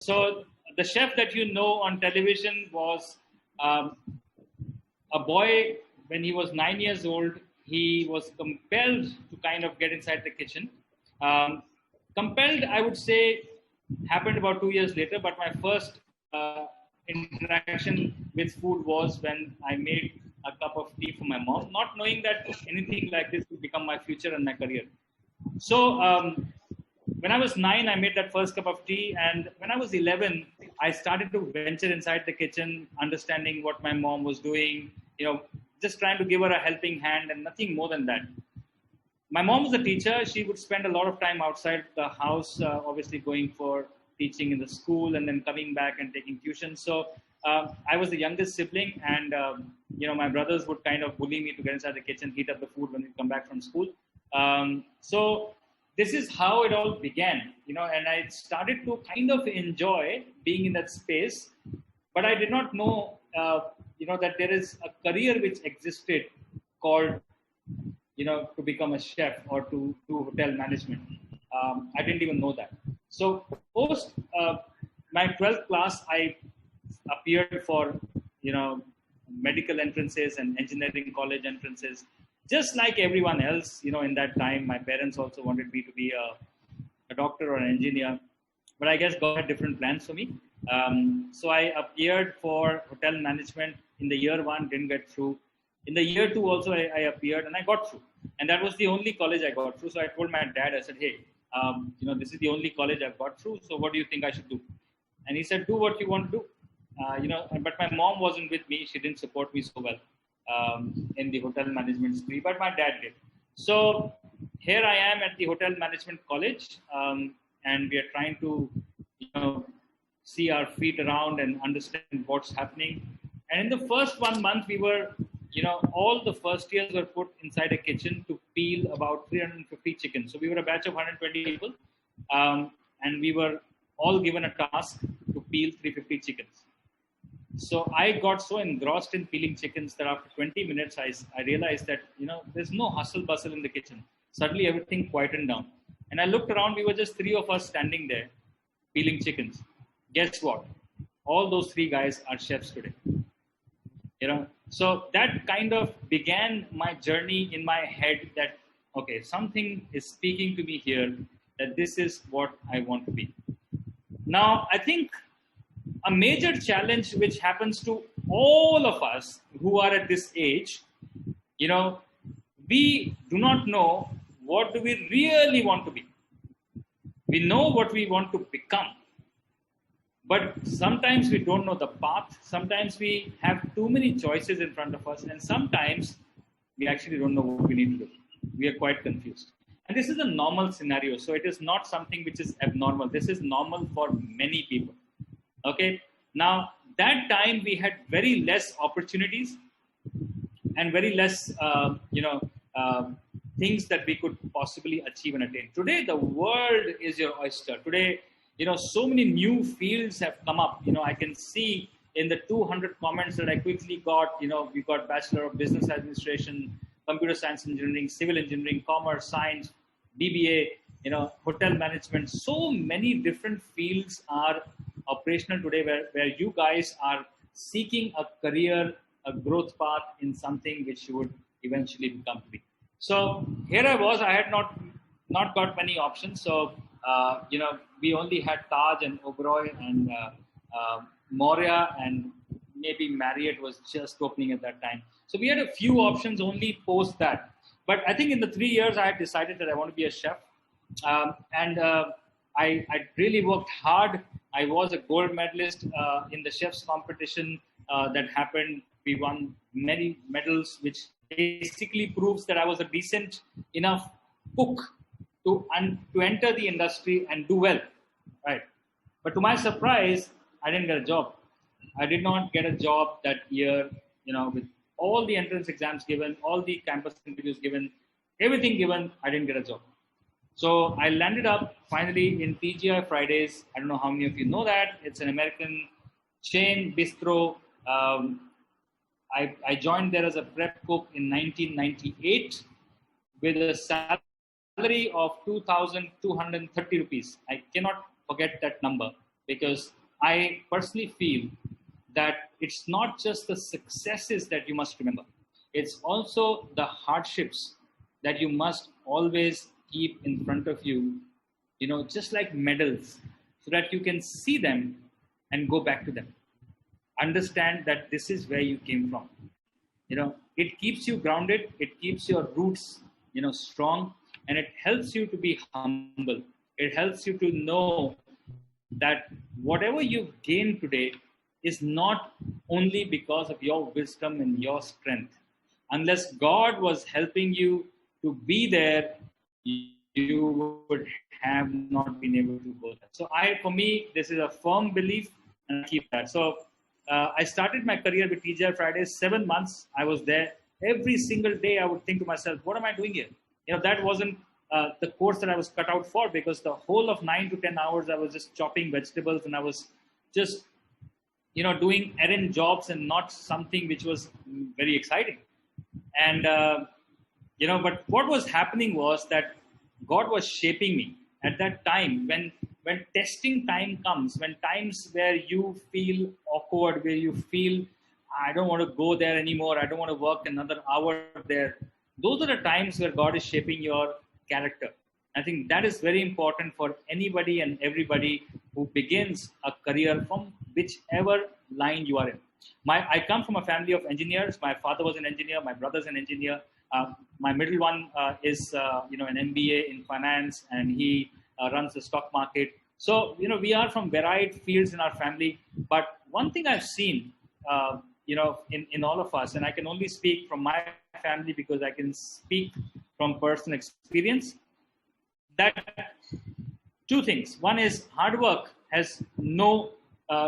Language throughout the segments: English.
So the chef that you know on television was a boy. When he was 9 years old, he was compelled to kind of get inside the kitchen. Compelled, I would say, happened about 2 years later. But my first interaction with food was when I made a cup of tea for my mom, not knowing that anything like this would become my future and my career. So when I was 9, I made that first cup of tea, and when I was 11, I started to venture inside the kitchen, understanding what my mom was doing, just trying to give her a helping hand and nothing more than that. My mom was a teacher. She would spend a lot of time outside the house, obviously going for teaching in the school and then coming back and taking tuition. So I was the youngest sibling, and my brothers would kind of bully me to get inside the kitchen, heat up the food when we come back from school. So this is how it all began, and I started to kind of enjoy being in that space, but I did not know, that there is a career which existed called, to become a chef or to do hotel management. I didn't even know that. So post my 12th class, I appeared for, medical entrances and engineering college entrances, just like everyone else. In that time, my parents also wanted me to be a doctor or an engineer, but I guess God had different plans for me. So I appeared for hotel management in the year 1, didn't get through. In the year 2 also, I appeared and I got through. And that was the only college I got through. So I told my dad, I said, hey, this is the only college I've got through. So what do you think I should do? And he said, do what you want to do. But my mom wasn't with me. She didn't support me so well in the hotel management spree, but my dad did. So here I am at the hotel management college, and we are trying to, see our feet around and understand what's happening. And in the first 1 month, we were, all the first years were put inside a kitchen to peel about 350 chickens. So we were a batch of 120 people, and we were all given a task to peel 350 chickens. So I got so engrossed in peeling chickens that after 20 minutes, I realized that, there's no hustle bustle in the kitchen. Suddenly everything quietened down. And I looked around, we were just 3 of us standing there peeling chickens. Guess what? All those 3 guys are chefs today. So that kind of began my journey in my head that, okay, something is speaking to me here, that this is what I want to be. Now, I think a major challenge which happens to all of us who are at this age, we do not know what do we really want to be. We know what we want to become, but sometimes we don't know the path. Sometimes we have too many choices in front of us, and sometimes we actually don't know what we need to do. We are quite confused. And this is a normal scenario, so it is not something which is abnormal. This is normal for many people. Okay. Now, that time we had very less opportunities and very less, things that we could possibly achieve and attain. Today, the world is your oyster. Today, so many new fields have come up. I can see in the 200 comments that I quickly got, we got Bachelor of Business Administration, Computer Science Engineering, Civil Engineering, Commerce, Science, BBA, hotel management. So many different fields are operational today where you guys are seeking a career, a growth path in something which you would eventually become to be. So here I was, I had not got many options. So, we only had Taj and Oberoi and Moria, and maybe Marriott was just opening at that time. So we had a few options only post that. But I think in the 3 years, I had decided that I want to be a chef. And I really worked hard. I was a gold medalist in the chef's competition that happened. We won many medals, which basically proves that I was a decent enough cook to enter the industry and do well, right? But to my surprise, I didn't get a job. I did not get a job that year, with all the entrance exams given, all the campus interviews given, everything given, I didn't get a job. So I landed up finally in TGI Fridays. I don't know how many of you know that. It's an American chain bistro. I joined there as a prep cook in 1998 with a salary of 2,230 rupees. I cannot forget that number because I personally feel that it's not just the successes that you must remember, it's also the hardships that you must always keep in front of you, just like medals, so that you can see them and go back to them. Understand that this is where you came from. It keeps you grounded, it keeps your roots, strong, and it helps you to be humble. It helps you to know that whatever you've gained today is not only because of your wisdom and your strength. Unless God was helping you to be there, you would have not been able to go there. So for me, this is a firm belief, and I keep that. So I started my career with TGI Fridays. 7 months I was there. Every single day I would think to myself, what am I doing here? That wasn't the course that I was cut out for, because the whole of 9 to 10 hours I was just chopping vegetables, and I was just doing errand jobs and not something which was very exciting. And but what was happening was that God was shaping me at that time. When testing time comes, when times where you feel awkward, where you feel, I don't want to go there anymore, I don't want to work another hour there, those are the times where God is shaping your character. I think that is very important for anybody and everybody who begins a career from whichever line you are in. I come from a family of engineers. My father was an engineer. My brother's an engineer. My middle one is an MBA in finance, and he runs the stock market. So we are from varied fields in our family. But one thing I've seen, in all of us, and I can only speak from my family because I can speak from personal experience, that two things. One is hard work has no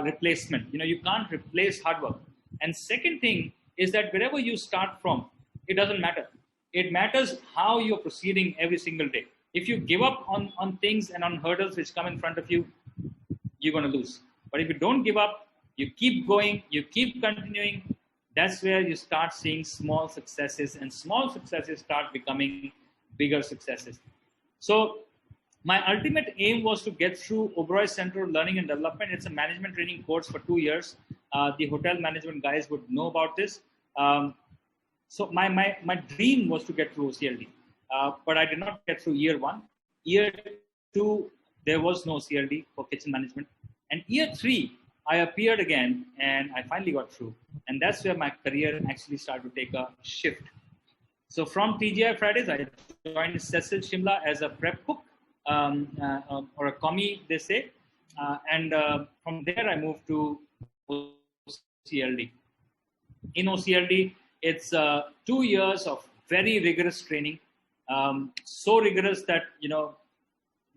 replacement. You can't replace hard work. And second thing is that wherever you start from, it doesn't matter. It matters how you're proceeding every single day. If you give up on things and on hurdles which come in front of you, you're going to lose. But if you don't give up, you keep going, you keep continuing, that's where you start seeing small successes, and small successes start becoming bigger successes. So my ultimate aim was to get through Oberoi Center of Learning and Development. It's a management training course for 2 years. The hotel management guys would know about this. So my dream was to get through OCLD, but I did not get through year 1. Year 2, there was no CLD for kitchen management. And year 3, I appeared again, and I finally got through. And that's where my career actually started to take a shift. So from TGI Fridays, I joined Cecil Shimla as a prep cook, or a commie, they say. And from there, I moved to OCLD. In OCLD, it's 2 years of very rigorous training. So rigorous that,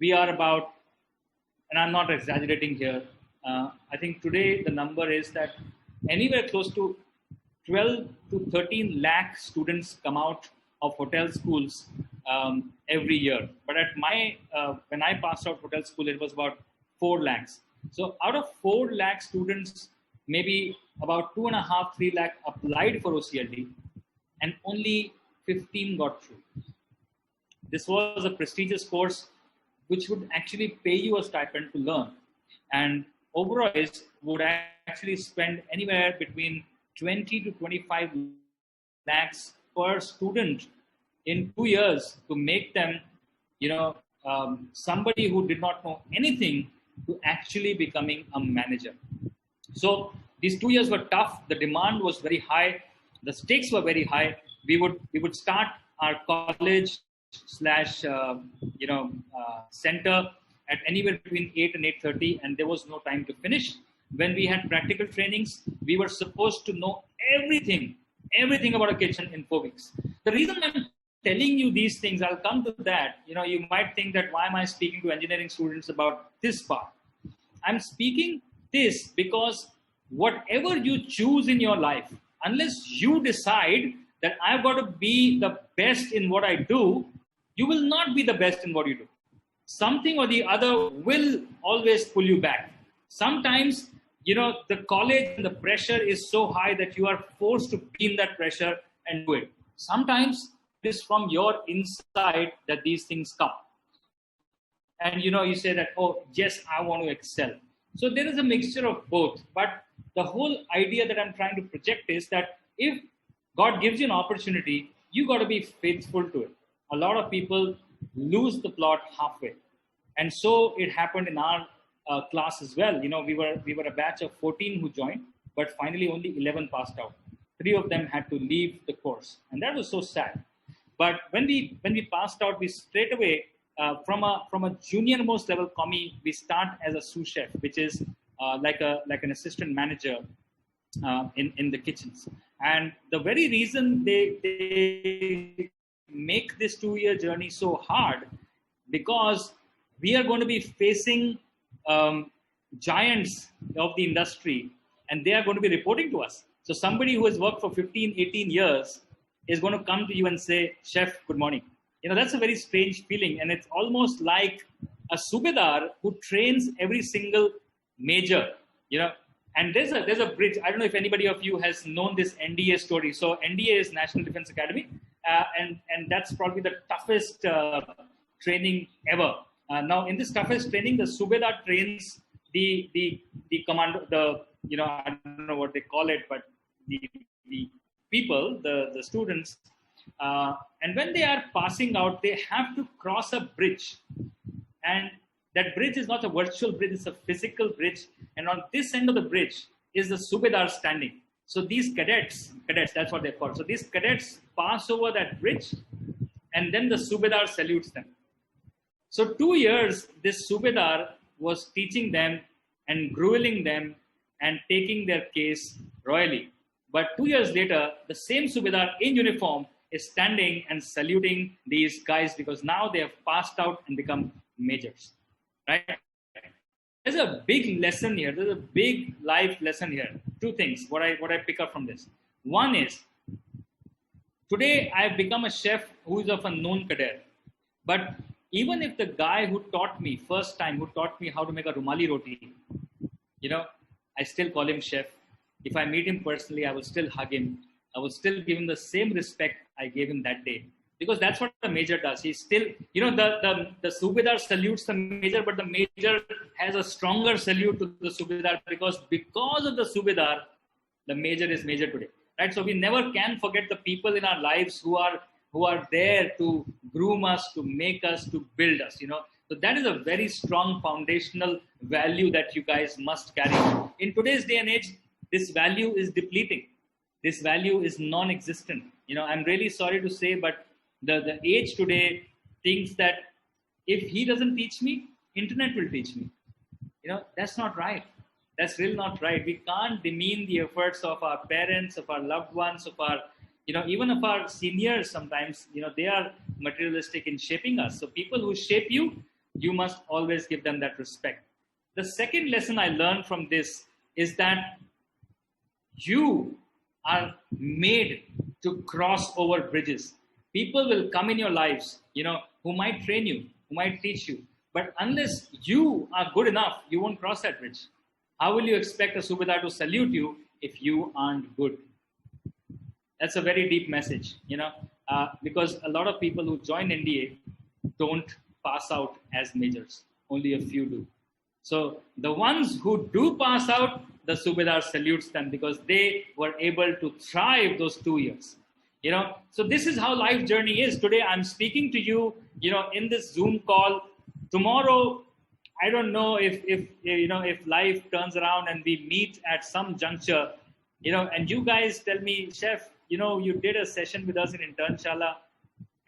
we are about, and I'm not exaggerating here, I think today the number is that anywhere close to 12 to 13 lakh students come out of hotel schools every year. But at when I passed out hotel school, it was about 4 lakhs. So out of 4 lakh students, maybe about 2.5, 3 lakh applied for OCLD, and only 15 got through. This was a prestigious course which would actually pay you a stipend to learn. And Oberoi's would actually spend anywhere between 20 to 25 lakhs per student in 2 years to make them, somebody who did not know anything to actually becoming a manager. So these 2 years were tough. The demand was very high. The stakes were very high. We would start our college center at anywhere between 8 and 8:30, and there was no time to finish. When we had practical trainings, we were supposed to know everything about a kitchen in 4 weeks. The reason I'm telling you these things, I'll come to that. You might think that why am I speaking to engineering students about this part? I'm speaking this because whatever you choose in your life, unless you decide that I've got to be the best in what I do, you will not be the best in what you do. Something or the other will always pull you back. Sometimes, the college and the pressure is so high that you are forced to be in that pressure and do it. Sometimes it is from your inside that these things come. And, you say that, oh, yes, I want to excel. So there is a mixture of both. But the whole idea that I'm trying to project is that if God gives you an opportunity, you got to be faithful to it. A lot of people lose the plot halfway, and so it happened in our class as well. We were a batch of 14 who joined, but finally only 11 passed out. Three of them had to leave the course, and that was so sad. But when we passed out, we straight away from a junior most level commie, we start as a sous chef, which is like an assistant manager in the kitchens. And the very reason they make this 2 year journey so hard, because we are going to be facing giants of the industry, and they are going to be reporting to us. So somebody who has worked for 15, 18 years is going to come to you and say, Chef, good morning. That's a very strange feeling. And it's almost like a subedar who trains every single major, and there's a bridge. I don't know if anybody of you has known this NDA story. So NDA is National Defense Academy, and that's probably the toughest training ever. Now, in this toughest training, the subedar trains the commando, I don't know what they call it, but the people, the students, and when they are passing out, they have to cross a bridge, and that bridge is not a virtual bridge; it's a physical bridge. And on this end of the bridge is the subedar standing. So these cadets, that's what they're called. So these cadets pass over that bridge, and then the subedar salutes them. So 2 years, this subedar was teaching them and grueling them and taking their case royally. But 2 years later, the same subedar in uniform is standing and saluting these guys because now they have passed out and become majors, right? There's a big lesson here. There's a big life lesson here. Two things, what I pick up from this. One is, today I've become a chef who is of a known cadet. But even if the guy who taught me, first time, who taught me how to make a rumali roti, I still call him chef. If I meet him personally, I will still hug him. I will still give him the same respect I gave him that day. Because that's what the major does. He's still, the subedar salutes the major, but the major has a stronger salute to the subedar because of the subedar, the major is major today, right? So we never can forget the people in our lives who are there to groom us, to make us, to build us, So that is a very strong foundational value that you guys must carry. In today's day and age, this value is depleting. This value is non-existent. I'm really sorry to say, but the age today thinks that if he doesn't teach me, internet will teach me. That's not right. That's really not right. We can't demean the efforts of our parents, of our loved ones, of our, even of our seniors sometimes, they are materialistic in shaping us. So people who shape you, you must always give them that respect. The second lesson I learned from this is that you are made to cross over bridges. People will come in your lives, who might train you, who might teach you. But unless you are good enough, you won't cross that bridge. How will you expect a subedar to salute you if you aren't good? That's a very deep message, because a lot of people who join NDA don't pass out as majors. Only a few do. So the ones who do pass out, the subedar salutes them because they were able to thrive those 2 years. So this is how life journey is. Today I'm speaking to you, in this Zoom call. Tomorrow, I don't know if life turns around and we meet at some juncture, and you guys tell me, Chef, you did a session with us in Internshala,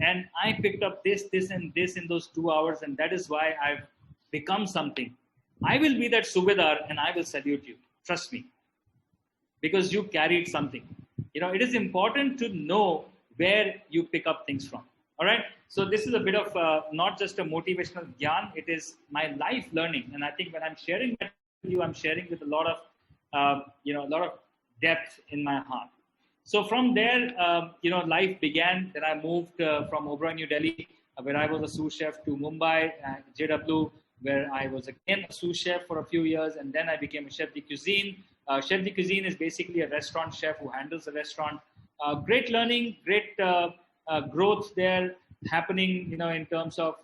and I picked up this, and this in those 2 hours, and that is why I've become something. I will be that subedar and I will salute you. Trust me, because you carried something. It is important to know where you pick up things from. All right. So this is a bit of not just a motivational gyan. It is my life learning. And I think when I'm sharing that with you, I'm sharing with a lot of, a lot of depth in my heart. So from there, life began. Then I moved from Oberoi, New Delhi, where I was a sous chef, to Mumbai, JW, where I was again a sous chef for a few years. And then I became a chef de cuisine. Chef de cuisine is basically a restaurant chef who handles the restaurant. Great learning, great growth there happening, in terms of,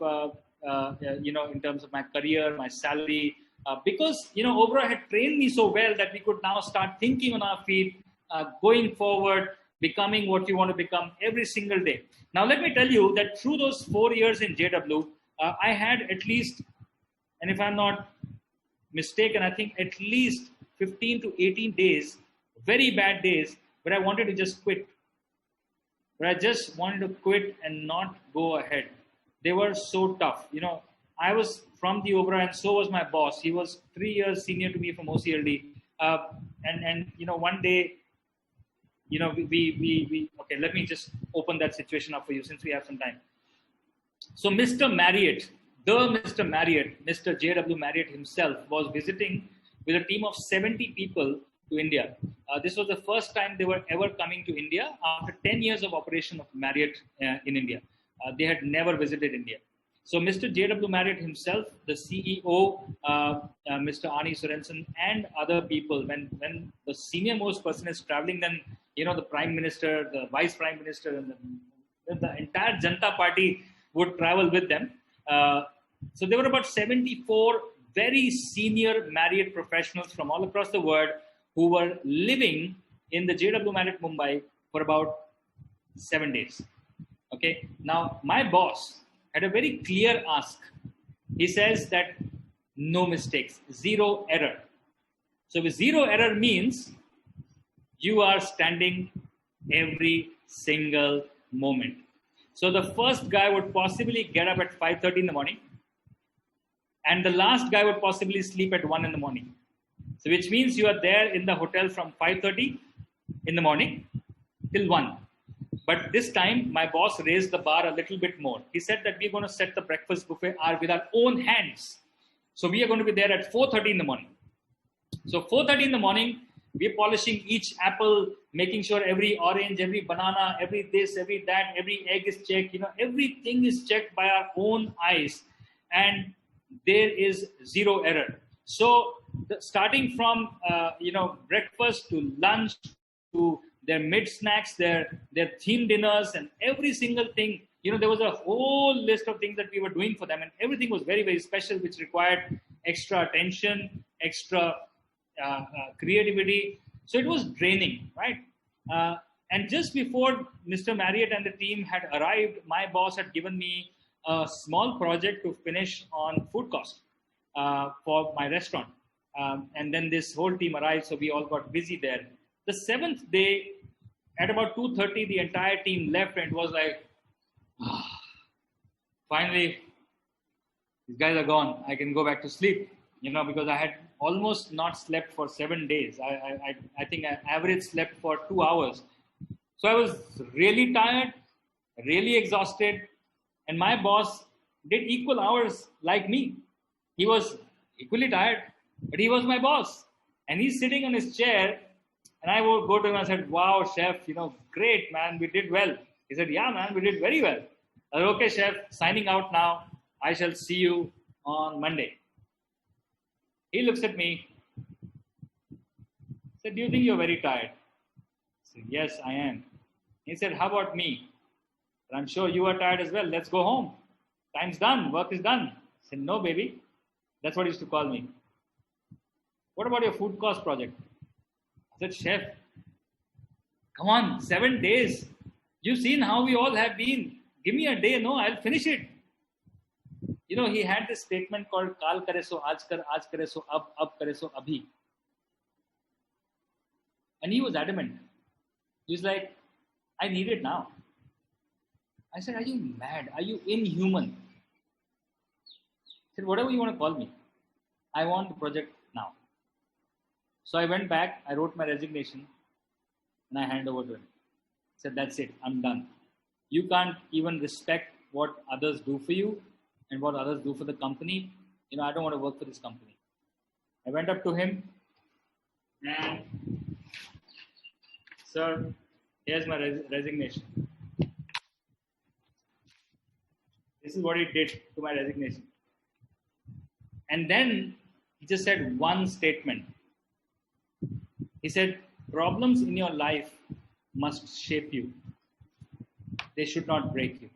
in terms of my career, my salary, because, Oberoi had trained me so well that we could now start thinking on our feet, going forward, becoming what you want to become every single day. Now, let me tell you that through those 4 years in JW, I had at least, and if I'm not mistaken, I think at least 15 to 18 days, very bad days, where I wanted to just quit. Where I just wanted to quit and not go ahead. They were so tough. I was from the Oberoi, and so was my boss. He was 3 years senior to me from OCLD. One day, okay, let me just open that situation up for you since we have some time. So Mr. Marriott, Mr. J.W. Marriott himself was visiting with a team of 70 people to India. This was the first time they were ever coming to India after 10 years of operation of Marriott in India. They had never visited India. So Mr. J.W. Marriott himself, the CEO, Mr. Ani Sorensen, and other people, when the senior most person is traveling, then, the Prime Minister, the Vice Prime Minister, and the entire Janata Party would travel with them. So there were about 74 very senior Marriott professionals from all across the world who were living in the JW Marriott Mumbai for about 7 days. Okay. Now, my boss had a very clear ask. He says that no mistakes, zero error. So with zero error means you are standing every single moment. So the first guy would possibly get up at 5:30 in the morning, and the last guy would possibly sleep at 1 in the morning. So which means you are there in the hotel from 5:30 in the morning till 1. But this time, my boss raised the bar a little bit more. He said that we're going to set the breakfast buffet with our own hands. So we are going to be there at 4:30 in the morning. So 4:30 in the morning, we're polishing each apple, making sure every orange, every banana, every this, every that, every egg is checked. Everything is checked by our own eyes. And there is zero error. So starting from, breakfast to lunch to their mid snacks, their theme dinners, and every single thing, there was a whole list of things that we were doing for them, and everything was very, very special, which required extra attention, extra creativity. So it was draining, right? And just before Mr. Marriott and the team had arrived, my boss had given me a small project to finish on food cost for my restaurant. And then this whole team arrived, so we all got busy there. The 7th day, at about 2:30, the entire team left, and it was like, finally, these guys are gone. I can go back to sleep, because I had almost not slept for 7 days. I think I average slept for 2 hours. So I was really tired, really exhausted, and my boss did equal hours like me. He was equally tired, but he was my boss. And he's sitting on his chair, and I would go to him and I said, wow, chef, great, man, we did well. He said, yeah, man, we did very well. I said, okay, chef, signing out now. I shall see you on Monday. He looks at me, said, do you think you're very tired? I said, yes, I am. He said, how about me? I'm sure you are tired as well. Let's go home. Time's done. Work is done. I said, no, baby. That's what he used to call me. What about your food cost project? I said, chef, come on, 7 days. You've seen how we all have been. Give me a day. No, I'll finish it. He had this statement called Kaal kare so aaj kare so ab kare so abhi. And he was adamant. He was like, I need it now. I said, are you mad? Are you inhuman? He said, whatever you want to call me. I want the project now. So I went back, I wrote my resignation, and I handed over to him. I said, that's it, I'm done. You can't even respect what others do for you and what others do for the company. I don't want to work for this company. I went up to him and, sir, here's my resignation. This is what he did to my resignation. And then he just said one statement. He said, problems in your life must shape you. They should not break you.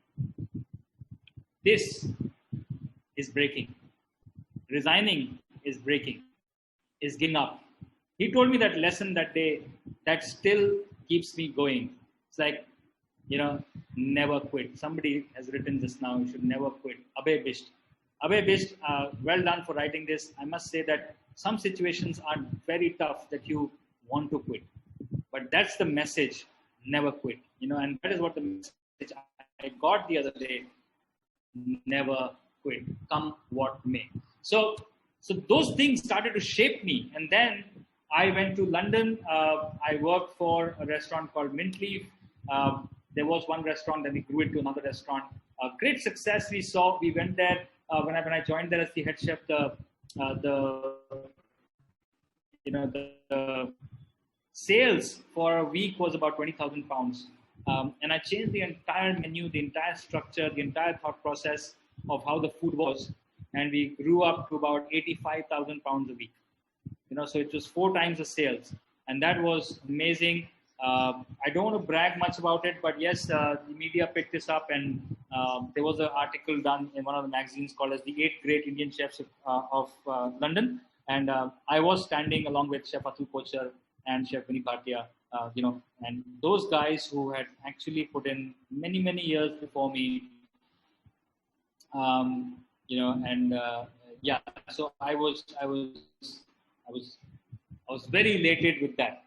This is breaking. Resigning is breaking, is giving up. He told me that lesson that day that still keeps me going. It's like, never quit. Somebody has written this now, you should never quit. Abhay Bisht. Abhay Bisht, well done for writing this. I must say that some situations are very tough that you want to quit. But that's the message, never quit. And that is what the message I got the other day, never quit, come what may. So those things started to shape me. And then I went to London. I worked for a restaurant called Mint Leaf. There was one restaurant, then we grew it to another restaurant. Great success we saw. We went there when I joined there as the head chef. The sales for a week was about £20,000, and I changed the entire menu, the entire structure, the entire thought process of how the food was, and we grew up to about £85,000 a week. So it was 4 times the sales, and that was amazing. I don't want to brag much about it, but yes, the media picked this up, and there was an article done in one of the magazines called as the 8 Great Indian Chefs of London, and I was standing along with Chef Atul Kochhar and Chef Vinny Bhatia, and those guys who had actually put in many, many years before me, so I was very elated with that.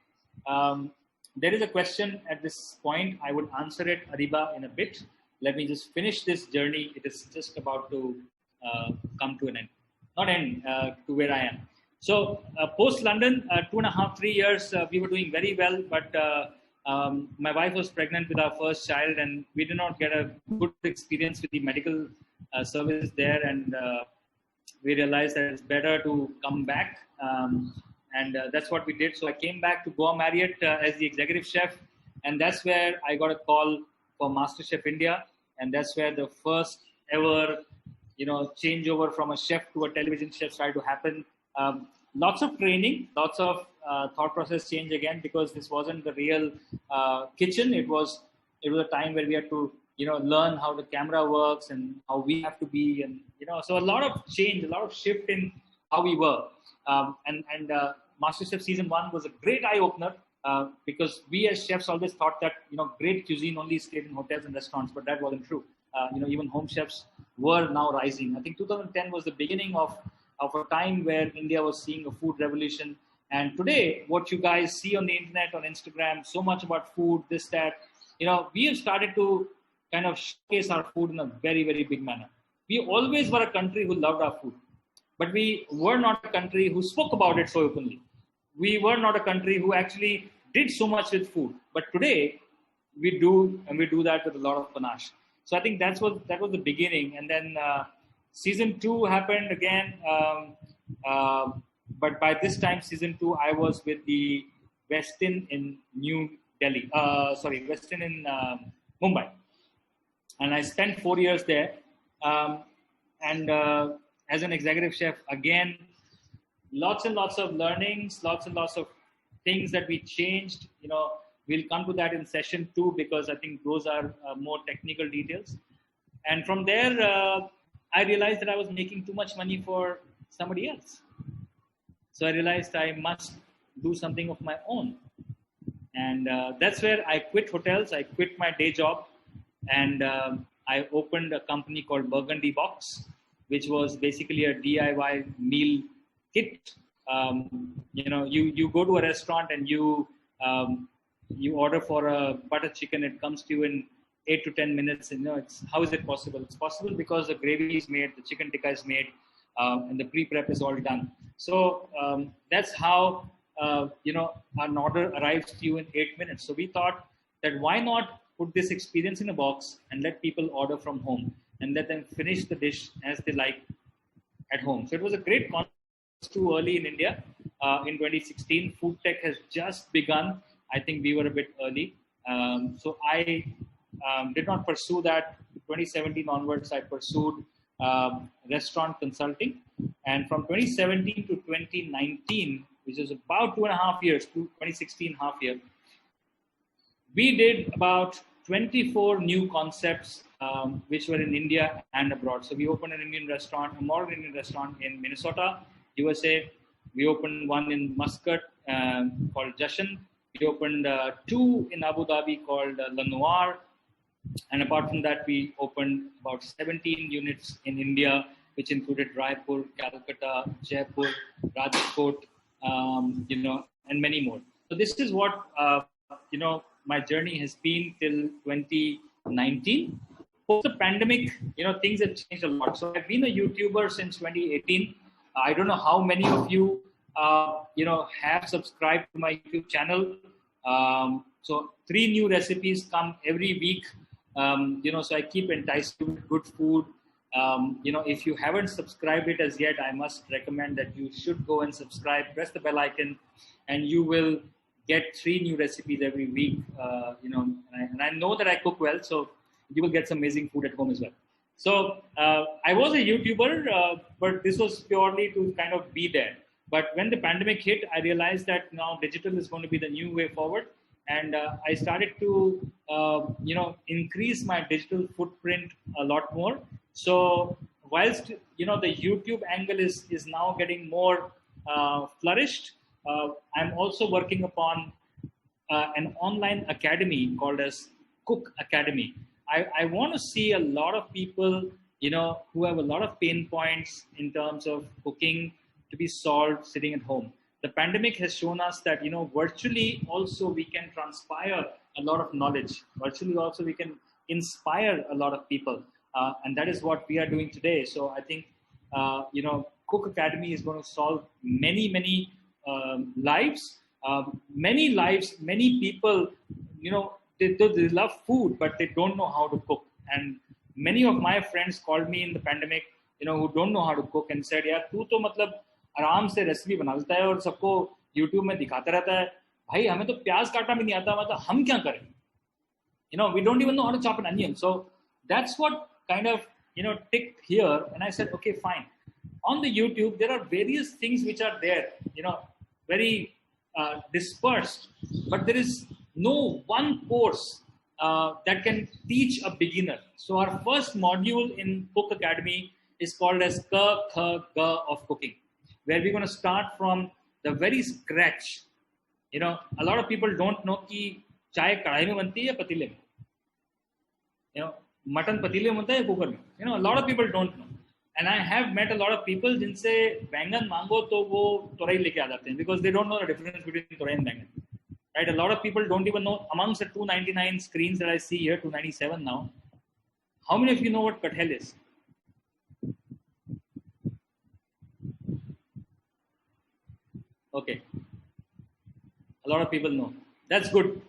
There is a question at this point. I would answer it, Ariba, in a bit. Let me just finish this journey. It is just about to come to an end. Not end, to where I am. So post-London, 2.5, 3 years, we were doing very well. But my wife was pregnant with our first child, and we did not get a good experience with the medical service there. And we realized that it's better to come back. And that's what we did. So I came back to Goa Marriott as the executive chef. And that's where I got a call for MasterChef India. And that's where the first ever, changeover from a chef to a television chef started to happen. Lots of training, lots of thought process change again, because this wasn't the real kitchen. It was a time where we had to, learn how the camera works and how we have to be. And, so a lot of change, a lot of shift in how we were. And MasterChef Season 1 was a great eye-opener because we as chefs always thought that, great cuisine only stayed in hotels and restaurants, but that wasn't true. Even home chefs were now rising. I think 2010 was the beginning of a time where India was seeing a food revolution. And today, what you guys see on the internet, on Instagram, so much about food, this, that, we have started to kind of showcase our food in a very, very big manner. We always were a country who loved our food. But we were not a country who spoke about it so openly. We were not a country who actually did so much with food. But today, we do, and we do that with a lot of panache. So I think that was the beginning. And then Season 2 happened again. But by this time, Season 2, I was with the Westin in New Delhi. Westin in Mumbai. And I spent 4 years there. As an executive chef, again, lots and lots of learnings, lots and lots of things that we changed. We'll come to that in session 2 because I think those are more technical details. And from there, I realized that I was making too much money for somebody else. So I realized I must do something of my own. And that's where I quit hotels. I quit my day job. And I opened a company called Burgundy Box, which was basically a DIY meal kit. You go to a restaurant and you order for a butter chicken. It comes to you in 8 to 10 minutes. And how is it possible? It's possible because the gravy is made, the chicken tikka is made, and the pre-prep is all done. So that's how an order arrives to you in 8 minutes. So we thought that why not put this experience in a box and let people order from home and let them finish the dish as they like at home. So it was a great concept. Too early in India. In 2016, food tech has just begun. I think we were a bit early. So I did not pursue that. 2017 onwards, I pursued restaurant consulting. And from 2017 to 2019, which is about 2.5 years, 2016 half year, we did about 24 new concepts which were in India and abroad. So we opened an Indian restaurant, a modern Indian restaurant in Minnesota, USA. We opened one in Muscat called Jashan. We opened two in Abu Dhabi called La Noir. And apart from that, we opened about 17 units in India, which included Raipur, Calcutta, Jaipur, Rajkot, and many more. So this is what, my journey has been till 2019. Post the pandemic, things have changed a lot. So I've been a YouTuber since 2018. I don't know how many of you, have subscribed to my YouTube channel. So 3 new recipes come every week. So I keep enticing you with good food. If you haven't subscribed it as yet, I must recommend that you should go and subscribe, press the bell icon, and you will get 3 new recipes every week. And I know that I cook well, so you will get some amazing food at home as well. So I was a YouTuber, but this was purely to kind of be there. But when the pandemic hit, I realized that now digital is going to be the new way forward. And I started to, increase my digital footprint a lot more. So whilst, the YouTube angle is now getting more flourished, I'm also working upon an online academy called as Cook Academy. I want to see a lot of people, who have a lot of pain points in terms of cooking to be solved sitting at home. The pandemic has shown us that, virtually also we can transpire a lot of knowledge. Virtually also we can inspire a lot of people. And that is what we are doing today. So I think, Cook Academy is going to solve many, many lives. Many people, they love food, but they don't know how to cook. And many of my friends called me in the pandemic, who don't know how to cook and said, यार तू तो मतलब आराम से recipe बना देता है और सबको YouTube में दिखाता रहता है भाई हमें तो प्याज काटना भी नहीं आता मतलब हम क्या करें we don't even know how to chop an onion. So that's what kind of ticked here, and I said okay, fine. On the YouTube there are various things which are there very dispersed, but there is no one course that can teach a beginner. So our first module in Cook Academy is called as Ka Kha Ga of cooking, where we're going to start from the very scratch. A lot of people don't know कि चाय कढ़ाई में बनती है या पतीले में. Mutton पतीले में बनता है या कुकर में. A lot of people don't know. And I have met a lot of people जिनसे बैंगन मांगो तो वो तोरई लेके आ जाते हैं because they don't know the difference between तोरई and बैंगन. Right? A lot of people don't even know amongst the 299 screens that I see here, 297 now. How many of you know what kathal is? Okay. A lot of people know. That's good.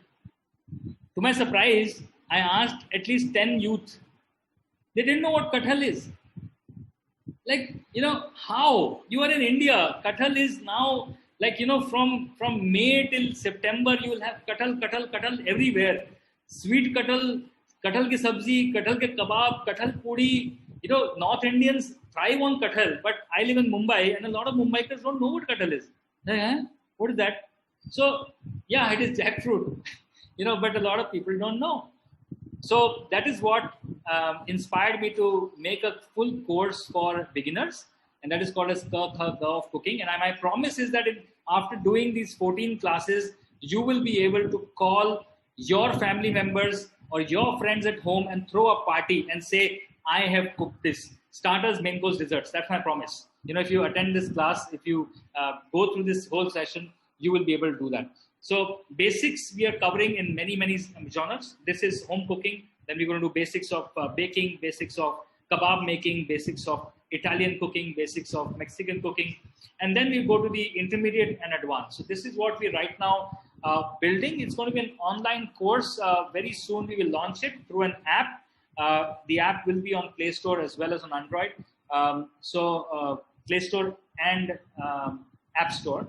To my surprise, I asked at least 10 youth. They didn't know what kathal is. Like, how? You are in India. Kathal is now, like, from May till September, you will have kathal everywhere. Sweet kathal ki sabzi, kathal ke kebab, kathal puri. North Indians thrive on kathal. But I live in Mumbai, and a lot of Mumbaikars don't know what kathal is. What is that? So, yeah, it is jackfruit, but a lot of people don't know. So that is what inspired me to make a full course for beginners, and that is called as Ka Kha Ga of cooking. And my promise is that after doing these 14 classes, you will be able to call your family members or your friends at home and throw a party and say, I have cooked this. Starters, main course, desserts. That's my promise. If you attend this class, if you go through this whole session, you will be able to do that. So basics we are covering in many genres. This is home cooking. Then we're going to do basics of baking, basics of kebab making, basics of Italian cooking, basics of Mexican cooking. And then we go to the intermediate and advanced. So this is what we're right now building. It's going to be an online course. Very soon we will launch it through an app. The app will be on Play Store as well as on Android. Play Store and App Store.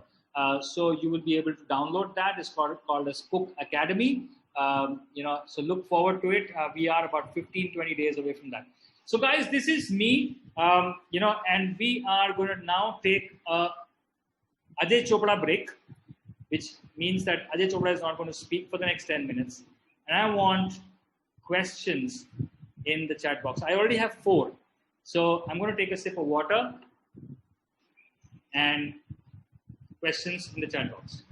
So you will be able to download that. It's called as Cook Academy. So look forward to it. We are about 15-20 days away from that. So guys, this is me, and we are going to now take a Ajay Chopra break, which means that Ajay Chopra is not going to speak for the next 10 minutes. And I want questions in the chat box. I already have 4. So I'm going to take a sip of water. and questions in the chat box.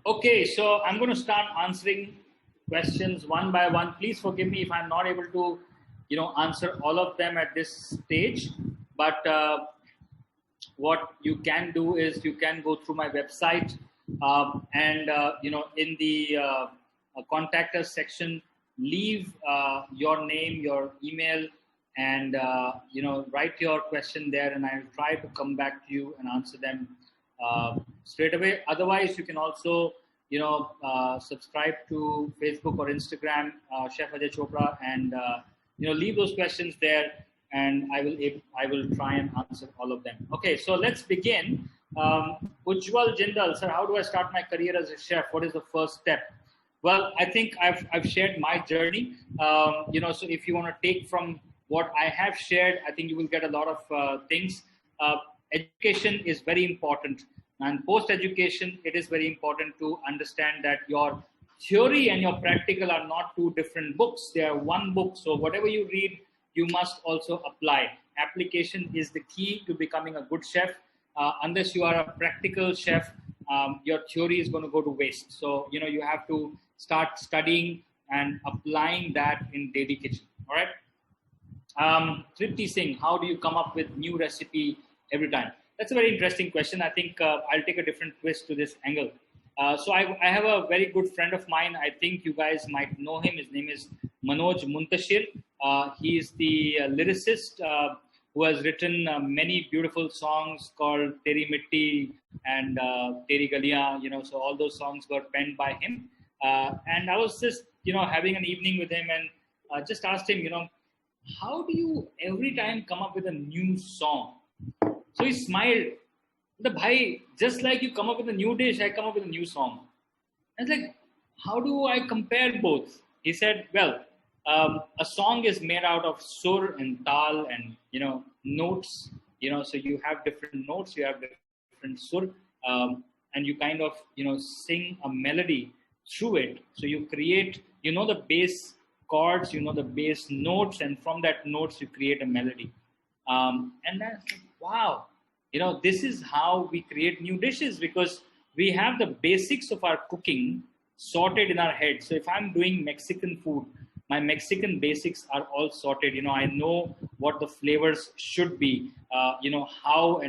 Okay, so I'm going to start answering questions one by one. Please forgive me if I'm not able to, answer all of them at this stage. But what you can do is you can go through my website and in the contact us section, leave your name, your email, and write your question there, and I'll try to come back to you and answer them straight away. Otherwise, you can also subscribe to Facebook or Instagram, Chef Ajay Chopra, and leave those questions there, and I will try and answer all of them. Okay, so let's begin. Ujjwal Jindal, sir, how do I start my career as a chef? What is the first step? Well, I think I've shared my journey. So if you want to take from what I have shared, I think you will get a lot of things. Education is very important, and post-education, it is very important to understand that your theory and your practical are not two different books. They are one book. So whatever you read, you must also apply. Application is the key to becoming a good chef. Unless you are a practical chef, your theory is going to go to waste. So, you have to start studying and applying that in daily kitchen. All right. Tripti Singh, how do you come up with new recipe every time? That's a very interesting question. I think I'll take a different twist to this angle. So I have a very good friend of mine. I think you guys might know him. His name is Manoj Muntashir. He is the lyricist who has written many beautiful songs called Teri Mitti and Teri Galiyan. So all those songs were penned by him. And I was just, having an evening with him, and just asked him, how do you every time come up with a new song? So he smiled. The bhai, just like you come up with a new dish, I come up with a new song. I was like, how do I compare both? He said, well, a song is made out of sur and tal and, notes, so you have different notes, you have different sur, and you kind of, sing a melody through it. So you create, the base chords, the base notes, and from that notes, you create a melody. And that's like, wow. This is how we create new dishes, because we have the basics of our cooking sorted in our head. So if I'm doing Mexican food, my Mexican basics are all sorted. I know what the flavors should be, how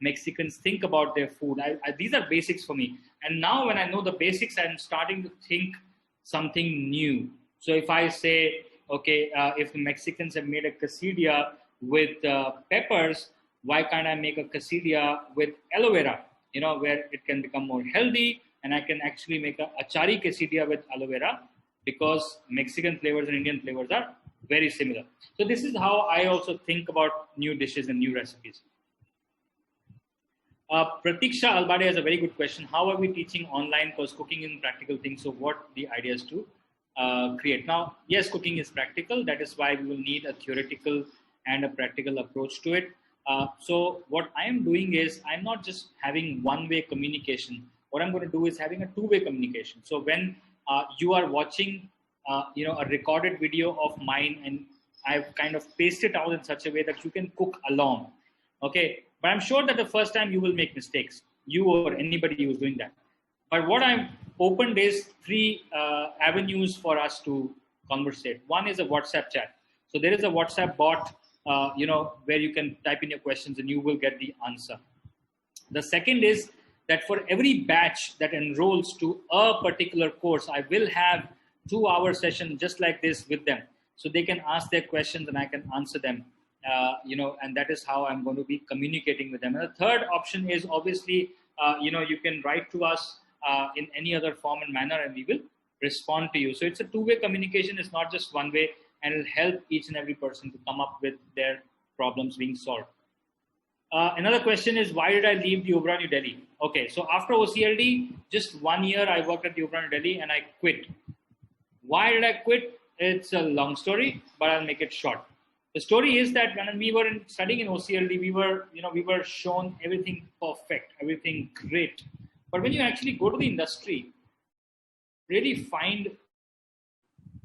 Mexicans think about their food. These are basics for me. And now when I know the basics, I'm starting to think something new. So if I say, okay, if the Mexicans have made a quesadilla with peppers, why can't I make a quesadilla with aloe vera, where it can become more healthy, and I can actually make a achari quesadilla with aloe vera, because Mexican flavors and Indian flavors are very similar. So this is how I also think about new dishes and new recipes. Pratiksha Albade has a very good question. How are we teaching online? Because cooking is practical thing. So what the idea is to create? Now, yes, cooking is practical. That is why we will need a theoretical and a practical approach to it. So what I am doing is I'm not just having one-way communication. What I'm going to do is having a two-way communication. So when you are watching, a recorded video of mine, and I've kind of paced it out in such a way that you can cook along. Okay. But I'm sure that the first time you will make mistakes, you or anybody who's doing that. But what I've opened is three avenues for us to conversate. One is a WhatsApp chat. So there is a WhatsApp bot, where you can type in your questions and you will get the answer. The second is that for every batch that enrolls to a particular course, I will have 2-hour session just like this with them. So they can ask their questions and I can answer them, and that is how I'm going to be communicating with them. And the third option is obviously, you can write to us in any other form and manner and we will respond to you. So it's a two-way communication. It's not just one way, and it'll help each and every person to come up with their problems being solved. Another question is, why did I leave the Oberoi New Delhi? Okay, so after OCLD, just 1 year I worked at the Oberoi New Delhi and I quit. Why did I quit? It's a long story, but I'll make it short. The story is that when we were studying in OCLD, we were shown everything perfect, everything great. But when you actually go to the industry, really find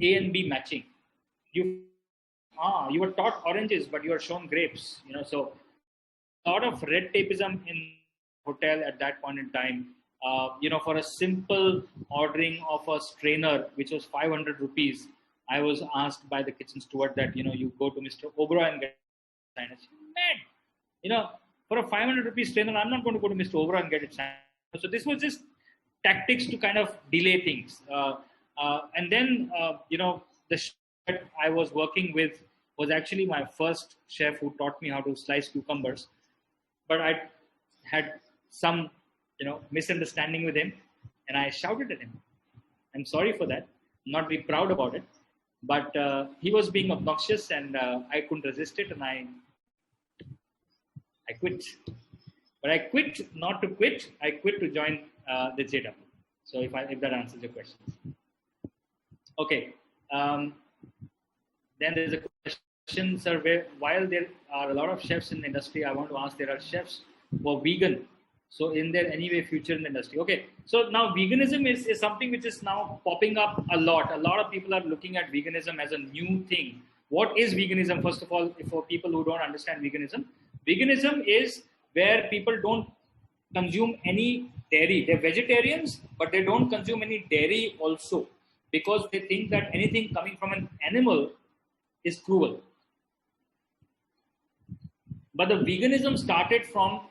A and B matching. You were taught oranges, but you are shown grapes. So a lot of red tapeism in hotel at that point in time. For a simple ordering of a strainer, which was 500 rupees, I was asked by the kitchen steward that, you go to Mr. Oberoi and get it signed. I said, mad. For a 500 rupees strainer, I'm not going to go to Mr. Oberoi and get it signed. So this was just tactics to kind of delay things. And then, the chef that I was working with was actually my first chef who taught me how to slice cucumbers. But I had some, misunderstanding with him and I shouted at him. I'm sorry for that. I'm not very proud about it. But he was being obnoxious and I couldn't resist it and I quit. But I quit not to quit. I quit to join the JW. So if that answers your questions. Okay. Then there's a question, sir, while there are a lot of chefs in the industry, I want to ask, there are chefs who are vegan. So in there any way future in the industry? Okay. So now veganism is something which is now popping up a lot. A lot of people are looking at veganism as a new thing. What is veganism? First of all, for people who don't understand veganism is where people don't consume any dairy. They're vegetarians, but they don't consume any dairy also because they think that anything coming from an animal is cruel. But the veganism started from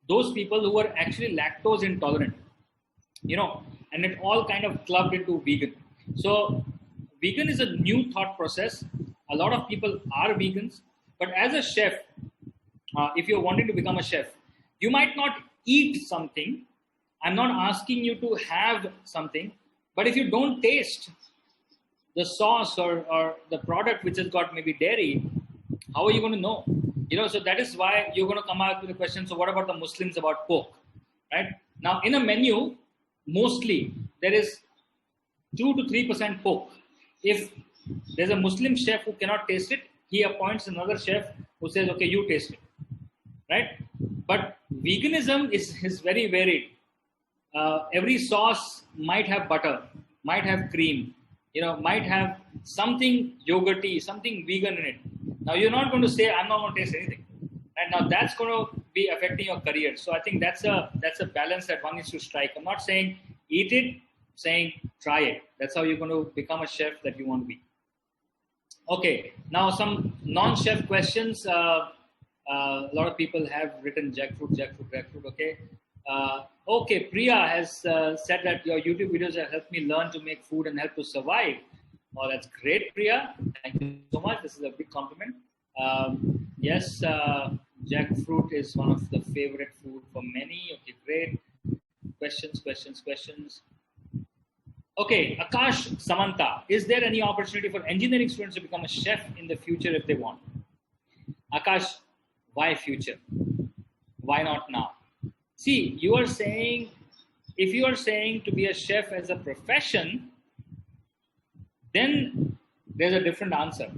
those people who were actually lactose intolerant, and it all kind of clubbed into vegan. So vegan is a new thought process. A lot of people are vegans, but as a chef, if you're wanting to become a chef, you might not eat something. I'm not asking you to have something, but if you don't taste the sauce or the product which has got maybe dairy, how are you going to know? So that is why you're going to come out with the question, so what about the Muslims about pork, right? Now, in a menu, mostly there is 2 to 3% pork. If there's a Muslim chef who cannot taste it, he appoints another chef who says, okay, you taste it, right? But veganism is very varied. Every sauce might have butter, might have cream, might have something yogurty, something vegan in it. Now, you're not going to say, I'm not going to taste anything. Right? Now, that's going to be affecting your career. So I think that's a balance that one needs to strike. I'm not saying eat it, saying try it. That's how you're going to become a chef that you want to be. Okay, now some non-chef questions. A lot of people have written jackfruit. Okay. Okay, Priya has said that your YouTube videos have helped me learn to make food and help to survive. Oh, that's great, Priya. Thank you so much. This is a big compliment. Yes, jackfruit is one of the favorite food for many. Okay, great. Questions. Okay, Akash Samantha. Is there any opportunity for engineering students to become a chef in the future if they want? Akash, why future? Why not now? See, you are saying, if you are saying to be a chef as a profession, then there's a different answer.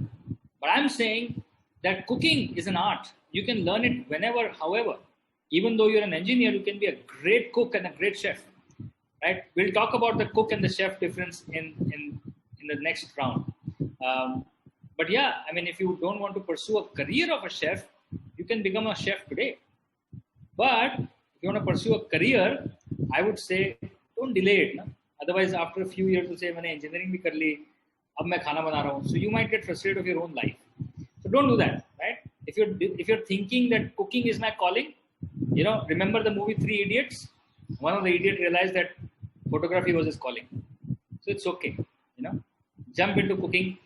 But I'm saying that cooking is an art. You can learn it whenever, however. Even though you're an engineer, you can be a great cook and a great chef. Right? We'll talk about the cook and the chef difference in the next round. But yeah, I mean, if you don't want to pursue a career of a chef, you can become a chef today. But if you want to pursue a career, I would say don't delay it. Na? Otherwise, after a few years, you say, मैंने engineering भी कर ली, अब मैं खाना बना रहा हूँ. So you might get frustrated of your own life. So don't do that, right? If you're thinking that cooking is my calling, remember the movie Three Idiots? One of the idiots realized that photography was his calling. So it's okay, jump into cooking.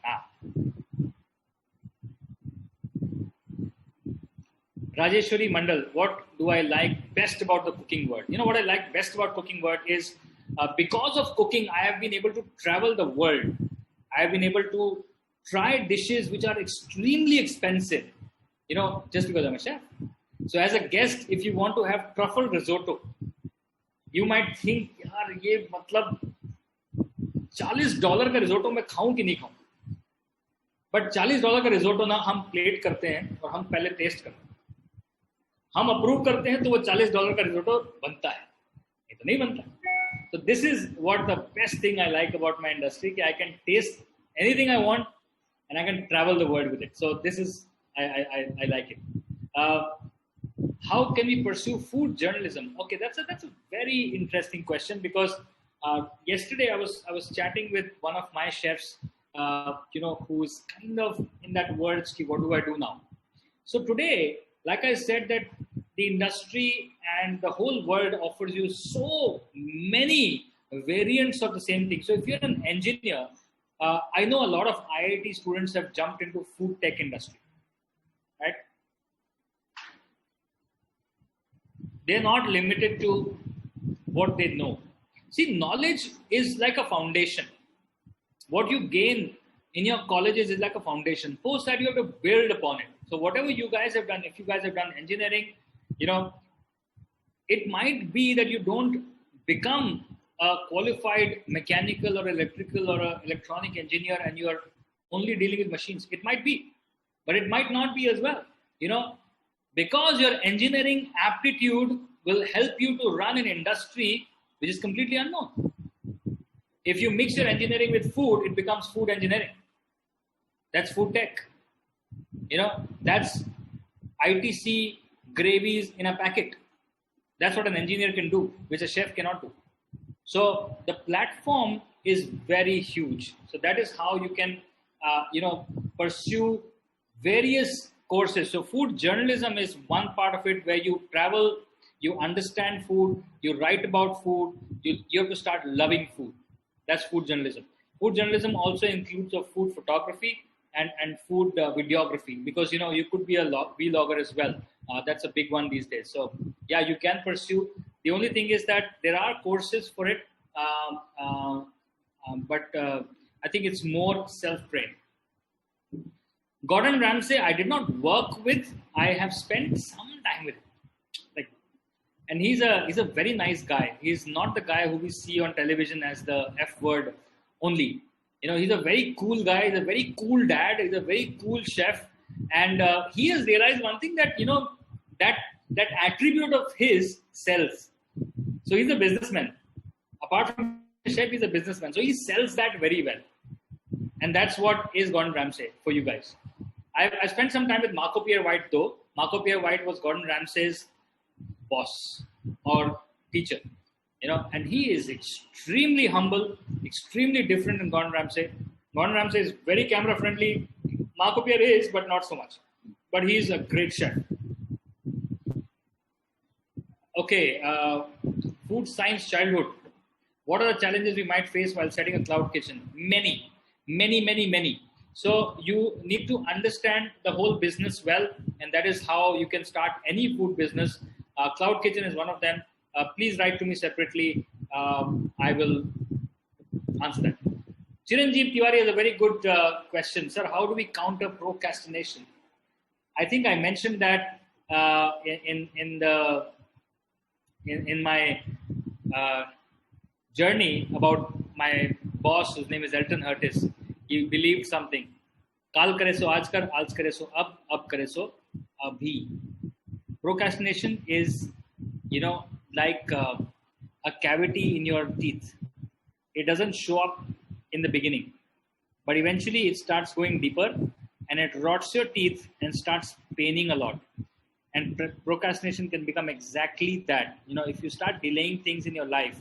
Rajeshwari Mandal, what do I like best about the cooking world? What I like best about cooking world is because of cooking, I have been able to travel the world. I have been able to try dishes which are extremely expensive, just because I'm a chef. So as a guest, if you want to have truffle risotto, you might think, यार ये मतलब $40 का risotto मैं खाऊं कि नहीं खाऊं. But $40 का रिजोटो ना हम प्लेट करते हैं और हम पहले टेस्ट करते हैं. हम अप्रूव करते हैं तो वो $40 का रिजोटो बनता है, नहीं तो नहीं बनता. So this is what the best thing I like about my industry, कि I can taste anything I want and I can travel the world with it. So this is I like it. How can we pursue food journalism? Okay, that's a very interesting question, because yesterday I was chatting with one of my chefs, who is kind of in that world. What do I do now? So today, like I said, that the industry and the whole world offers you so many variants of the same thing. So if you're an engineer, I know a lot of IIT students have jumped into food tech industry, right? They're not limited to what they know. See, knowledge is like a foundation. What you gain in your colleges is like a foundation. Post that, you have to build upon it. So whatever you guys have done, if you guys have done engineering, it might be that you don't become a qualified mechanical or electrical or a electronic engineer and you are only dealing with machines. It might be, but it might not be as well. Because your engineering aptitude will help you to run an industry which is completely unknown. If you mix your engineering with food, it becomes food engineering. That's food tech. That's ITC gravies in a packet. That's what an engineer can do, which a chef cannot do. So the platform is very huge. So that is how you can, pursue various courses. So food journalism is one part of it, where you travel, you understand food, you write about food, you have to start loving food. That's food journalism. Food journalism also includes of food photography and food videography, because you could be a vlogger as well. That's a big one these days. So yeah, you can pursue. The only thing is that there are courses for it, but I think it's more self-trained. Gordon Ramsay, I did not work with. I have spent some time with him. And he's a very nice guy. He's not the guy who we see on television as the F word only. He's a very cool guy. He's a very cool dad. He's a very cool chef. And he has realized one thing, that, that attribute of his sells. So he's a businessman. Apart from the chef, he's a businessman. So he sells that very well. And that's what is Gordon Ramsay for you guys. I spent some time with Marco Pierre White though. Marco Pierre White was Gordon Ramsay's boss or teacher, and he is extremely humble, extremely different than Gordon Ramsay. Gordon Ramsay is very camera friendly. Marco Pierre is, but not so much. But he is a great chef. Okay, food science childhood. What are the challenges we might face while setting a cloud kitchen? Many. So you need to understand the whole business well, and that is how you can start any food business. Cloud kitchen is one of them. Please write to me separately. I will answer that. Chiranjeev Tiwari has a very good question. Sir, how do we counter procrastination? I think I mentioned that in my journey about my boss, whose name is Elton Hurtis. He believed something. Kal kare so aaj kar, aaj kare so ab kare so abhi. Procrastination is, like a cavity in your teeth. It doesn't show up in the beginning, but eventually it starts going deeper, and it rots your teeth and starts paining a lot. And procrastination can become exactly that. If you start delaying things in your life,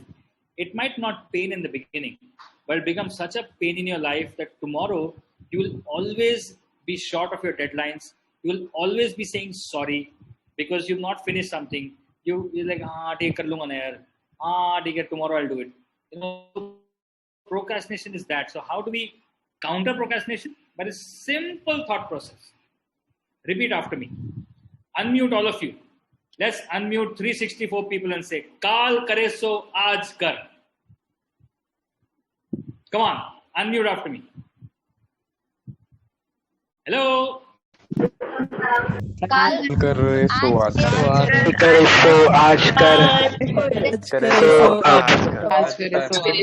it might not pain in the beginning, but it becomes such a pain in your life that tomorrow you will always be short of your deadlines. You will always be saying sorry because you've not finished something. You're like, take kar lunga na yaar. Take it, tomorrow I'll do it. Procrastination is that. So how do we counter procrastination? By a simple thought process. Repeat after me. Unmute all of you. Let's unmute 364 people and say, Kaal kare so aaj kar. Come on, unmute after me. Hello. काल करे सो आज करे सो आज कर करे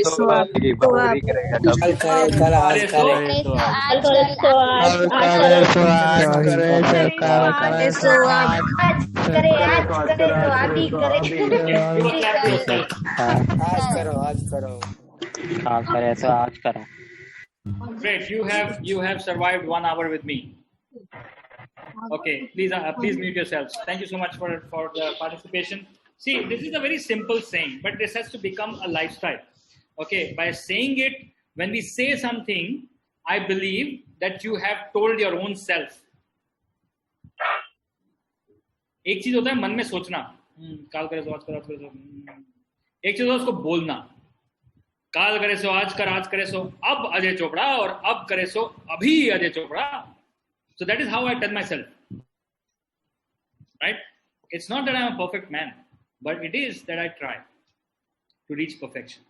सो आज की बावरी करेगा कल आज करे Great, you have survived 1 hour with me. Okay, please mute yourselves. Thank you so much for the participation. See, this is a very simple saying, but this has to become a lifestyle. Okay, by saying it, when we say something, I believe that you have told your own self. एक चीज होता है मन में सोचना, काल करे सो आज कर, आज करे सो. एक चीज होता है उसको बोलना, काल करे सो आज करे सो अब अजय चोपड़ा, और अब करे सो अभी Ajay Chopra. So that is how I tell myself, right? It's not that I'm a perfect man, but it is that I try to reach perfection.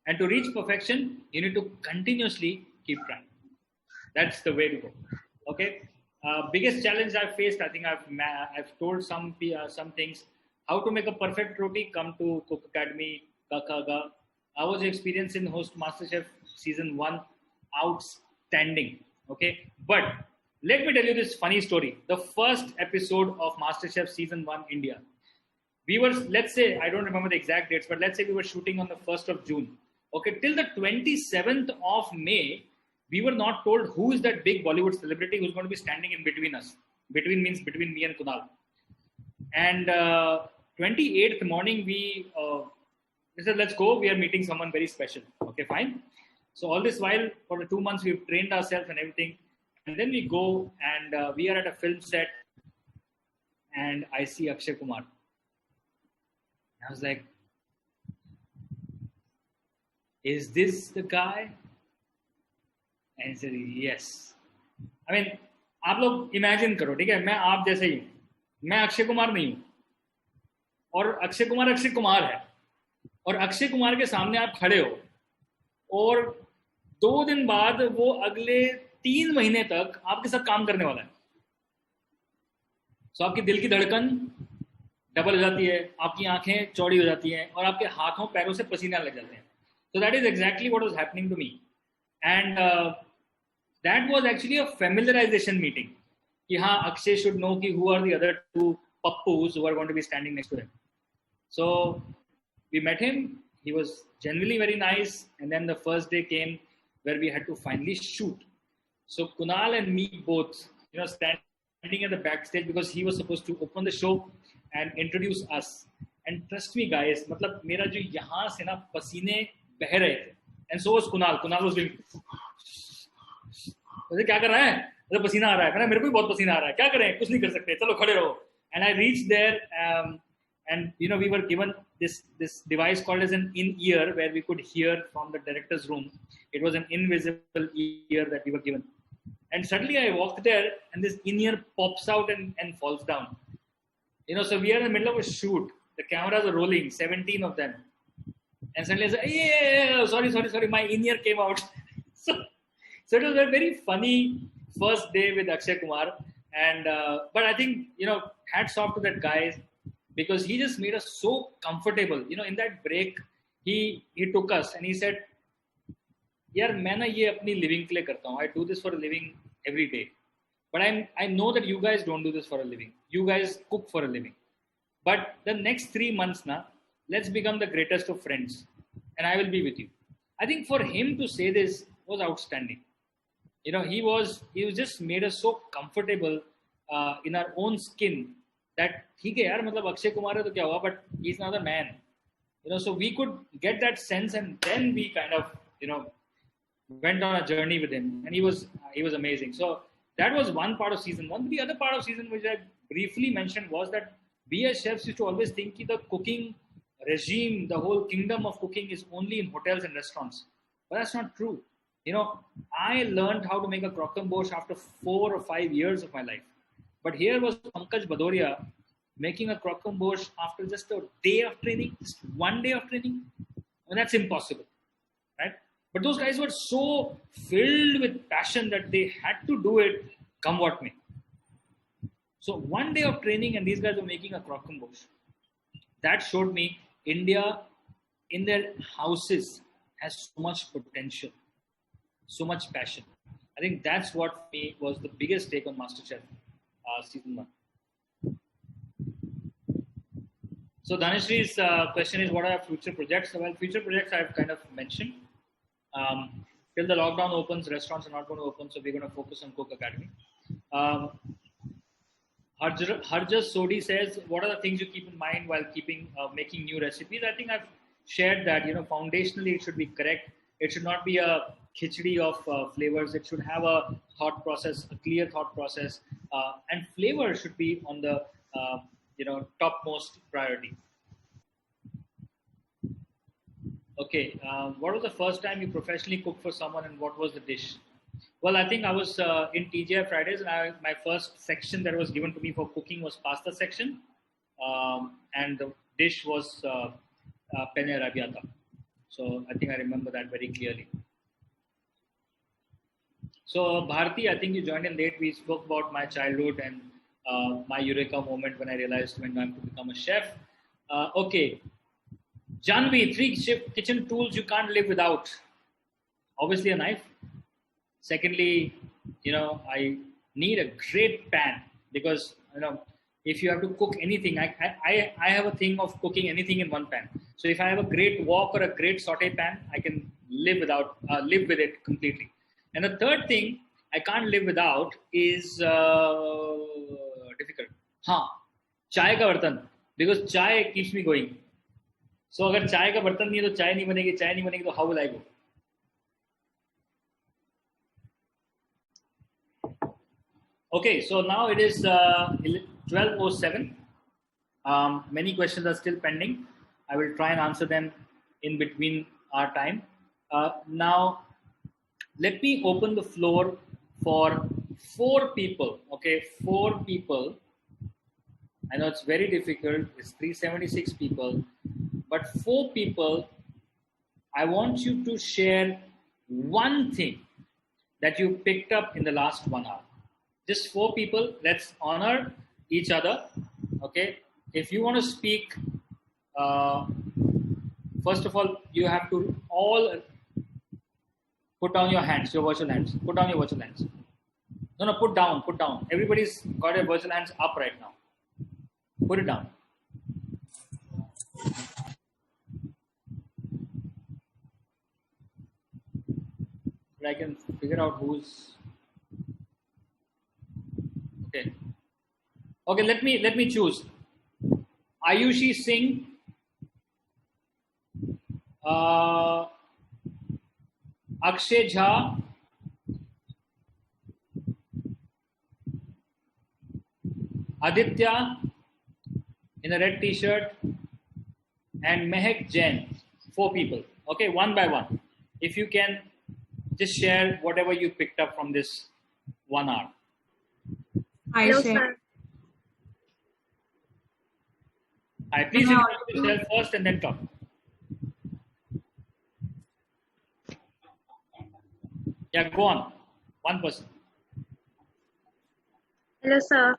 And to reach perfection, you need to continuously keep trying. That's the way to go. Okay. Biggest challenge I've faced, I think I've told some things. How to make a perfect roti? Come to Cook Academy, Kakaga. Our experience in host MasterChef season 1, outstanding. Okay, but let me tell you this funny story. The first episode of MasterChef season 1 India. We were, let's say, I don't remember the exact dates, but let's say we were shooting on the 1st of June. Okay, till the 27th of May, we were not told who is that big Bollywood celebrity who's going to be standing in between us. Between means between me and Kunal. And 28th morning, we said, let's go. We are meeting someone very special. Okay, fine. So all this while, for the 2 months, we've trained ourselves and everything. And then we go and we are at a film set and I see Akshay Kumar. I was like, is this the guy? And he said, yes. I mean, आप लोग imagine करो, ठीक है? मैं आप जैसे ही हूँ, मैं अक्षय कुमार नहीं हूँ, और अक्षय कुमार है, और अक्षय कुमार के सामने आप खड़े हो, और 2 दिन बाद वो अगले 3 महीने तक आपके साथ काम करने वाला है. So आपकी दिल की धड़कन डबल हो जाती है, आपकी आंखें चौड़ी हो जाती हैं, और आपके हाथों पैरों से पसीना लग जाते हैं. So that is exactly what was happening to me. And that was actually a familiarization meeting. कि हाँ, Akshay should know कि who are the other 2 pappus who are going to be standing next to him. So we met him. He was genuinely very nice. And then the first day came where we had to finally shoot. So Kunal and me both, standing at the backstage because he was supposed to open the show and introduce us. And trust me, guys, मतलब मेरा जो यहाँ से ना पसीने बह रहे थे. And so was Kunal. Kunal was doing. मुझे क्या कर रहा है? मुझे पसीना आ रहा है. मेरे को भी बहुत पसीना आ रहा है. क्या करें? कुछ नहीं कर सकते. चलो खड़े रहो. And I reached there, and we were given this device called as an in-ear where we could hear from the director's room. It was an invisible ear that we were given. And suddenly I walked there, and this in-ear pops out and falls down. So we are in the middle of a shoot. The cameras are rolling, 17 of them. And suddenly I said, yeah, sorry, my in-ear came out. So it was a very funny first day with Akshay Kumar. And but I think, hats off to that guy, because he just made us so comfortable. In that break, he took us and he said, यार मैं ना ये अपनी living के लिए करता हूँ. I do this for a living every day. But I know that you guys don't do this for a living. You guys cook for a living. But the next 3 months now, let's become the greatest of friends. And I will be with you. I think for him to say this was outstanding. he was just made us so comfortable in our own skin that ठीक है यार मतलब अक्षय कुमार है तो क्या हुआ, but he's not a man, so we could get that sense, and then we kind of went on a journey with him, and he was amazing. So that was one part of season 1. The other part of season, which I briefly mentioned, was that we as chefs used to always think that the cooking regime, the whole kingdom of cooking, is only in hotels and restaurants, but that's not true. I learned how to make a croquembouche after 4 or 5 years of my life. But here was Pankaj Badoria making a croquembouche after just a day of training, just 1 day of training. And that's impossible, right? But those guys were so filled with passion that they had to do it come what may. So 1 day of training and these guys were making a croquembouche. That showed me India in their houses has so much potential, so much passion. I think that's what for me was the biggest take on MasterChef season 1. So Dhanashree's question is, what are our future projects? Well, future projects I've kind of mentioned. Till the lockdown opens, restaurants are not going to open, so we're going to focus on Cook Academy. Harjas Sodi says, what are the things you keep in mind while making new recipes? I think I've shared that, foundationally it should be correct. It should not be a khichdi of flavors. It should have a thought process, a clear thought process, and flavor should be on the topmost priority. Okay, what was the first time you professionally cooked for someone, and what was the dish? Well, I think I was in TGI Fridays, and my first section that was given to me for cooking was pasta section, and the dish was penne arrabbiata. So I think I remember that very clearly. So Bharti, I think you joined in late. We spoke about my childhood and my eureka moment when I realized when I'm to become a chef. Okay, Janvi, 3 kitchen tools you can't live without. Obviously a knife. Secondly, I need a great pan because if you have to cook anything, I have a thing of cooking anything in one pan. So if I have a great wok or a great saute pan, I can live with it completely. And the third thing I can't live without is difficult. Chai ka bartan, because chai keeps me going. So agar chai ka bartan nahi hai to chai nahi banegi, to how will I go? Okay, so now it is 12:07. Many questions are still pending. I will try and answer them in between our time. Now, let me open the floor for 4 people. Okay, 4 people. I know it's very difficult. It's 376 people. But 4 people, I want you to share one thing that you picked up in the last 1 hour. Just 4 people. Let's honor each other. Okay. If you want to speak, first of all, you have to all put down your hands, your virtual hands. Put down your virtual hands. No, put down. Everybody's got their virtual hands up right now. Put it down. But I can figure out who's. Okay, let me choose. Ayushi Singh, Akshay Jha, Aditya in a red t-shirt, and Mehak Jain. 4 people. Okay, one by one. If you can just share whatever you picked up from this 1 hour. Hello, sir. Please introduce yourself first and then talk. Yeah, go on. One person. Hello, sir.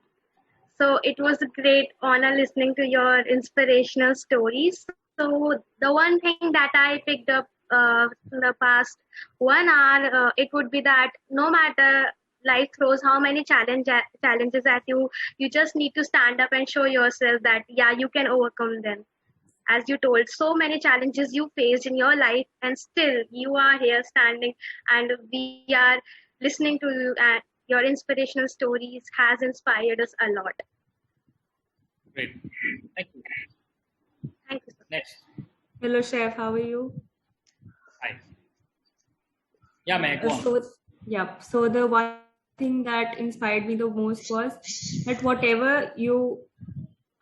So it was a great honor listening to your inspirational stories. So the one thing that I picked up in the past 1 hour, it would be that no matter life throws how many challenges at you, you just need to stand up and show yourself that, yeah, you can overcome them. As you told, so many challenges you faced in your life, and still you are here standing, and we are listening to you and your inspirational stories has inspired us a lot. Great. Thank you. Thank you, sir. Next. Hello, Chef. How are you? Hi. Yeah, Meg, go on. So the one thing that inspired me the most was that whatever you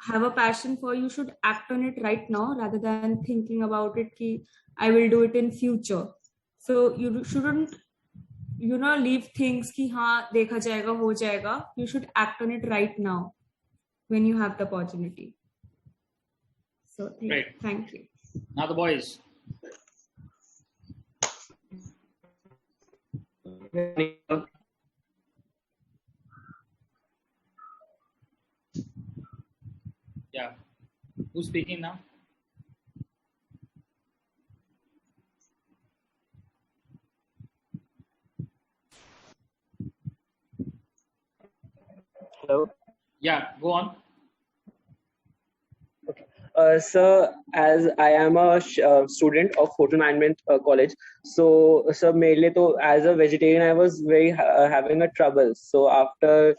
have a passion for, you should act on it right now rather than thinking about it ki I will do it in future. So you shouldn't leave things ki हाँ देखा जाएगा हो जाएगा. You should act on it right now when you have the opportunity. So Great. Thank you. Now the boys. Yeah. Who's speaking now? Hello. Yeah, go on. Sir, as I am a student of hotel management college, so sir, mainly to as a vegetarian, I was very having a trouble. So after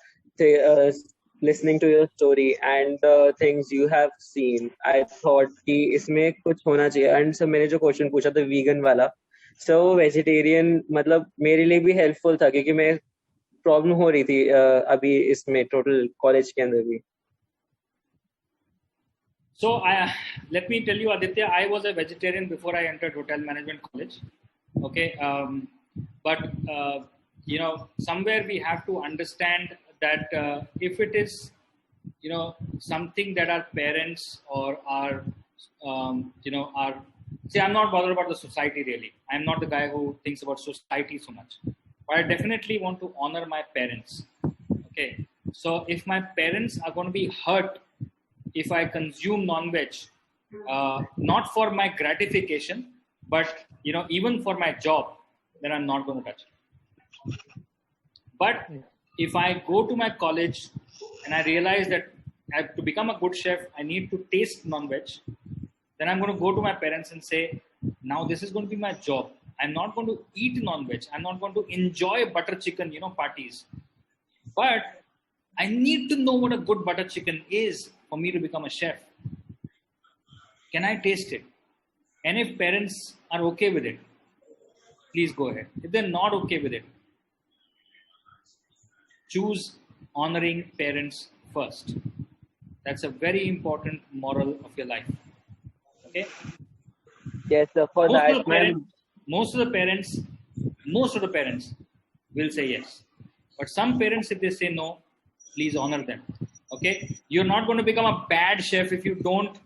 listening to your story and the things you have seen, I thought कि इसमें कुछ होना चाहिए. And sir, मैंने जो question पूछा था vegan वाला, so vegetarian मतलब मेरे लिए भी helpful था क्योंकि मैं problem हो रही थी अभी इसमें total college के अंदर भी. So let me tell you, Aditya, I was a vegetarian before I entered hotel management college. Okay, but somewhere we have to understand that if it is, something that our parents or our, see, I'm not bothered about the society really. I'm not the guy who thinks about society so much, but I definitely want to honor my parents. Okay, so if my parents are going to be hurt if I consume non-veg, not for my gratification, but even for my job, then I'm not going to touch it. But if I go to my college and I realize that to become a good chef, I need to taste non-veg, then I'm going to go to my parents and say, now this is going to be my job. I'm not going to eat non-veg. I'm not going to enjoy butter chicken, parties. But I need to know what a good butter chicken is for me to become a chef. Can I taste it? And if parents are okay with it, please go ahead. If they're not okay with it, choose honoring parents first. That's a very important moral of your life. Okay? Yes, sir. For most that, most of the parents will say yes. But some parents, if they say no, please honor them. Okay? You're not going to become a bad chef if you don't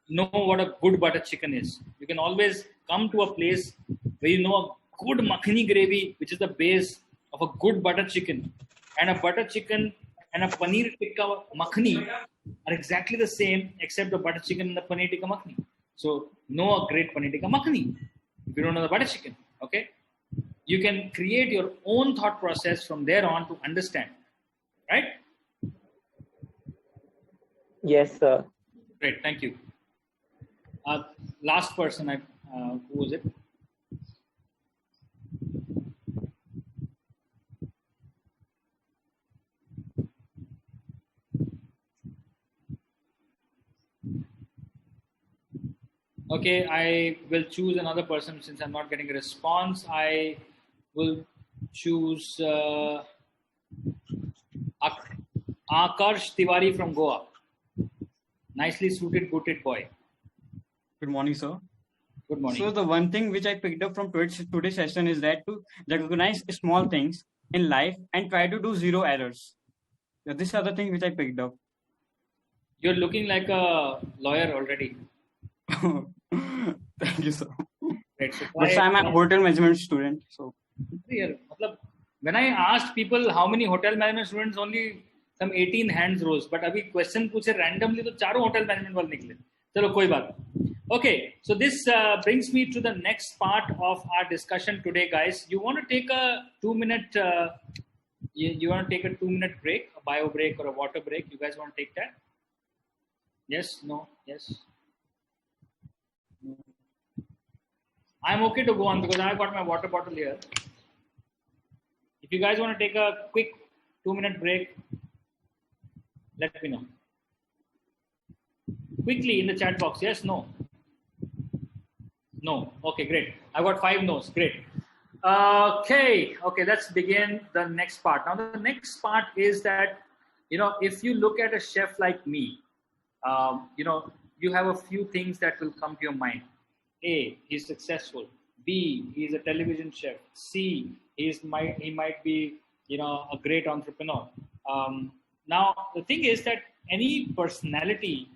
know what a good butter chicken is. You can always come to a place where you know a good makhani gravy, which is the base of a good butter chicken. And a butter chicken and a paneer tikka makhani are exactly the same except the butter chicken and the paneer tikka makhani. So know a great paneer tikka makhani if you don't know the butter chicken. Okay? You can create your own thought process from there on to understand. Right? Yes, sir. Great, thank you. Last person, who was it? Okay, I will choose another person since I'm not getting a response. I will choose Akarsh Tiwari from Goa. Nicely suited, booted boy. Good morning, sir. Good morning. So the one thing which I picked up from today's session is that to recognize small things in life and try to do zero errors. So these are the things which I picked up. You're looking like a lawyer already. Thank you, sir. Right, so But I'm a hotel management student. So when I asked people how many hotel management students, only some 18 hands rose. But abhi question पूछे randomly तो चारों hotel management वाले निकले. चलो कोई बात. Okay, so this brings me to the next part of our discussion today, guys. You want to take a 2-minute you want to take a 2-minute break, a bio break or a water break? You guys want to take that? Yes, no, yes. I'm okay to go on because I've got my water bottle here. If you guys want to take a quick 2-minute break, let me know. Quickly in the chat box. Yes, no? No. Okay, great. I've got 5 no's. Great. Okay, let's begin the next part. Now, the next part is that, if you look at a chef like me, you have a few things that will come to your mind. A, he's successful. B, he's a television chef. C, he might be, a great entrepreneur. Now, the thing is that any personality,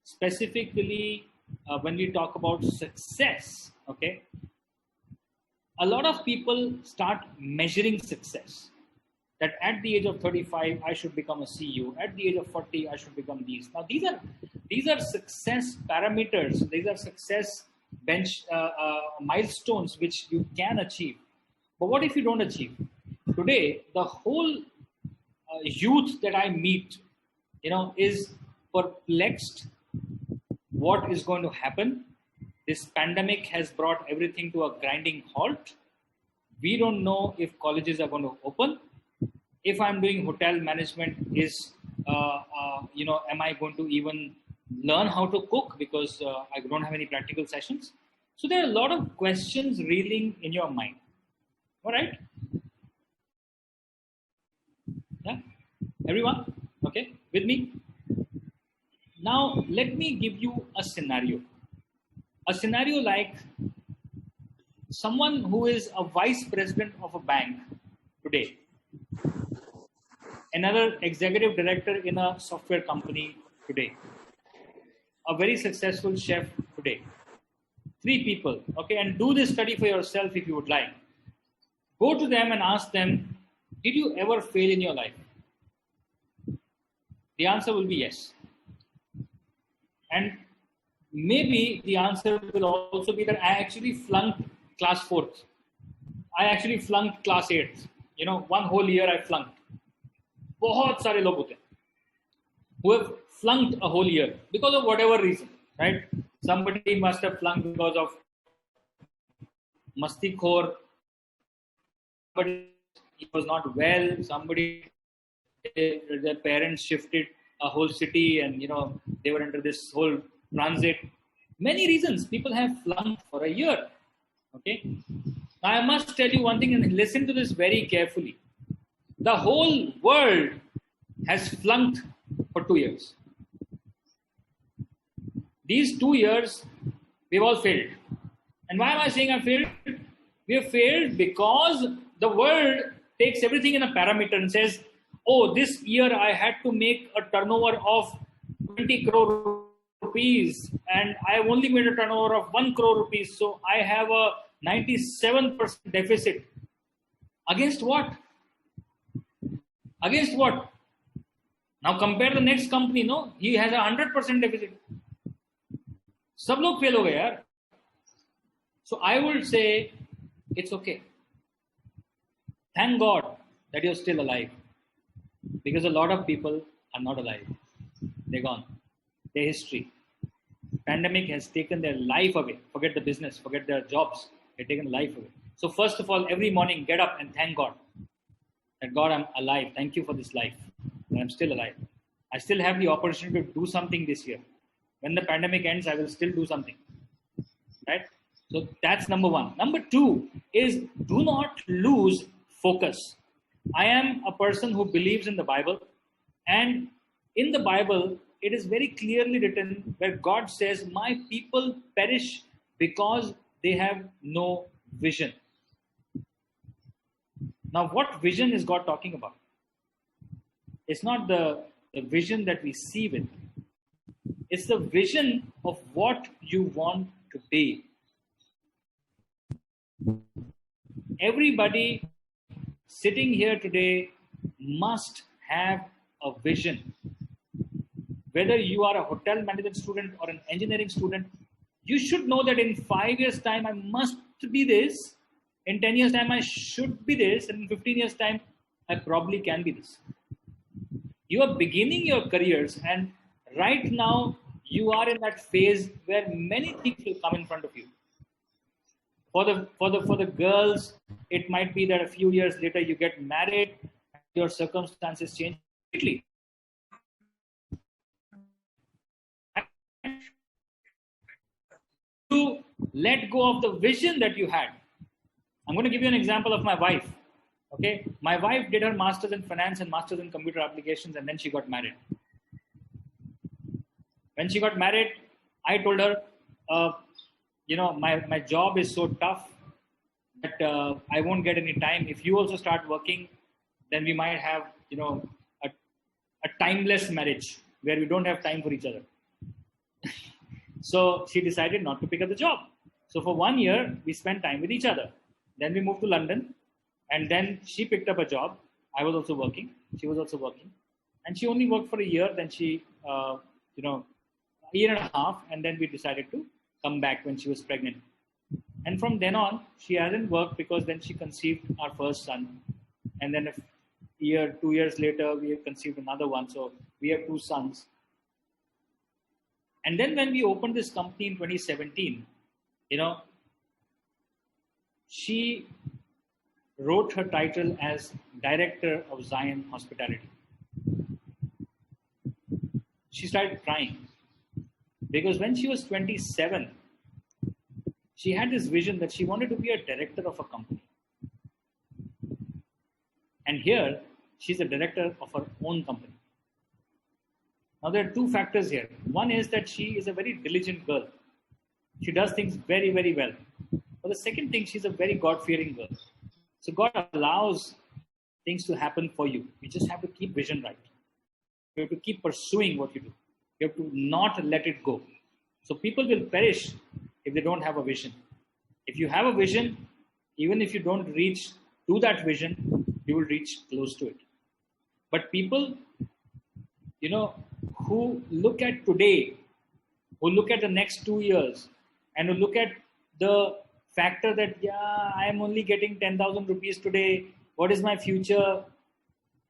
specifically when we talk about success, okay, a lot of people start measuring success. That at the age of 35, I should become a CEO. At the age of 40, I should become these. Now, these are success parameters. These are success milestones which you can achieve. But what if you don't achieve? Today, the whole youth that I meet, is perplexed. What is going to happen? This pandemic has brought everything to a grinding halt. We don't know if colleges are going to open. If I'm doing hotel management, am I going to even learn how to cook because I don't have any practical sessions? So there are a lot of questions reeling in your mind. All right? Yeah? Everyone? Okay? With me? Now, let me give you a scenario. A scenario like someone who is a vice president of a bank today, another executive director in a software company today, a very successful chef today. 3 people, okay, and do this study for yourself if you would like. Go to them and ask them, did you ever fail in your life? The answer will be yes. And maybe the answer will also be that I actually flunked class 4th. I actually flunked class 8th. 1 whole year I flunked. बहुत सारे लोग होते हैं who have flunked a whole year because of whatever reason, right? Somebody must have flunked because of mastikhor, somebody was not well, somebody, their parents shifted a whole city and they were under this whole transit. Many reasons people have flunked for a year. Okay, now I must tell you one thing, and listen to this very carefully. The whole world has flunked for 2 years. These 2 years, we've all failed. And why am I saying I failed? We have failed because the world takes everything in a parameter and says, oh, this year I had to make a turnover of 20 crore rupees and I have only made a turnover of 1 crore rupees. So I have a 97% deficit. Against what? Against what? Now compare the next company, no? He has a 100% deficit. सब लोग fail हो गए यार. So I would say it's okay. Thank God that you're still alive. Because a lot of people are not alive. They're gone. They're history. Pandemic has taken their life away. Forget the business, forget their jobs. They've taken life away. So first of all, every morning get up and thank God. That God, I'm alive. Thank you for this life. And I'm still alive. I still have the opportunity to do something this year. When the pandemic ends, I will still do something. Right? So that's number 1. Number 2 is do not lose focus. I am a person who believes in the Bible. And in the Bible, it is very clearly written where God says, my people perish because they have no vision. Now, what vision is God talking about? It's not the vision that we see with. It's the vision of what you want to be. Everybody sitting here today must have a vision. Whether you are a hotel management student or an engineering student, you should know that in 5 years' time, I must be this. In 10 years' time, I should be this. And in 15 years' time, I probably can be this. You are beginning your careers, and right now, you are in that phase where many things will come in front of you. For the girls, it might be that a few years later you get married, your circumstances change completely. To let go of the vision that you had. I'm going to give you an example of my wife. Okay, my wife did her master's in finance and master's in computer applications, and then she got married. When she got married, I told her, my job is so tough that I won't get any time. If you also start working, then we might have, a timeless marriage where we don't have time for each other. So she decided not to pick up the job. So for 1 year, we spent time with each other. Then we moved to London, and then she picked up a job. I was also working. She was also working. And she only worked for a year. Then she, a year and a half, and then we decided to come back when she was pregnant. And from then on, she hasn't worked because then she conceived our first son. And then a year, 2 years later, we conceived another one. So we have 2 sons. And then when we opened this company in 2017, she wrote her title as Director of Zion Hospitality. She started crying because when she was 27, she had this vision that she wanted to be a director of a company. And here, she's a director of her own company. Now, there are 2 factors here. One is that she is a very diligent girl. She does things very, very well. But the second thing, she's a very God-fearing girl. So God allows things to happen for you. You just have to keep vision right. You have to keep pursuing what you do. You have to not let it go. So people will perish if they don't have a vision. If you have a vision, even if you don't reach to that vision, you will reach close to it. But people, who look at today, who look at the next 2 years, and who look at the factor that, I am only getting 10,000 rupees today, what is my future,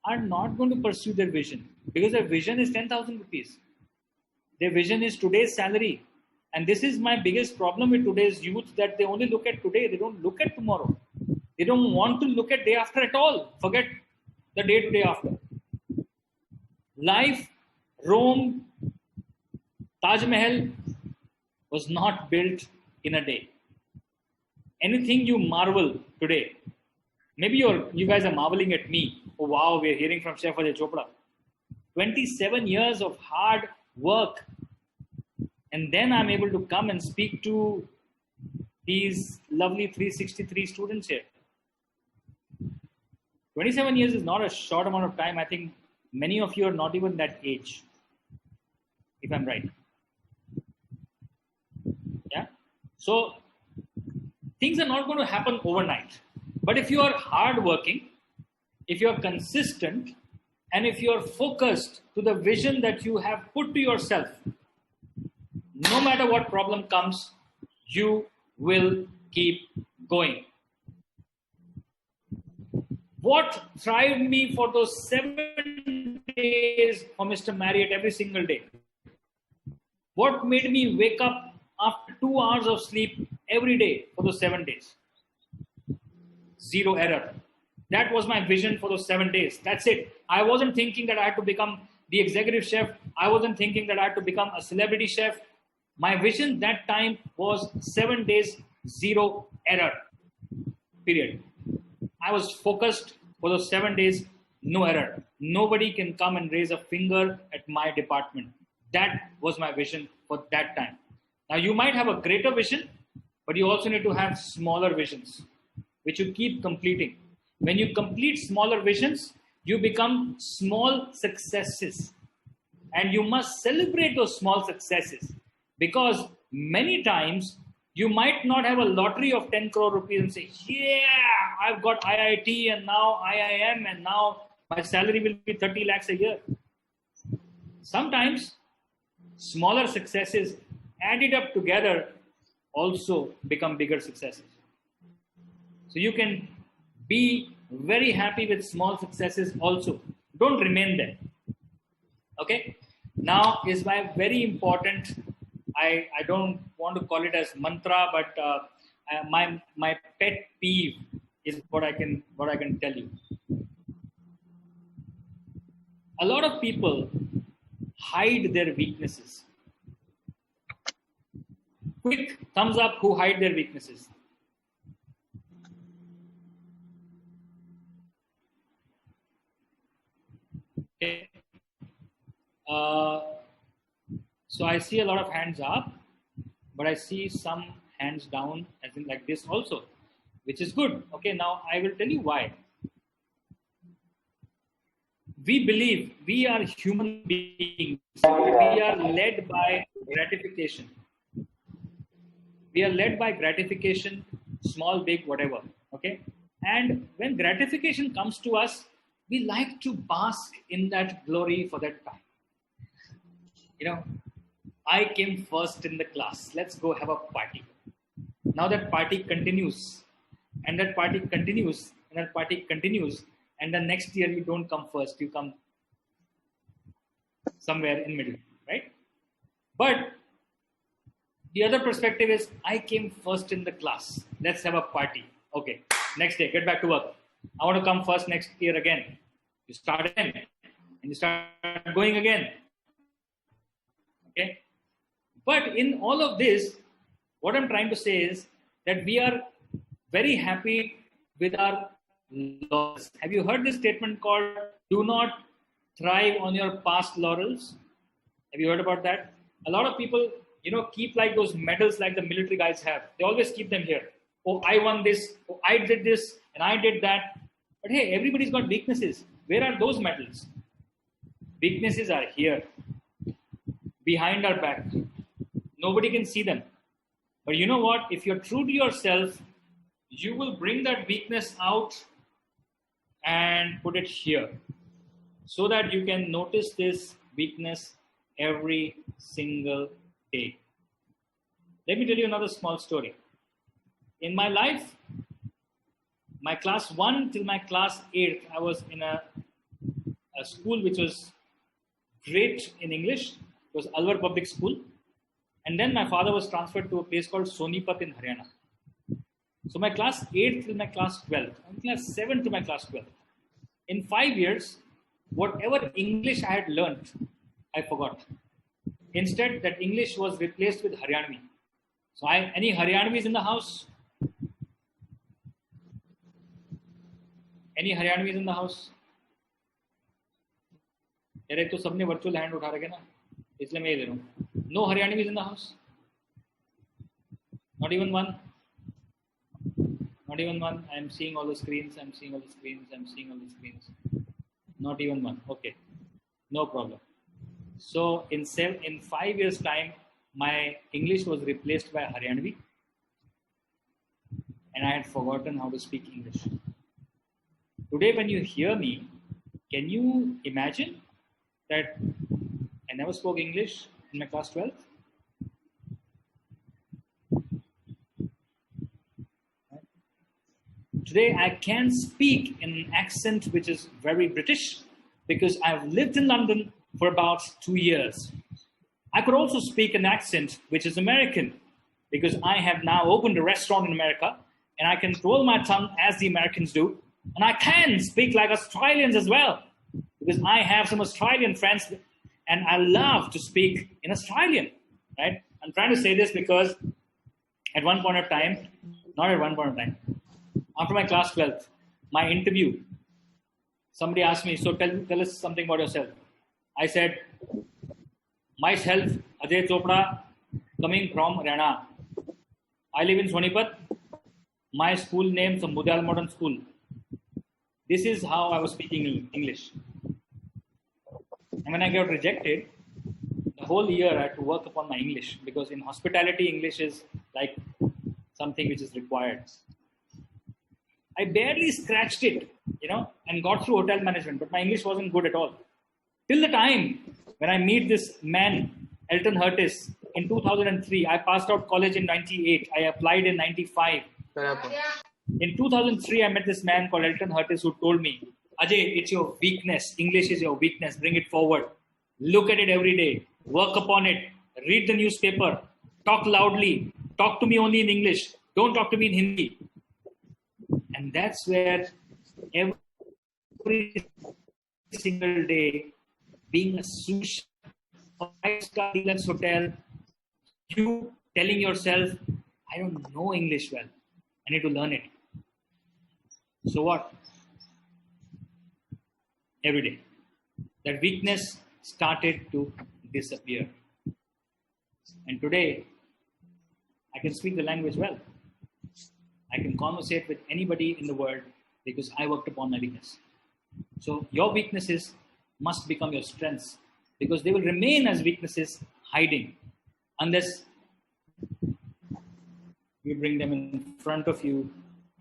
are not going to pursue their vision, because their vision is 10,000 rupees. Their vision is today's salary. And this is my biggest problem with today's youth, that they only look at today, they don't look at tomorrow. They don't want to look at day after at all. Forget the day to day after. Life, Rome, Taj Mahal was not built in a day. Anything you marvel today, maybe you guys are marveling at me. Oh wow, we're hearing from Chef Ajay Chopra. 27 years of hard work. And then I'm able to come and speak to these lovely 363 students here. 27 years is not a short amount of time. I think many of you are not even that age, if I'm right. Yeah. So things are not going to happen overnight. But if you are hardworking, if you are consistent, and if you are focused to the vision that you have put to yourself, no matter what problem comes, you will keep going. What thrived me for those 7 days for Mr. Marriott every single day? What made me wake up after 2 hours of sleep every day for those 7 days? 0 error. That was my vision for those 7 days. That's it. I wasn't thinking that I had to become the executive chef. I wasn't thinking that I had to become a celebrity chef. My vision that time was 7 days, 0 error. Period. I was focused for those 7 days, no error. Nobody can come and raise a finger at my department. That was my vision for that time. Now, you might have a greater vision, but you also need to have smaller visions, which you keep completing. When you complete smaller visions, you become small successes. And you must celebrate those small successes, because many times you might not have a lottery of 10 crore rupees and say, yeah, I've got IIT and now IIM and now my salary will be 30 lakhs a year. Sometimes smaller successes added up together also become bigger successes. So you can be very happy with small successes also. Don't remain there. Okay. Now is my very important, I don't want to call it as mantra, but my pet peeve is what I can tell you. A lot of people hide their weaknesses. Quick thumbs up who hide their weaknesses. Okay. So I see a lot of hands up, but I see some hands down, as in like this also, which is good. Okay, now I will tell you why. We believe we are human beings. We are led by gratification. We are led by gratification, small, big, whatever. Okay, and when gratification comes to us, we like to bask in that glory for that time. You know, I came first in the class. Let's go have a party. Now that party continues, and that party continues, and that party continues, and then next year you don't come first, you come somewhere in middle, right? But the other perspective is, I came first in the class. Let's have a party. Okay, next day, get back to work. I want to come first next year again. You start again, and you start going again. Okay? But in all of this, what I'm trying to say is that we are very happy with our laurels. Have you heard this statement called, do not thrive on your past laurels? Have you heard about that? A lot of people, keep like those medals like the military guys have. They always keep them here. Oh, I won this. Oh, I did this and I did that. But hey, everybody's got weaknesses. Where are those medals? Weaknesses are here, behind our back. Nobody can see them. But you know what? If you're true to yourself, you will bring that weakness out and put it here so that you can notice this weakness every single day. Let me tell you another small story. In my life, my class 1 till my class 8, I was in a school which was great in English. It was Alwar Public School. And then my father was transferred to a place called Sonipat in Haryana. So my class 8 till my class 12, and class 7 to my class 12. In 5 years, whatever English I had learnt, I forgot. Instead, that English was replaced with Haryanvi. So any Haryanvis in the house? Any Haryanvis in the house? यार तो सबने virtual hand उठा रखे ना, इसलिए मैं ये दे रहा हूँ. No Haryanvis in the house? Not even one? Not even one? I am seeing all the screens, I'm seeing all the screens. Not even one. Okay, no problem. So in 5 years time, my English was replaced by Haryanvi, and I had forgotten how to speak English. Today when you hear me, can you imagine that I never spoke English in my class 12? Today I can speak in an accent which is very British because I've lived in London for about 2 years. I could also speak an accent which is American because I have now opened a restaurant in America and I can roll my tongue as the Americans do. And I can speak like Australians as well because I have some Australian friends and I love to speak in Australian, right? I'm trying to say this because at one point of time, not at one point of time, after my class 12th, my interview, somebody asked me, so tell us something about yourself. I said, myself, Ajay Chopra, coming from Haryana. I live in Sonipat. My school name is Mudyal Modern School. This is how I was speaking English. And when I got rejected, the whole year I had to work upon my English because in hospitality, English is like something which is required. I barely scratched it, and got through hotel management, but my English wasn't good at all. Till the time when I meet this man, Elton Hurtis, in 2003, I passed out college in 98. I applied in 95. In 2003, I met this man called Elton Hurtis who told me, Ajay, it's your weakness. English is your weakness. Bring it forward. Look at it every day. Work upon it. Read the newspaper. Talk loudly. Talk to me only in English. Don't talk to me in Hindi. And that's where every single day, being a sous of 5-star deluxe hotel, you telling yourself, I don't know English well. I need to learn it. So what? Every day. That weakness started to disappear. And today, I can speak the language well. I can conversate with anybody in the world because I worked upon my weakness. So your weaknesses must become your strengths because they will remain as weaknesses hiding unless you bring them in front of you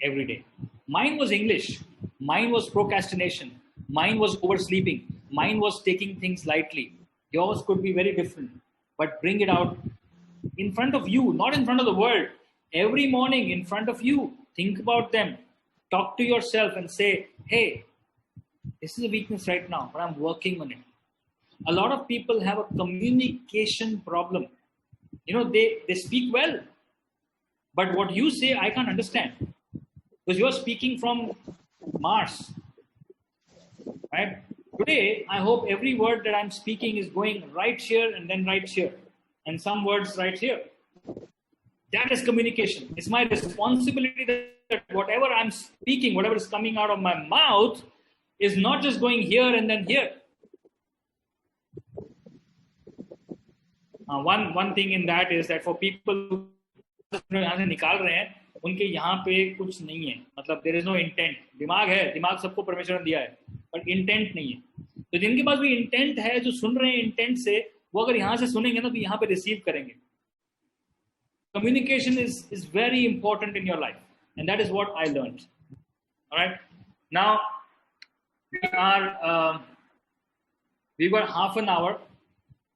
every day. Mine was English. Mine was procrastination. Mine was oversleeping. Mine was taking things lightly. Yours could be very different, but bring it out in front of you, not in front of the world. Every morning in front of you, think about them. Talk to yourself and say, hey, this is a weakness right now, but I'm working on it. A lot of people have a communication problem. You know, they speak well, but what you say, I can't understand because you're speaking from Mars, right? Today, I hope every word that I'm speaking is going right here and then right here, and some words right here. That is communication. It's my responsibility that whatever I'm speaking, whatever is coming out of my mouth, is not just going here and then here. One thing in that is that for people who यहाँ से निकाल रहे हैं, उनके यहाँ पे कुछ नहीं है. मतलब there is no intent. दिमाग है, दिमाग सबको परमेश्वर ने दिया है, but intent नहीं है. तो जिनके पास भी intent है, जो सुन रहे हैं intent से, वो अगर यहाँ से सुनेंगे ना तो यहाँ पे receive करेंगे. Communication is very important in your life, and that is what I learned. All right. Now we've got half an hour.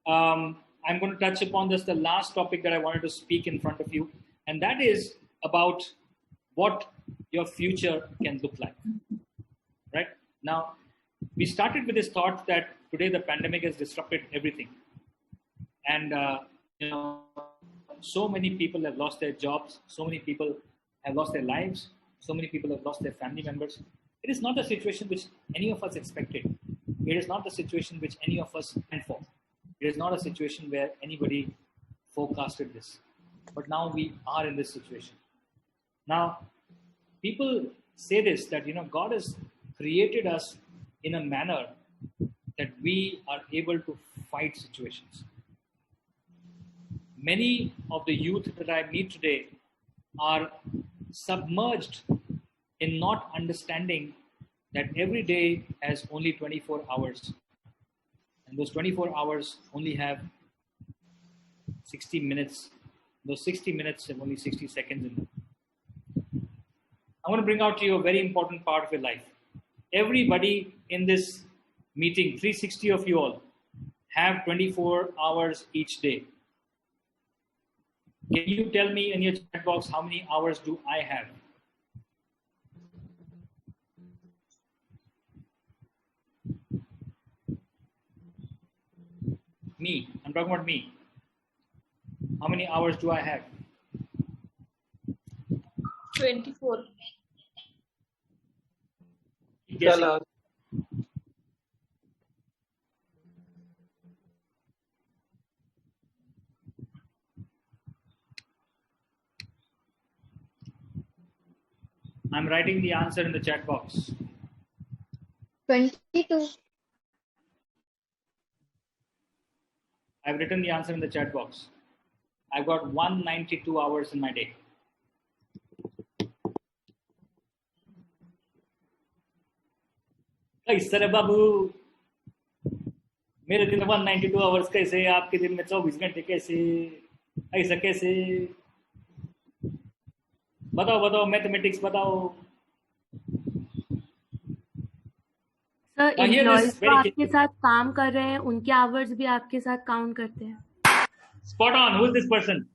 I'm going to touch upon just the last topic that I wanted to speak in front of you, and that is about what your future can look like. Right now, we started with this thought that today the pandemic has disrupted everything, and you know. So many people have lost their jobs. So many people have lost their lives. So many people have lost their family members. It is not a situation which any of us expected. It is not the situation which any of us planned for. It is not a situation where anybody forecasted this. But now we are in this situation. Now, people say this, that, you know, God has created us in a manner that we are able to fight situations. Many of the youth that I meet today are submerged in not understanding that every day has only 24 hours. And those 24 hours only have 60 minutes. Those 60 minutes have only 60 seconds in them. I want to bring out to you a very important part of your life. Everybody in this meeting, 360 of you all, have 24 hours each day. Can you tell me in your chat box how many hours do I have? Me. I'm talking about me. How many hours do I have? 24. Yes. I'm writing the answer in the chat box. 22. I've written the answer in the chat box. I've got 192 hours in my day. कैसे बाबू मेरे दिन 192 hours कैसे, आपके दिन में 24 घंटे कैसे, ऐसा कैसे? बताओ बताओ, मैथमेटिक्स बताओ. सर एम्प्लॉइज जो आपके साथ काम कर रहे हैं उनके आवर्स भी आपके साथ काउंट करते हैं. Spot on. Who is this person?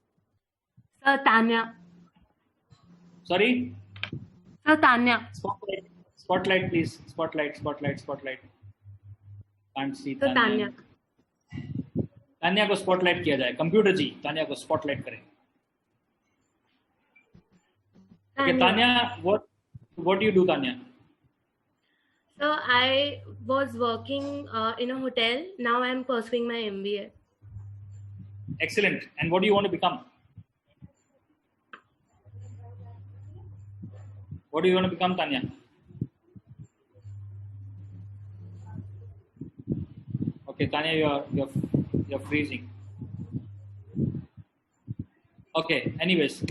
Sir Tanya. Sorry? Sir Tanya. Spotlight please. Spotlight. Can't see sir Tanya. Tanya को स्पॉटलाइट किया जाए. कंप्यूटर जी तान्या को स्पॉटलाइट करें. Okay, Tanya, what do you do, Tanya? So I was working in a hotel. Now I'm pursuing my MBA. Excellent. And what do you want to become? What do you want to become, Tanya? Okay, Tanya, you're freezing. Okay. Anyways,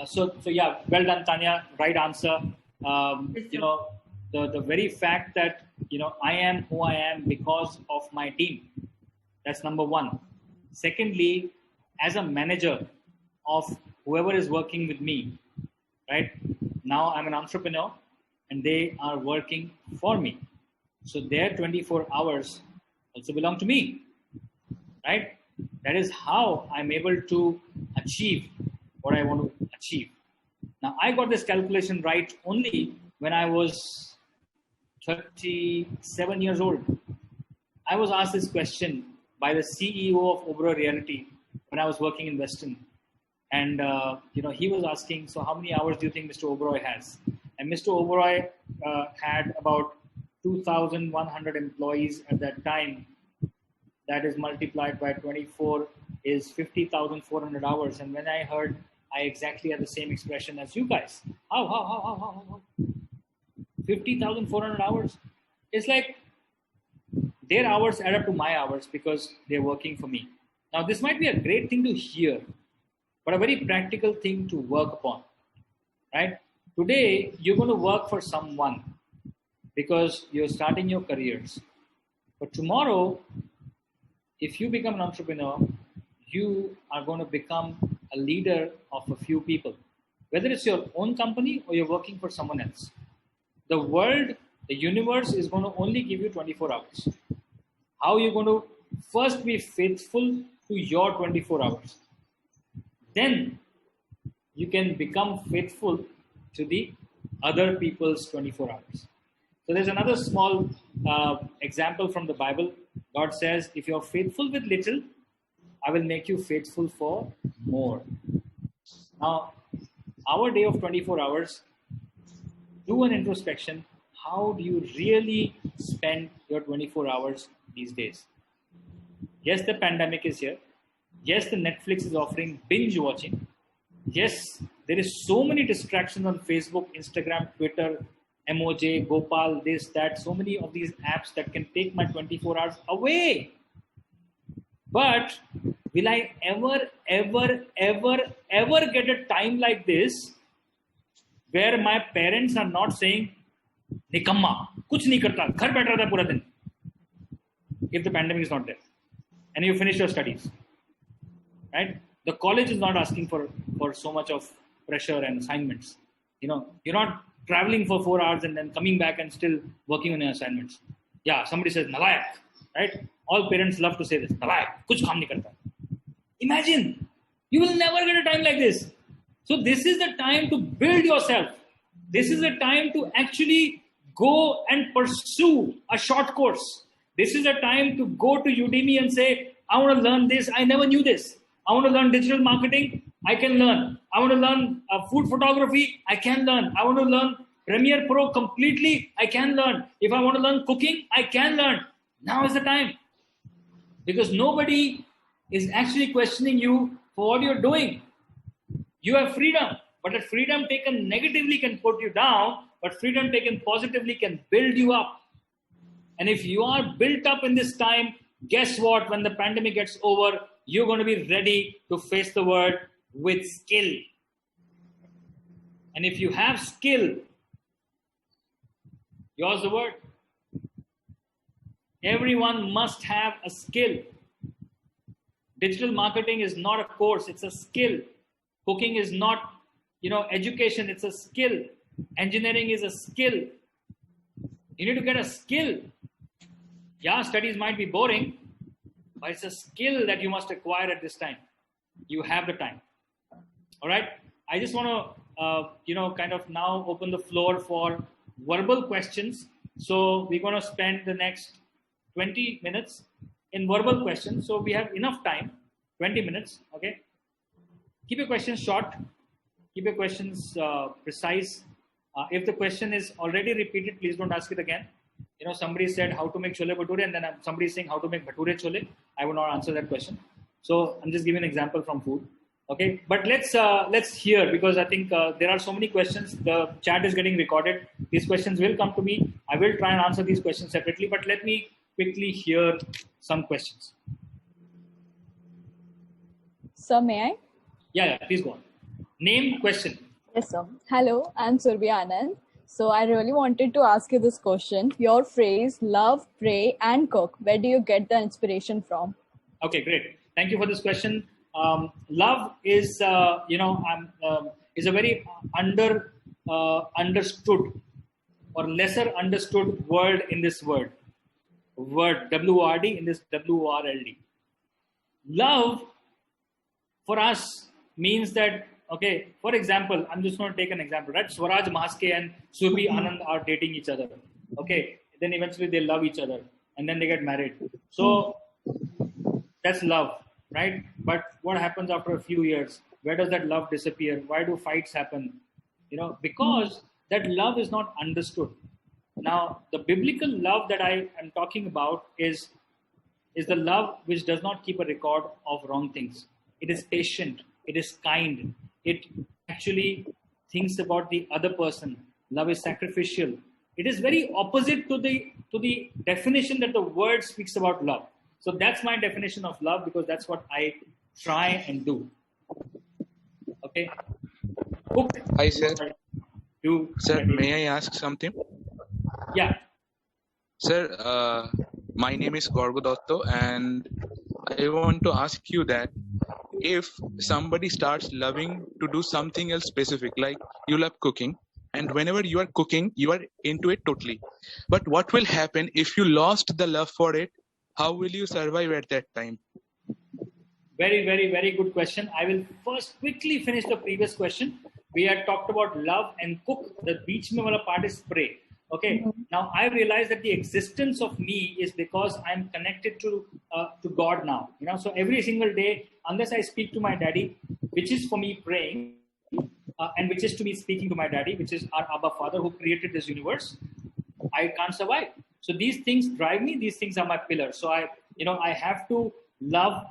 so yeah, well done, Tanya. Right answer. You know, the very fact that I am who I am because of my team. That's number one. Secondly, as a manager of whoever is working with me, right? Now I'm an entrepreneur, and they are working for me. So their 24 hours also belong to me, right? That is how I'm able to achieve what I want to achieve. Now, I got this calculation right only when I was 37 years old. I was asked this question by the CEO of Oberoi Reality when I was working in Western. And, he was asking, so how many hours do you think Mr. Oberoi has? And Mr. Oberoi had about 2,100 employees at that time. That is multiplied by 24 is 50,400 hours. And when I heard, I exactly had the same expression as you guys. How? 50,400 hours? It's like their hours add up to my hours because they're working for me. Now, this might be a great thing to hear, but a very practical thing to work upon, right? Today, you're going to work for someone because you're starting your careers. But tomorrow, if you become an entrepreneur, you are going to become a leader of a few people, whether it's your own company or you're working for someone else. The world, the universe is going to only give you 24 hours. How are you going to first be faithful to your 24 hours? Then you can become faithful to the other people's 24 hours. So there's another small example from the Bible. God says, if you're faithful with little, I will make you faithful for more. Now, our day of 24 hours, do an introspection. How do you really spend your 24 hours these days? Yes, the pandemic is here. Yes, the Netflix is offering binge watching. Yes, there is so many distractions on Facebook, Instagram, Twitter, MOJ, Gopal, this, that, so many of these apps that can take my 24 hours away. But will I ever get a time like this where my parents are not saying, Nikamma, kuch nahi karta, ghar baith raha tha pura din, if the pandemic is not there and you finish your studies, right? The college is not asking for so much of pressure and assignments. You're not traveling for 4 hours and then coming back and still working on your assignments. Yeah, somebody says, Nalayak, right? All parents love to say this, Nalayak, kuch kaam nahi karta. Imagine, you will never get a time like this. So this is the time to build yourself. This is the time to actually go and pursue a short course. This is the time to go to Udemy and say, I want to learn this. I never knew this. I want to learn digital marketing. I can learn. I want to learn food photography. I can learn. I want to learn Premiere Pro completely. I can learn. If I want to learn cooking, I can learn. Now is the time. Because nobody is actually questioning you for what you're doing. You have freedom, but that freedom taken negatively can put you down, but freedom taken positively can build you up. And if you are built up in this time, guess what? When the pandemic gets over, you're going to be ready to face the world with skill. And if you have skill, yours the word. Everyone must have a skill. Digital marketing is not a course, it's a skill. Cooking is not, education, it's a skill. Engineering is a skill. You need to get a skill. Yeah, studies might be boring, but it's a skill that you must acquire at this time. You have the time. All right. I just want to, kind of now open the floor for verbal questions. So we're going to spend the next 20 minutes in verbal questions. So we have enough time, 20 minutes. Okay. Keep your questions short. Keep your questions precise. If the question is already repeated, please don't ask it again. Somebody said how to make chole bhature, and then somebody is saying how to make bhature chole. I will not answer that question. So I'm just giving an example from food. Okay, but let's hear, because I think there are so many questions. The chat is getting recorded. These questions will come to me. I will try and answer these questions separately, but let me quickly hear some questions. Sir, may I? Yeah, please go on. Name, question. Yes, sir. Hello, I'm Surbhi Anand. So I really wanted to ask you this question. Your phrase, love, pray, and cook, where do you get the inspiration from? Okay, great. Thank you for this question. Love is, is a very understood or lesser understood word in this word. Word, W-O-R-D, in this W-O-R-L-D. Love, for us, means that, okay, for example, I'm just going to take an example, right? Swaraj Mahaske and Surbhi Anand are dating each other. Okay, then eventually they love each other and then they get married. So that's love, right? But what happens after a few years? Where does that love disappear? Why do fights happen? Because that love is not understood. Now, the biblical love that I am talking about is the love which does not keep a record of wrong things. It is patient. It is kind. It actually thinks about the other person. Love is sacrificial. It is very opposite to the definition that the word speaks about love. So that's my definition of love, because that's what I try and do. Okay. Cook. Hi, sir. Sir, ready. may I ask something? Yeah. Sir, my name is Gorgo Dotto, and I want to ask you that if somebody starts loving to do something else specific, like you love cooking, and whenever you are cooking, you are into it totally. But what will happen if you lost the love for it? How will you survive at that time? Very, very, very good question. I will first quickly finish the previous question. We had talked about love and cook. The beach mein wala part is pray. Okay. Now I realize that the existence of me is because I'm connected to God now. So every single day, unless I speak to my daddy, which is for me praying, and which is to me speaking to my daddy, which is our Abba Father who created this universe, I can't survive. So these things drive me. These things are my pillars. So I have to love,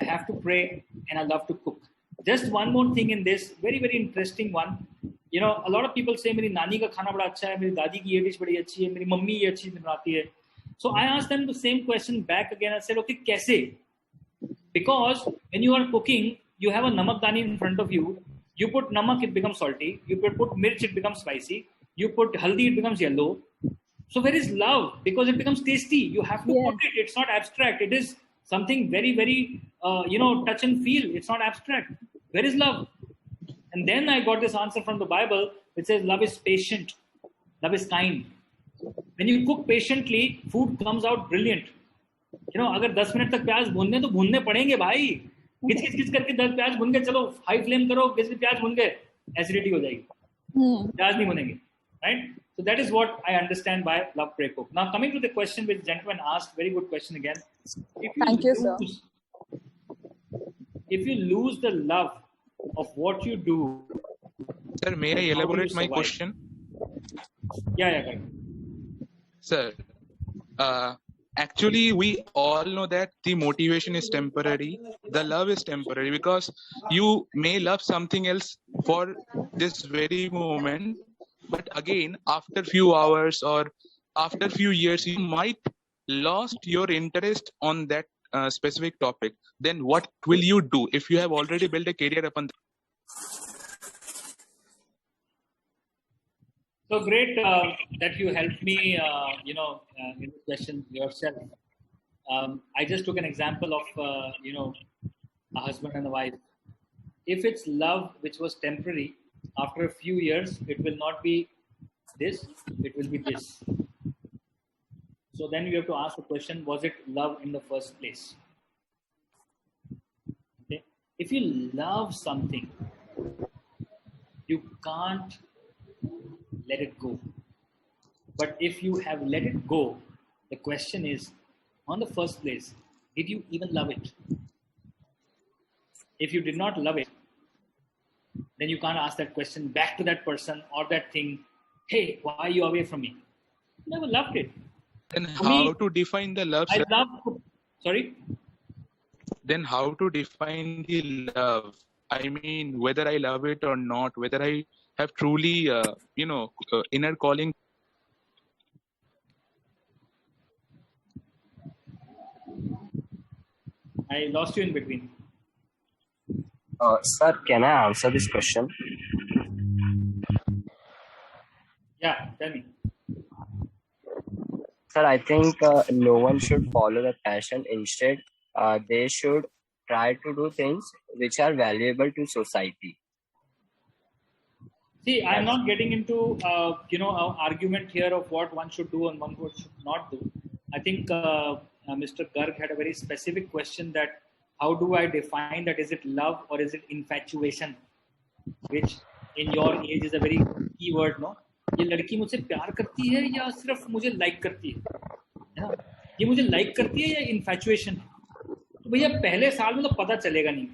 I have to pray, and I love to cook. Just one more thing in this, very, very interesting one. A lot of people say, "Meri nani ka khana bada acha hai, meri dadi ki ye dish badi achhi hai, meri mummy ye achhi banati hai." So I asked them the same question back again. I said, "Okay, kaise?" Because when you are cooking, you have a namakdani in front of you. You put namak, it becomes salty. You put mirch, it becomes spicy. You put haldi, it becomes yellow. So where is love? Because it becomes tasty. You have to put it. It's not abstract. It is something very, very, touch and feel. It's not abstract. Where is love? And then I got this answer from the Bible, which says love is patient. Love is kind. When you cook patiently, food comes out brilliant. अगर 10 minute तक प्याज भूनने तो भूनने पड़ेंगे भाई. किच करके 10 प्याज भून गए, चलो हाई फ्लेम करो, प्याज भून गए, एसिडिटी हो जाएगी. प्याज नहीं भूनेंगे, right? So that is what I understand by love, pray, cook. Now coming to the question which gentleman asked, very good question again. Thank you, sir. If you lose the love of what you do, Sir, may I elaborate my question? Yeah, right. Sir, actually, we all know that the motivation is temporary, the love is temporary, because you may love something else for this very moment, but again, after few hours or after few years, you might lost your interest on that specific topic. Then what will you do if you have already built a career upon that? So great that you helped me, in this question yourself. I just took an example of, a husband and a wife. If it's love which was temporary, after a few years, it will not be this, it will be this. So then you have to ask the question, was it love in the first place? Okay. If you love something, you can't let it go. But if you have let it go, the question is, on the first place, did you even love it? If you did not love it, then you can't ask that question back to that person or that thing. Hey, why are you away from me? Never loved it. Then For how me, to define the love? I Sir? love. Sorry. Then how to define the love? I mean, whether I love it or not, whether I have truly, inner calling. I lost you in between. Sir, can I answer this question? Yeah, tell me. Sir, I think no one should follow the passion. Instead, they should try to do things which are valuable to society. See, I'm not getting into an argument here of what one should do and one should not do. I think Mr. Garg had a very specific question that how do I define that? Is it love or is it infatuation? Which in your age is a very key word, no? ये लड़की मुझसे प्यार करती है या सिर्फ मुझे like करती है ना? ये मुझे लाइक करती है या इन्फैचुएशन है? तो भैया पहले साल में तो पता चलेगा नहीं,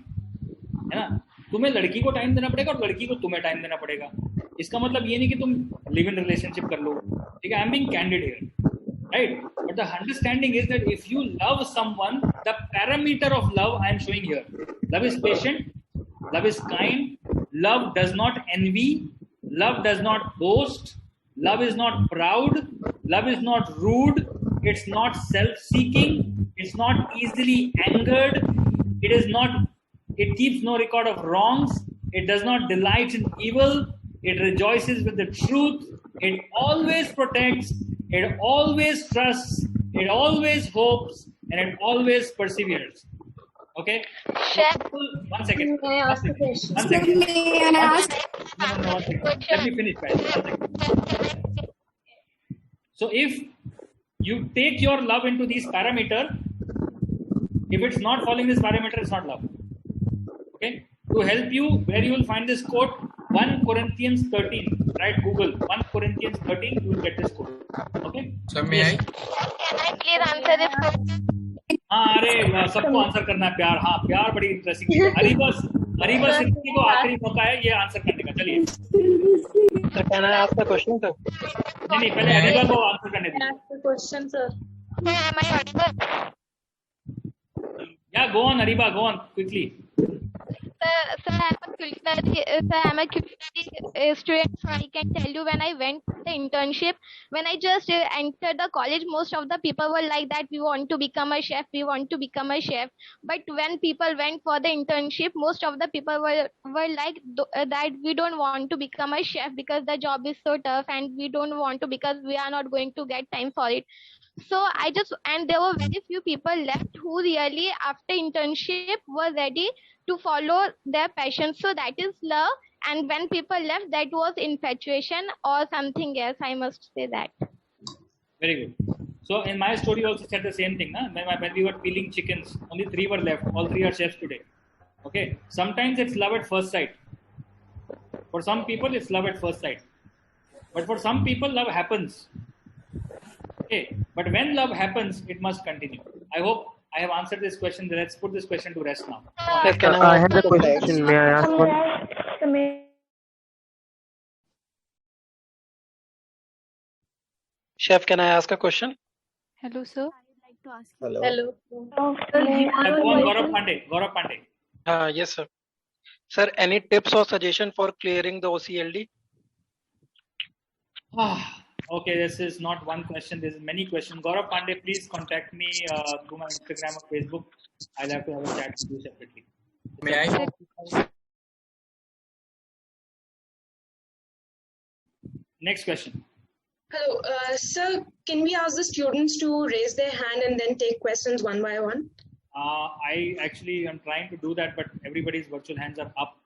है ना? तुम्हें लड़की को टाइम देना पड़ेगा और लड़की को तुम्हें टाइम देना पड़ेगा. इसका मतलब ये नहीं कि तुम लिव इन रिलेशनशिप कर लो. ठीक है, I am being candid here, right? But the understanding is that if you love someone, the parameter of love I am showing here. Love is patient, love is kind, love does not envy, love does not boast, love is not proud, love is not rude, it's not self-seeking, it's not easily angered, it keeps no record of wrongs, it does not delight in evil, it rejoices with the truth, it always protects, it always trusts, it always hopes, and it always perseveres. Okay? Chef, One second. may I ask a question? One second. May I ask? No, 1 second. Let me finish, guys. 1 second. So if you take your love into these parameters, if it's not following this parameter, it's not love. Okay? To help you, where you will find this quote, 1 Corinthians 13. Right? Google 1 Corinthians 13, you will get this quote. Okay? So may I? Can I please answer this question? हाँ, अरे सबको answer करना है. प्यार, हाँ, प्यार बड़ी interesting है. हरीबस सिद्धि को आखिरी मौका है ये आंसर करने का. चलिए. Sir, can I ask a question, sir? नहीं, पहले हरीबा को आंसर करने दीजिए. Ask the question, sir. Am I audible? Yeah, go on, Hariba, go on quickly. Sir, I'm a culinary student, so I can tell you when I went to the internship, when I just entered the college, most of the people were like that we want to become a chef, we want to become a chef. But when people went for the internship, most of the people were like that we don't want to become a chef because the job is so tough and we don't want to because we are not going to get time for it. So and there were very few people left who really after internship were ready to follow their passion. So that is love. And when people left, that was infatuation or something else. I must say that. Very good. So in my story also said the same thing. When we were peeling chickens, only 3 were left. All 3 are chefs today. Okay. Sometimes it's love at first sight. For some people, it's love at first sight. But for some people, love happens. Okay. But when love happens, it must continue. I hope I have answered this question. Let's put this question to rest now. I have a question. May I ask one? Chef, can I ask a question? Hello, sir. Hello. Hello. Go on, Gaurav Pandey. Yes, sir. Sir, any tips or suggestion for clearing the OCLD? Okay, this is not one question. There's many questions. Gaurav Pandey, please contact me through my Instagram or Facebook. I'll have to have a chat with you separately. May I? Next question. Hello, sir. Can we ask the students to raise their hand and then take questions one by one? I actually am trying to do that, but everybody's virtual hands are up.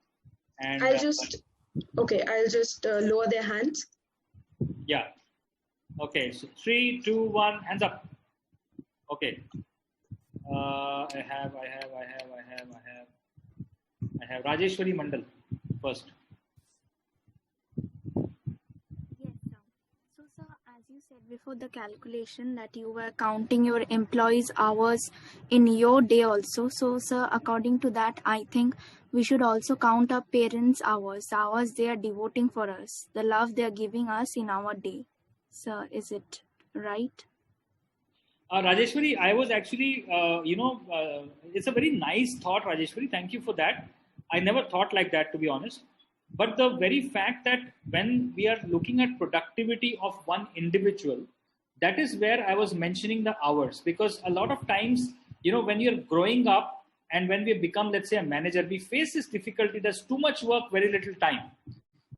And I'll just lower their hands. Yeah. Okay. So 3, 2, 1, hands up. Okay. I have Rajeshwari Mandal first. Yes, sir. So, sir, as you said before, for the calculation that you were counting your employees' hours in your day also. So, sir, according to that, I think we should also count our parents' hours, the hours they are devoting for us, the love they are giving us in our day. Sir, is it right? Rajeshwari, I was actually, it's a very nice thought, Rajeshwari. Thank you for that. I never thought like that, to be honest. But the very fact that when we are looking at productivity of one individual, that is where I was mentioning the hours. Because a lot of times, when you're growing up and when we become, let's say, a manager, we face this difficulty. There's too much work, very little time.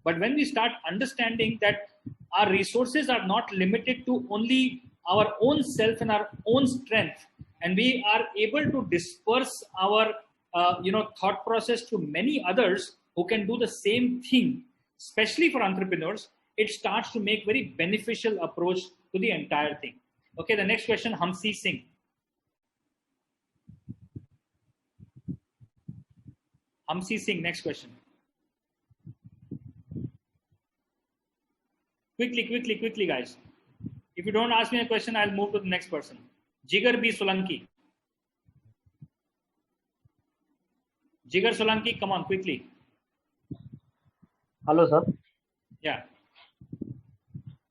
But when we start understanding that our resources are not limited to only our own self and our own strength, and we are able to disperse our thought process to many others who can do the same thing, especially for entrepreneurs, it starts to make very beneficial approach to the entire thing. Okay, the next question, Hamsi Singh. Hamsi Singh, next question. Quickly, guys. If you don't ask me a question, I'll move to the next person. Jigar B. Solanki. Jigar Solanki, come on, quickly. Hello, sir. Yeah.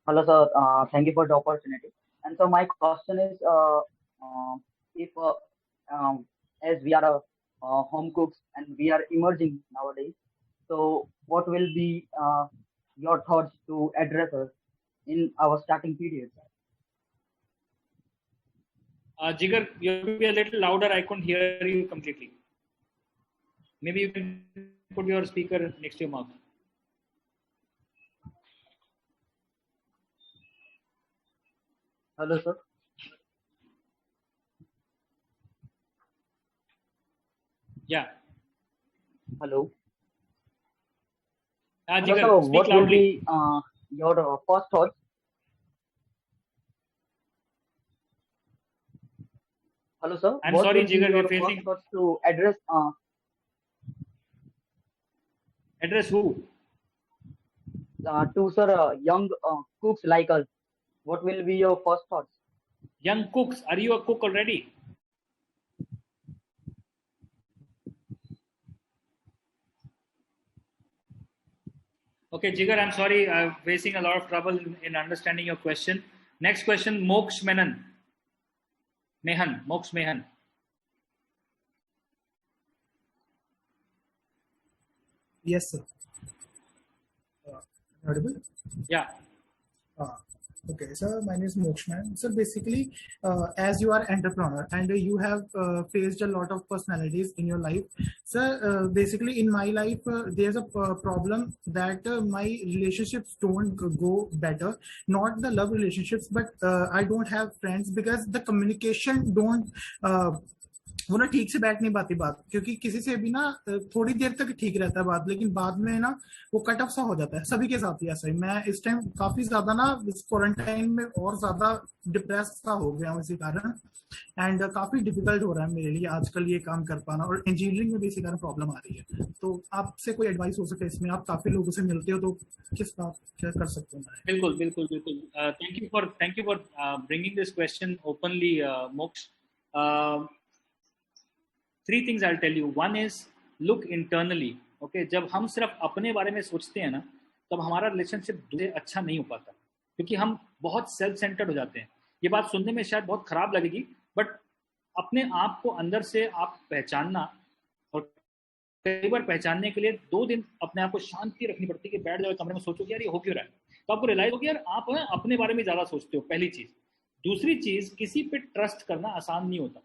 Hello, sir. Thank you for the opportunity. And so my question is, if as we are home cooks and we are emerging nowadays, so what will be your thoughts to address us in our starting period? Jigar, you have to be a little louder. I couldn't hear you completely. Maybe you can put your speaker next to your mouth. Hello, sir. Yeah. Hello. Jigar, Hello, sir. speak What loudly. will be your first thoughts? Hello, sir. I'm What sorry, will be Jigar, your we're facing. first thoughts to address Address who? To sir young cooks like us? What will be your first thoughts? Young cooks, are you a cook already? Okay, Jigar, I'm sorry. I'm facing a lot of trouble in understanding your question. Next question, Moksha Mehan. Moksha Mehan. Yes, sir. Audible? Yeah. Okay, so my name is Mokshman. So basically, as you are entrepreneur and you have faced a lot of personalities in your life, so basically in my life, there's a problem that my relationships don't go better. Not the love relationships, but I don't have friends because the communication don't वो ना ठीक से बैठ नहीं पाती बात, क्योंकि किसी से भी ना थोड़ी देर तक ठीक रहता है बात, लेकिन बाद में ना वो कट ऑफ सा हो जाता है. सभी के साथ ही ऐसा ही. मैं इस टाइम काफी ज्यादा ना इस क्वारंटाइन में और ज्यादा डिप्रेस सा हो गया हूँ इसी कारण, एंड काफी डिफिकल्ट हो रहा है मेरे लिए आजकल ये काम कर पाना, और इंजीनियरिंग में भी इसी कारण प्रॉब्लम आ रही है. तो आपसे कोई एडवाइस हो सके इसमें, आप काफी लोगों से मिलते हो, तो किस बात क्या कर सकते हैं? बिल्कुल. Thank you for bringing this question openly, Moksh. Three things I'll tell you. One is look internally. Okay, जब हम सिर्फ अपने बारे में सोचते हैं ना, तब हमारा रिलेशनशिप दूसरे अच्छा नहीं हो पाता, क्योंकि हम बहुत सेल्फ सेंटर्ड हो जाते हैं. ये बात सुनने में शायद बहुत खराब लगेगी, बट अपने आप को अंदर से आप पहचानना, और कई बार पहचानने के लिए 2 दिन अपने आप को शांति रखनी पड़ती है कि बैठ जाओ कमरे में, सोचो कि यार ये हो क्यों रहा है, तो आपको रियलाइज हो कि यार आप अपने बारे में ज़्यादा सोचते हो. पहली चीज़. दूसरी चीज़, किसी पे ट्रस्ट करना आसान नहीं होता,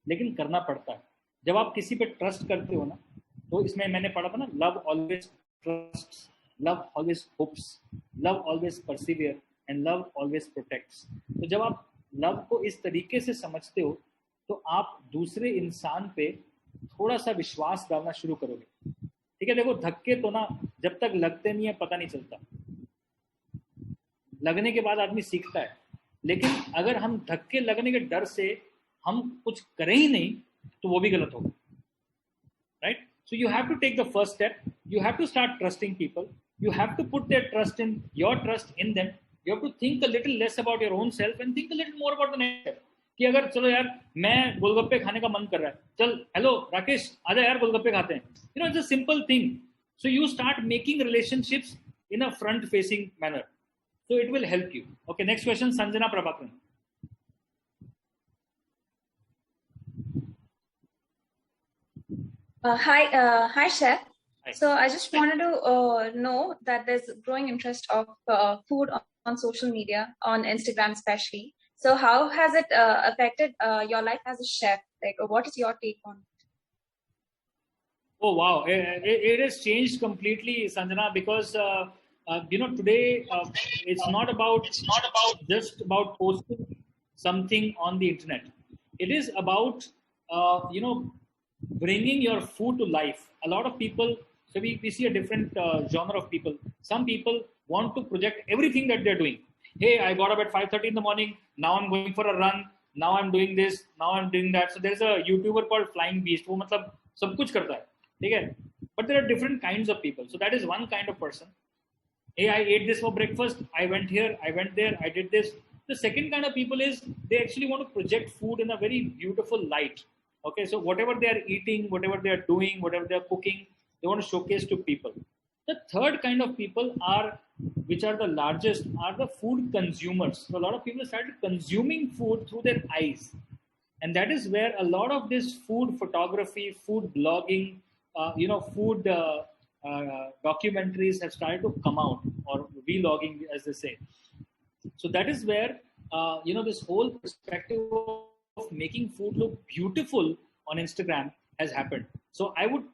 लेकिन करना पड़ता है. जब आप किसी पे ट्रस्ट करते हो ना, तो इसमें मैंने पढ़ा था ना, love always trust, love always hopes, love always persevere and love always protects. तो जब आप लव को इस तरीके से समझते हो, तो आप दूसरे इंसान पे थोड़ा सा विश्वास डालना शुरू करोगे. ठीक है, देखो धक्के तो ना जब तक लगते नहीं है पता नहीं चलता, लगने के बाद आदमी सीखता है. लेकिन अगर हम धक्के लगने के डर से हम कुछ करें ही नहीं, तो वो भी गलत होगा. Right? So you have to take the first step. You have to start trusting people. You have to put their trust in your trust in them, You have to think a little less about your own self and think a little more about the next step. कि अगर चलो यार मैं गोलगप्पे खाने का मन कर रहा है, चल हेलो राकेश आजा यार गोलगप्पे खाते हैं. It's a simple thing. So you start making relationships in a front facing manner. So it will help you. Okay, next question, Sanjana Prabhakaran. Hi, Chef. Hi. So I just wanted to know that there's growing interest of food on social media, on Instagram especially. So how has it affected your life as a chef? Like, what is your take on it? Oh wow, it has changed completely, Sanjana, because today it's not about just about posting something on the internet. It is about bringing your food to life. A lot of people, so we see a different genre of people. Some people want to project everything that they're doing. Hey, I got up at 5:30 in the morning. Now I'm going for a run. Now I'm doing this. Now I'm doing that. So there's a YouTuber called Flying Beast. वो मतलब सब कुछ करता है, ठीक है? But there are different kinds of people. So that is one kind of person. Hey, I ate this for breakfast. I went here. I went there. I did this. The second kind of people is they actually want to project food in a very beautiful light. Okay, so whatever they are eating, whatever they are doing, whatever they are cooking, they want to showcase to people. The third kind of people are, which are the largest, are the food consumers. So a lot of people started consuming food through their eyes. And that is where a lot of this food photography, food blogging, food documentaries have started to come out, or vlogging as they say. So that is where, this whole perspective of making food look beautiful on Instagram has happened. So I would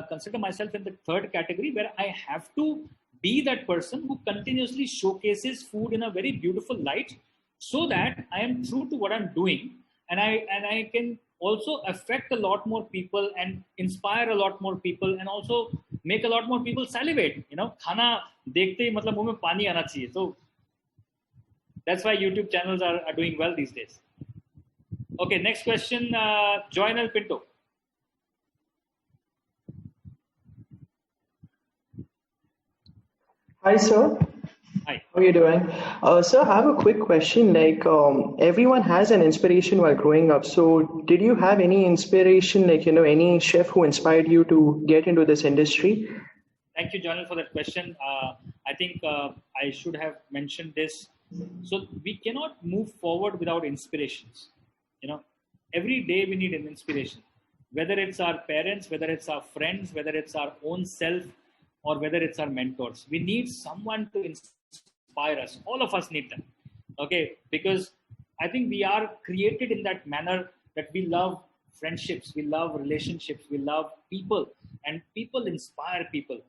consider myself in the third category, where I have to be that person who continuously showcases food in a very beautiful light, so that I am true to what I'm doing, and I can also affect a lot more people and inspire a lot more people, and also make a lot more people salivate. खाना देखते ही मतलब मुंह में पानी आना चाहिए. So that's why YouTube channels are doing well these days. Okay, next question, Joynel Pinto. Hi, sir. Hi. How are you doing? Sir, I have a quick question. Like, everyone has an inspiration while growing up. So, did you have any inspiration, like, any chef who inspired you to get into this industry? Thank you, Joynel, for that question. I think I should have mentioned this. So, we cannot move forward without inspirations. Every day we need an inspiration, whether it's our parents, whether it's our friends, whether it's our own self, or whether it's our mentors. We need someone to inspire us. All of us need them. Okay, because I think we are created in that manner that we love friendships, we love relationships, we love people, and people inspire people.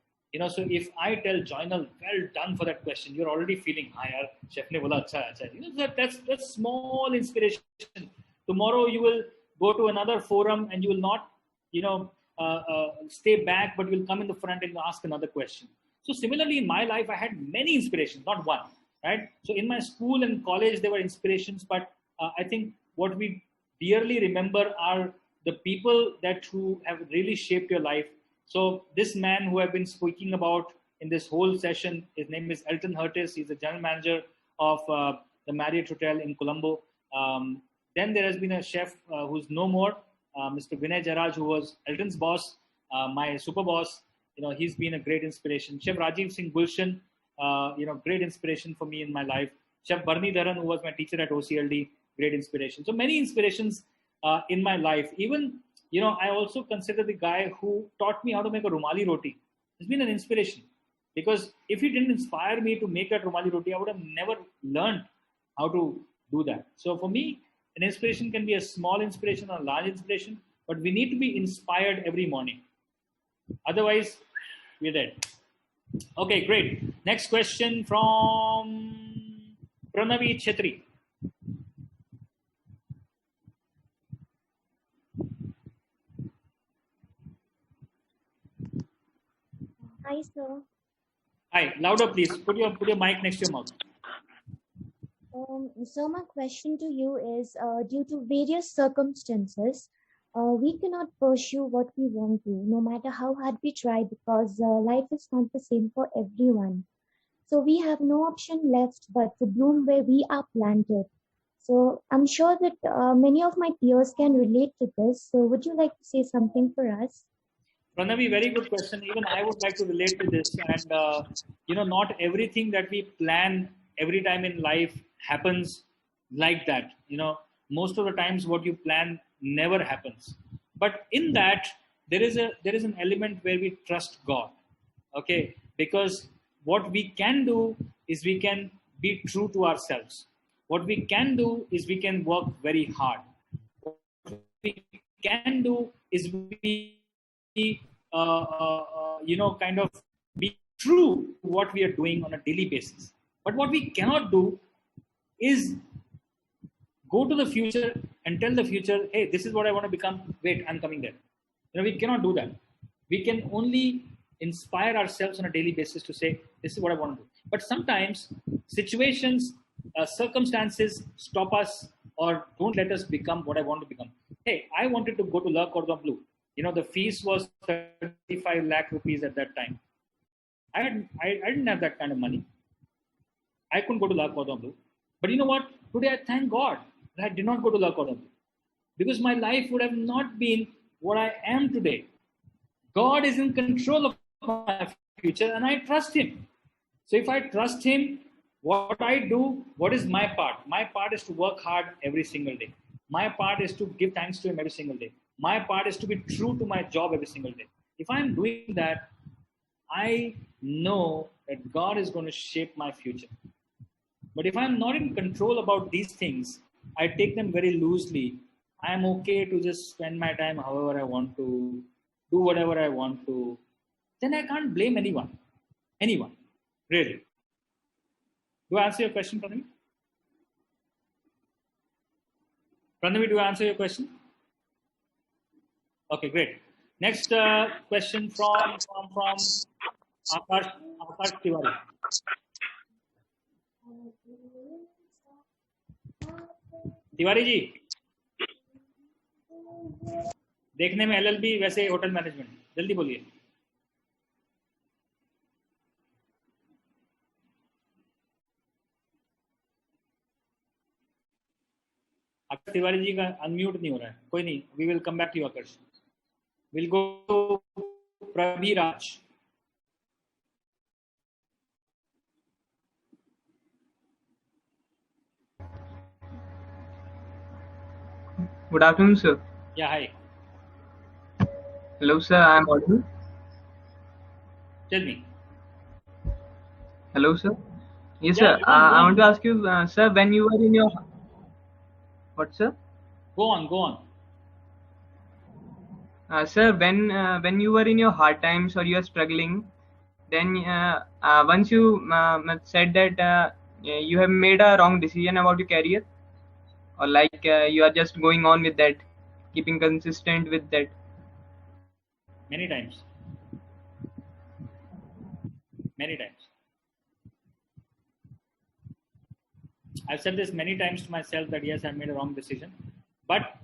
So if I tell Joynel, well done for that question, you're already feeling, yaar, chef ne bola acha, acha. That's small inspiration. Tomorrow you will go to another forum and you will not, stay back, but you will come in the front and ask another question. So similarly, in my life, I had many inspirations, not one, right? So in my school and college, there were inspirations, but I think what we dearly remember are the people who have really shaped your life. So this man who I've been speaking about in this whole session, his name is Elton Hurtis. He's the general manager of the Marriott Hotel in Colombo. Then there has been a chef who's no more, Mr. Vinay Jaraj, who was Elton's boss, my super boss. He's been a great inspiration. Chef Rajiv Singh Gulshan, great inspiration for me in my life. Chef Barni Dharan, who was my teacher at OCLD, great inspiration. So many inspirations in my life. Even, I also consider the guy who taught me how to make a rumali roti. He's been an inspiration, because if he didn't inspire me to make that rumali roti, I would have never learned how to do that. So for me, an inspiration can be a small inspiration or a large inspiration, but we need to be inspired every morning. Otherwise, we're dead. Okay, great. Next question from Pranavi Chetri. Hi, sir. Hi, louder please. Put your mic next to your mouth. So my question to you is, due to various circumstances, we cannot pursue what we want to, no matter how hard we try, because life is not the same for everyone. So we have no option left but to bloom where we are planted. So I'm sure that many of my peers can relate to this. So would you like to say something for us? Pranavi, very good question. Even I would like to relate to this. And, not everything that we plan every time in life happens like that. Most of the times what you plan never happens. But in that, there is an element where we trust God. Okay. Because what we can do is we can be true to ourselves. What we can do is we can work very hard. What we can do is we kind of be true to what we are doing on a daily basis. But what we cannot do is go to the future and tell the future, hey, this is what I want to become. Wait, I'm coming there. We cannot do that. We can only inspire ourselves on a daily basis to say, this is what I want to do. But sometimes situations, circumstances stop us or don't let us become what I want to become. Hey, I wanted to go to La Cordon Bleu. The fees was 35 lakh rupees at that time. I didn't have that kind of money. I couldn't go to La Cordon Bleu. But you know what? Today I thank God that I did not go to La Cordon Bleu. Because my life would have not been what I am today. God is in control of my future and I trust Him. So if I trust Him, what I do, what is my part? My part is to work hard every single day. My part is to give thanks to Him every single day. My part is to be true to my job every single day. If I'm doing that, I know that God is going to shape my future. But if I'm not in control about these things, I take them very loosely. I'm okay to just spend my time however I want to, do whatever I want to. Then I can't blame anyone. Anyone, really. Do I answer your question, Pranavi? Pranavi, do I answer your question? Okay, great. Next question from Akash Tiwari. Tiwari ji, देखने में LLB वैसे hotel management, जल्दी बोलिए. आकाश तिवारी जी का unmute नहीं हो रहा है. कोई नहीं, we will come back to you Aakash. Will go Prabhi Raj. Good afternoon, sir. Yeah, hi. Hello, sir. I am audible. Tell me. Hello, sir. Yes, Yeah, sir. go on, go I on. want to ask you, sir, when you were in your what, sir? Go on. Sir, when you were in your hard times or you are struggling, then once you said that you have made a wrong decision about your career, or like you are just going on with that, keeping consistent with that. Many times. I've said this many times to myself that yes, I made a wrong decision. But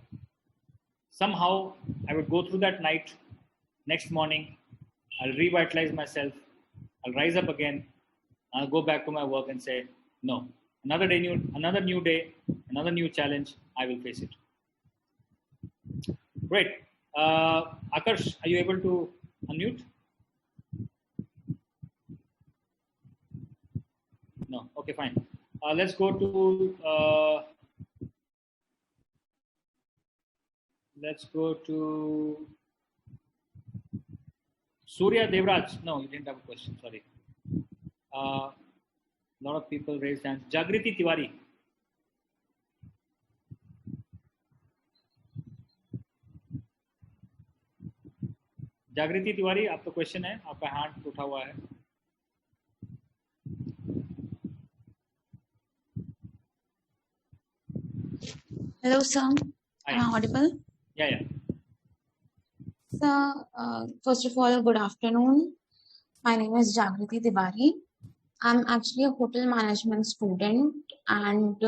somehow I would go through that night. Next morning, I'll revitalize myself. I'll rise up again. I'll go back to my work and say, no, another new day, another new challenge. I will face it. Great. Akash, are you able to unmute? No. Okay, fine. Let's go to Surya Devraj. No, you didn't have a question. Sorry. A lot of people raised hands. Jagriti Tiwari. जागृति तिवारी, आपका question है, आपका हाथ उठा हुआ है. Hello, sir. Am I audible? Yeah. Sir, first of all, good afternoon. My name is Jagriti Tiwari. I'm actually a hotel management student, and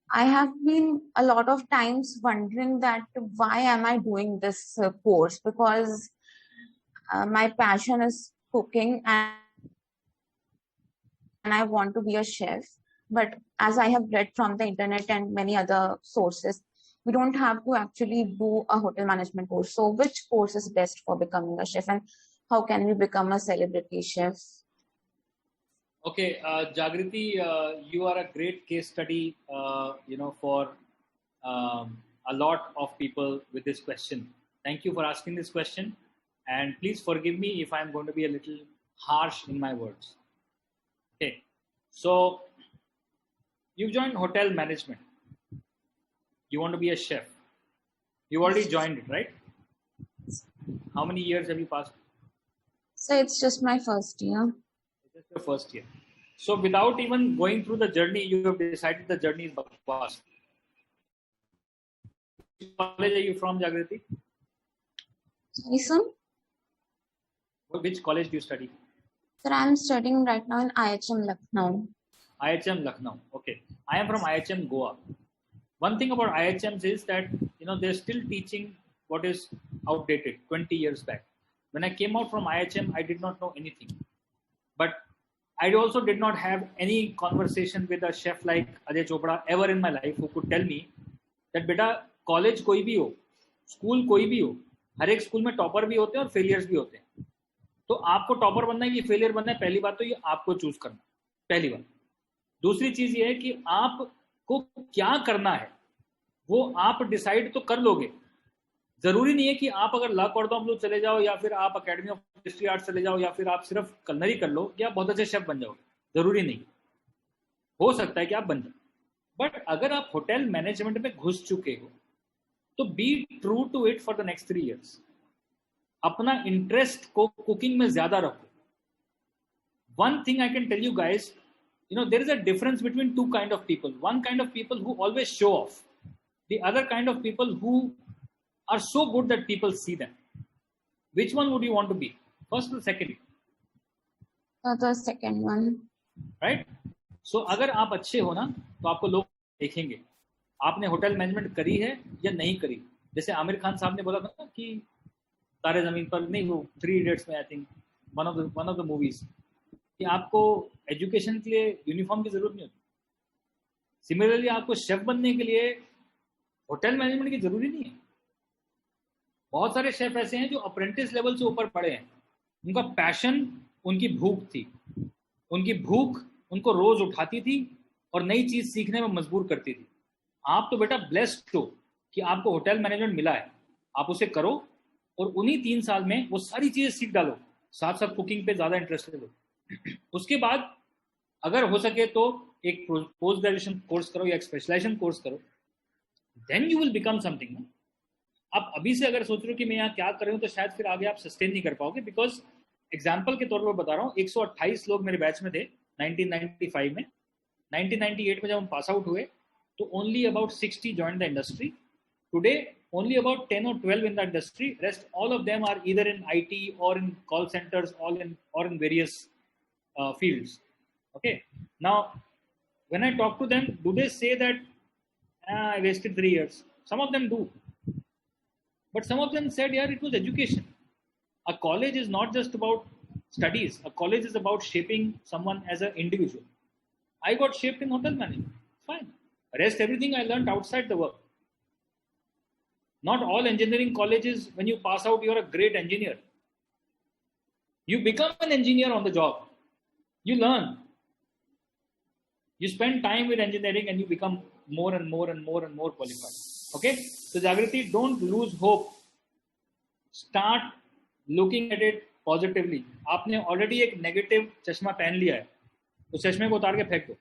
I have been a lot of times wondering that why am I doing this course, because my passion is cooking, and I want to be a chef. But as I have read from the internet and many other sources, we don't have to actually do a hotel management course. So which course is best for becoming a chef, and how can we become a celebrity chef? Okay, Jagriti, you are a great case study, for a lot of people with this question. Thank you for asking this question, and please forgive me if I'm going to be a little harsh in my words. Okay, so you joined hotel management. You want to be a chef. You already joined it, right? How many years have you passed? So it's just my first year. It's just your first year. So without even going through the journey, you have decided the journey is bakwas. Which college are you from, Jagriti? Sorry, sir? Which college do you study? Sir, I'm studying right now in IHM Lucknow. IHM Lucknow. Okay. I am from IHM Goa. One thing about IHMs is that, they're still teaching what is outdated 20 years back. When I came out from IHM, I did not know anything. But I also did not have any conversation with a chef like Ajay Chopra ever in my life who could tell me that beta college कोई भी हो, school कोई भी हो, हर एक school में topper भी होते हैं और फेलियर्स भी होते हैं. तो आपको टॉपर बनना है कि फेलियर बनना है, पहली बात तो ये आपको चूज करना, पहली बात. दूसरी चीज ये है कि आपको क्या करना है वो आप डिसाइड तो कर लोगे. जरूरी नहीं है कि आप अगर ला कॉर्डन ब्लू चले जाओ या फिर आप अकेडमी ऑफ हिस्ट्री आर्ट चले जाओ या फिर आप सिर्फ कलनरी कर लो कि आप बहुत अच्छे शेफ बन जाओगे. जरूरी नहीं, हो सकता है कि आप बन जाओ. बट अगर आप होटल मैनेजमेंट में घुस चुके हो तो be true to it for the next 3 years. अपना इंटरेस्ट को कुकिंग में ज्यादा रखो. One thing I can tell you guys, there is a difference between two kind of people. One kind of people who always show off. The other kind of people who are so good that people see them. Which one would you want to be? First or second? The second one. Right? So अगर आप अच्छे हो ना तो आपको लोग देखेंगे आपने होटल मैनेजमेंट करी है या नहीं करी. जैसे आमिर खान साहब ने बोला था ना कि तारे जमीन पर नहीं, वो 3 Idiots में I think one of the movies, कि आपको एजुकेशन के लिए यूनिफॉर्म की जरूरत नहीं होती. सिमिलरली आपको शेफ बनने के लिए होटल मैनेजमेंट की जरूरी नहीं है. बहुत सारे शेफ ऐसे हैं जो अप्रेंटिस लेवल से ऊपर पढ़े हैं. उनका पैशन उनकी भूख थी. उनकी भूख उनको रोज उठाती थी और नई चीज सीखने में मजबूर करती थी. आप तो बेटा ब्लेस्ड हो कि आपको होटल मैनेजमेंट मिला है. आप उसे करो और उन्हीं 3 साल में वो सारी चीजें सीख डालो. साथ साथ कुकिंग पे ज्यादा इंटरेस्टेड हो. उसके बाद अगर हो सके तो एक पोस्ट ग्रेजुएशन कोर्स करो या एक स्पेशलाइजेशन कोर्स करो. Then you will become something. आप अभी से अगर सोच रहे हो कि मैं यहाँ क्या कर रहा हूँ तो शायद फिर आगे आप सस्टेन नहीं कर पाओगे. बिकॉज एग्जाम्पल के तौर पर बता रहा हूँ, 128 लोग मेरे बैच में थे 1995 में. 1998 में जब हम पास आउट हुए तो only about 60 joined the industry. Today only about 10 or 12 in the industry. Rest all of them are either in IT or in call centers, or in various fields. Okay. Now, when I talk to them, do they say that I wasted 3 years? Some of them do, but some of them said, "Yeah, it was education." A college is not just about studies. A college is about shaping someone as an individual. I got shaped in hotel management. Fine. Rest everything I learned outside the work. Not all engineering colleges, when you pass out, you're a great engineer. You become an engineer on the job. You learn. You spend time with engineering and you become more and more and more and more qualified. Okay? So Jagriti, don't lose hope. Start looking at it positively. आपने already एक negative चश्मा पहन लिया है, तो चश्मे को उतार के फेंक दो.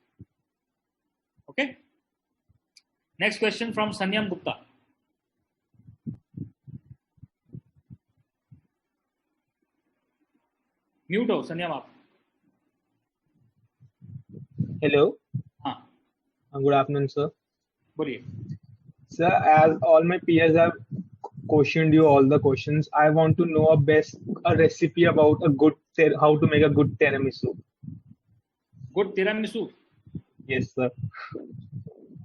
Okay? Next question from Sanyam Gupta. Mute हो संयम आप. Hello. हाँ. Good afternoon, sir. बोलिए. Sir, as all my peers have questioned you all the questions, I want to know a recipe about how to make a good tiramisu. Good tiramisu? Yes, sir.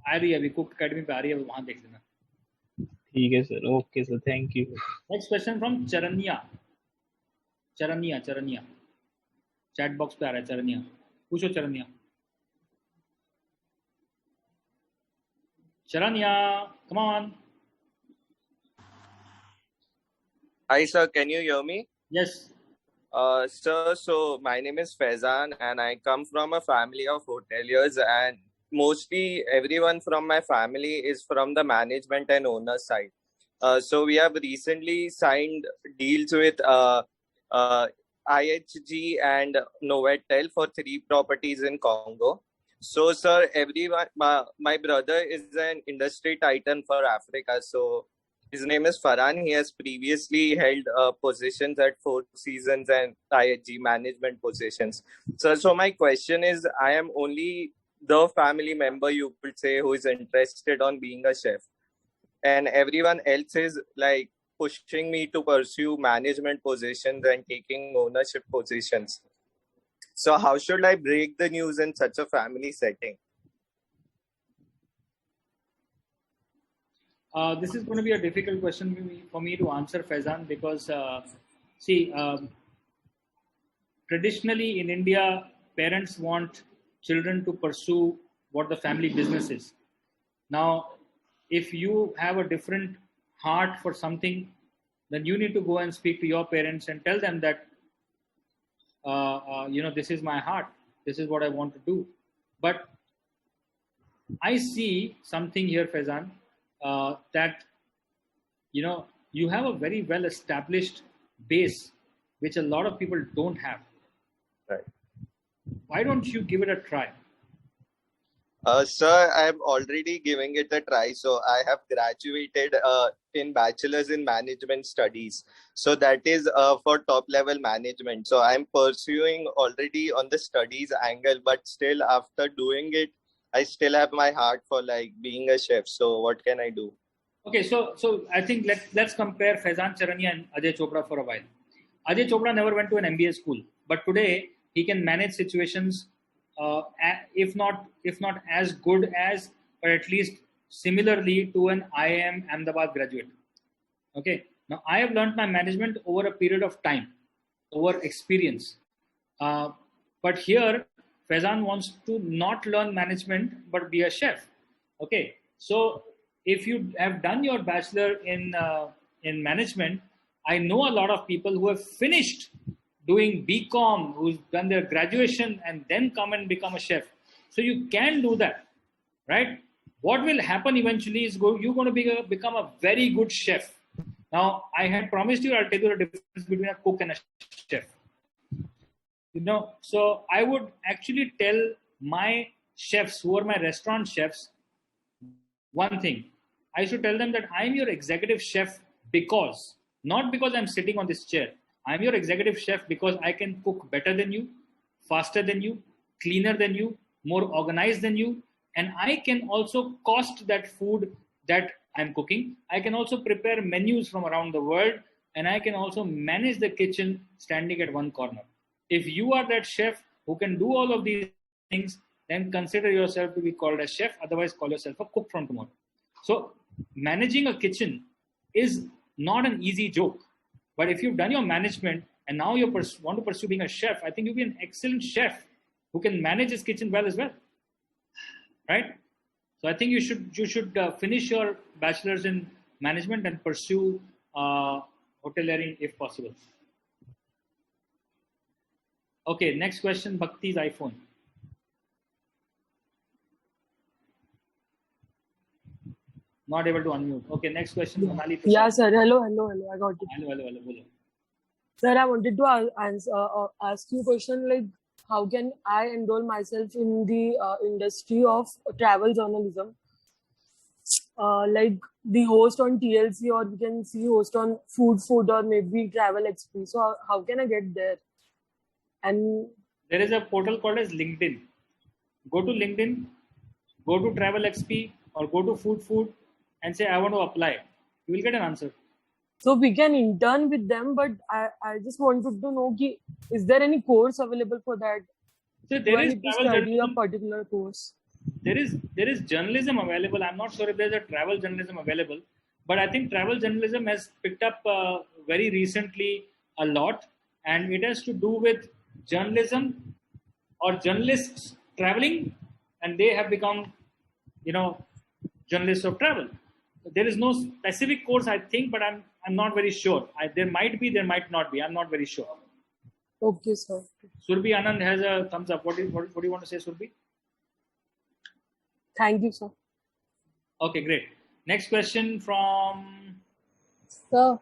आ रही है अभी, cook academy पे आ रही है, वहां देख लेना. ठीक है sir. Okay sir, thank you. Next question from चरनिया. चैट बॉक्स पे आ रहा है चरनिया. पूछो चरनिया. Charanya, come on. Hi, sir. Can you hear me? Yes. Sir, so my name is Faizan and I come from a family of hoteliers, and mostly everyone from my family is from the management and owner side. So we have recently signed deals with IHG and Novotel for 3 properties in Congo. So, sir, everyone, my brother is an industry titan for Africa. So his name is Farhan. He has previously held positions at Four Seasons and IHG management positions. So my question is, I am only the family member, you could say, who is interested on being a chef, and everyone else is like pushing me to pursue management positions and taking ownership positions. So how should I break the news in such a family setting? This is going to be a difficult question for me to answer, Faizan, because see, traditionally in India, parents want children to pursue what the family business is. Now, if you have a different heart for something, then you need to go and speak to your parents and tell them that, this is my heart. This is what I want to do. But I see something here, Faizan, that, you have a very well-established base, which a lot of people don't have. Right. Why don't you give it a try? Sir, I'm already giving it a try. So I have graduated in bachelor's in management studies. So that is for top level management. So I'm pursuing already on the studies angle, but still after doing it, I still have my heart for like being a chef. So what can I do? Okay, so I think let's compare Faizan Charania and Ajay Chopra for a while. Ajay Chopra never went to an MBA school, but today he can manage situations, if not as good as, but at least similarly to an IIM Ahmedabad graduate. Okay, now I have learned my management over a period of time, over experience. But here, Faizan wants to not learn management but be a chef. Okay, so if you have done your bachelor in management, I know a lot of people who have finished doing BCom, who's done their graduation and then come and become a chef. So you can do that, right? What will happen eventually is you're going to become a very good chef. Now, I had promised you I'll tell you the difference between a cook and a chef. So I would actually tell my chefs, who are my restaurant chefs, one thing. I should tell them that I'm your executive chef not because I'm sitting on this chair. I'm your executive chef because I can cook better than you, faster than you, cleaner than you, more organized than you, and I can also cost that food that I'm cooking. I can also prepare menus from around the world, and I can also manage the kitchen standing at one corner. If you are that chef who can do all of these things, then consider yourself to be called a chef. Otherwise, call yourself a cook from tomorrow. So managing a kitchen is not an easy joke. But if you've done your management and now you want to pursue being a chef, I think you'll be an excellent chef who can manage his kitchen well as well. Right? So I think you should finish your bachelor's in management and pursue hoteliering if possible. Okay, next question, Bhakti's iPhone. Not able to unmute. Okay, next question, Sonali. Yeah, sir. Hello. I got it. Hello. Sir, I wanted to ask you a question like, how can I enroll myself in the industry of travel journalism? Like the host on TLC, or we can see host on Food, or maybe Travel XP. So how can I get there? And there is a portal called as LinkedIn. Go to LinkedIn, go to Travel XP, or go to Food, and say I want to apply. You will get an answer. So we can intern with them, but I just wanted to know, is there any course available for that? So there is travel journalism, a particular course. There is journalism available. I'm not sure if there's a travel journalism available, but I think travel journalism has picked up very recently a lot, and it has to do with journalism or journalists traveling, and they have become, journalists of travel. There is no specific course, I think, but I'm not very sure. There might be, there might not be. I'm not very sure. Okay, sir. Surbi Anand has a thumbs up. What do you want to say, Surbi? Thank you, sir. Okay, great. Next question from... So,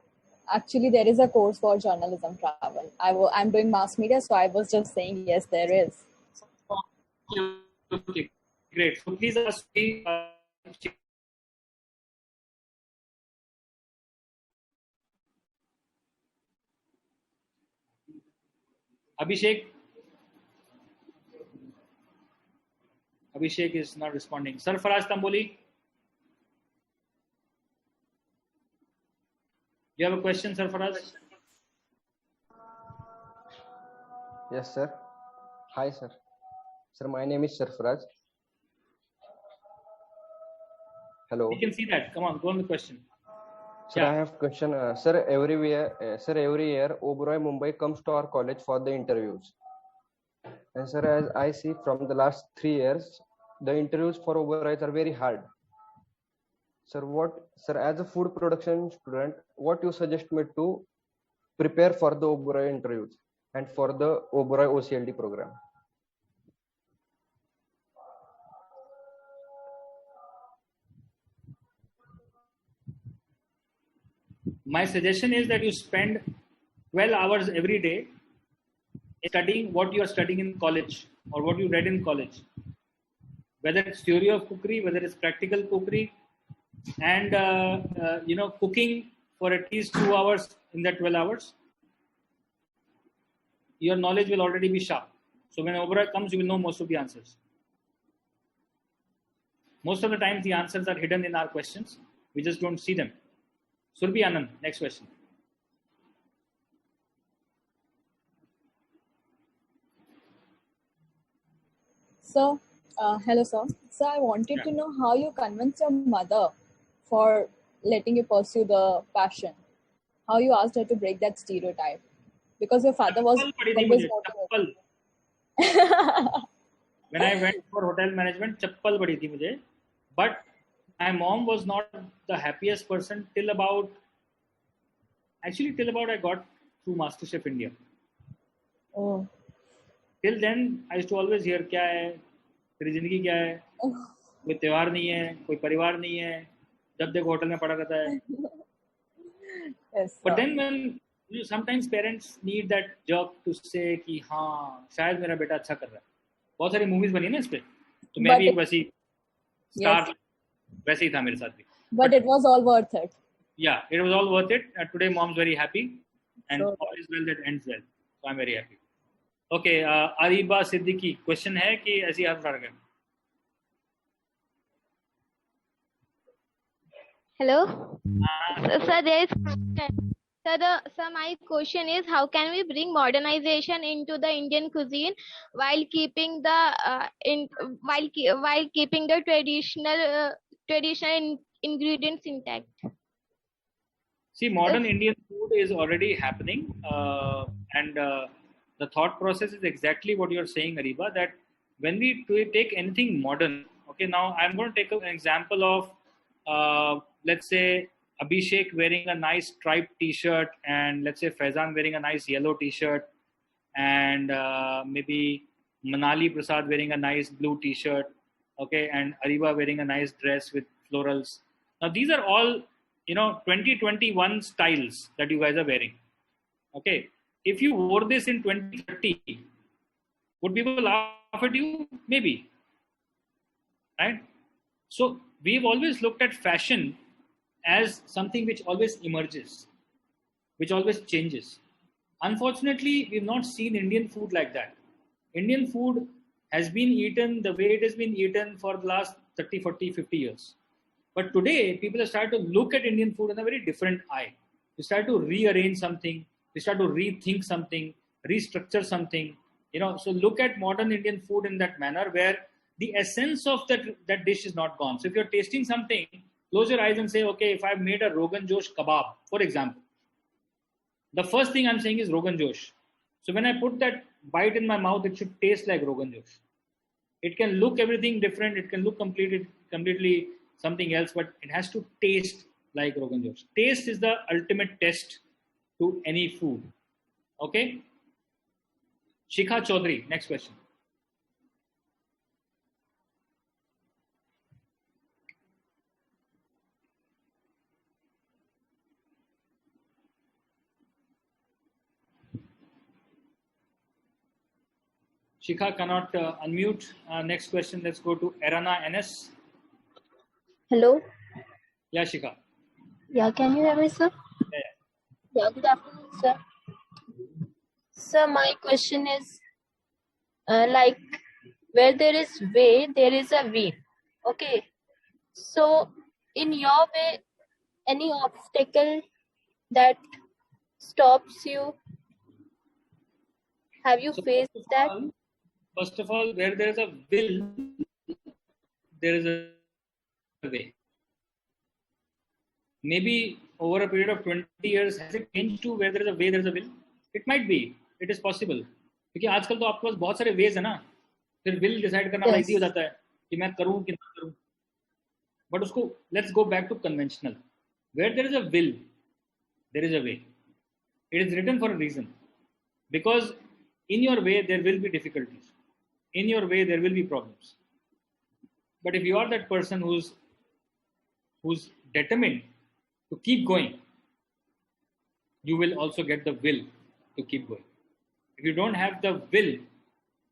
actually, there is a course for journalism travel. I'm doing mass media, so I was just saying, yes, there is. Okay, great. So please ask me. Abhishek is not responding. Sarfaraz Tamboli, you have a question, Sarfaraz? Yes, sir. Hi, sir. Sir, my name is Sarfaraz. Hello. We can see that. Come on, go on the question. Sir, I have question. Sir, every year, Oberoi Mumbai comes to our college for the interviews. And sir, as I see from the last 3 years, the interviews for Oberoi are very hard. Sir, as a food production student, what you suggest me to prepare for the Oberoi interviews and for the Oberoi OCLD program? My suggestion is that you spend 12 hours every day studying what you are studying in college or what you read in college. Whether it's theory of cookery, whether it's practical cookery, and cooking for at least 2 hours in that 12 hours, your knowledge will already be sharp. So when Oberoi comes, you will know most of the answers. Most of the times the answers are hidden in our questions. We just don't see them. Surbi Anand, next question. So, hello, sir. So, I wanted to know how you convinced your mother for letting you pursue the passion. How you asked her to break that stereotype. Because your father was always motivated. When I went for hotel management, chappal badi thi mujhe. But my mom was not the happiest person till about I got through MasterChef India. Oh. Till then, I used to always hear, क्या है, तेरी जिंदगी क्या है, कोई त्योहार नहीं है, कोई परिवार नहीं है, जब देखो होटल में पड़ा रहता है. Yes, but then when sometimes parents need that jerk to say कि हाँ शायद मेरा बेटा अच्छा कर रहा है. बहुत सारी मूवीज बनी ना इस पे, तो मैं भी एक वैसी स्टार वैसे ही था मेरे साथ भी. But it was all worth it. Yeah, it was all worth it. Today mom's very happy and all is well that ends well. So I'm very happy. Okay, Ariba Siddiqui, question है कि ऐसी हर फर्क है? Hello. Sir, there is Sir, my question is, how can we bring modernization into the Indian cuisine while keeping the keeping the traditional ingredients intact? See, modern Indian food is already happening, and the thought process is exactly what you're saying, Ariba, that when we take anything modern, okay, now I'm going to take an example of, let's say, Abhishek wearing a nice striped t-shirt, and let's say Faizan wearing a nice yellow t-shirt, and maybe Manali Prasad wearing a nice blue t-shirt, okay, and Ariba wearing a nice dress with florals. Now, these are all 2021 styles that you guys are wearing. Okay. If you wore this in 2030, would people laugh at you? Maybe. Right? So we've always looked at fashion as something which always emerges, which always changes. Unfortunately, we've not seen Indian food like that. Indian food has been eaten the way it has been eaten for the last 30, 40, 50 years. But today, people have started to look at Indian food in a very different eye. They start to rearrange something. They start to rethink something, restructure something. So look at modern Indian food in that manner where the essence of that dish is not gone. So if you're tasting something, close your eyes and say, okay, if I've made a Rogan Josh kebab, for example, the first thing I'm saying is Rogan Josh. So when I put that bite in my mouth, it should taste like Rogan Josh. It can look everything different. It can look completely something else, but it has to taste like Rogan Josh. Taste is the ultimate test to any food. Okay? Shikha Chaudhary, next question. Shikha cannot unmute. Next question, let's go to Erana NS. Hello. Yeah, Shikha. Yeah, can you hear me, sir? Yeah. Yeah, good afternoon, sir. Sir, my question is like where there is way, there is a will. Okay. So, in your way, any obstacle that stops you? Have you faced that? First of all, where there is a will, there is a way. Maybe over a period of 20 years, has it changed to where there is a way, there is a will? It might be. It is possible. क्योंकि आजकल तो आपके पास बहुत सारे ways है ना, फिर will decide करना बड़ा easy हो जाता है कि मैं करूँ कि ना करूँ. But उसको let's go back to conventional. Where there is a will, there is a way. It is written for a reason. Because in your way, there will be difficulties. In your way, there will be problems. But if you are that person who's determined to keep going, you will also get the will to keep going. If you don't have the will,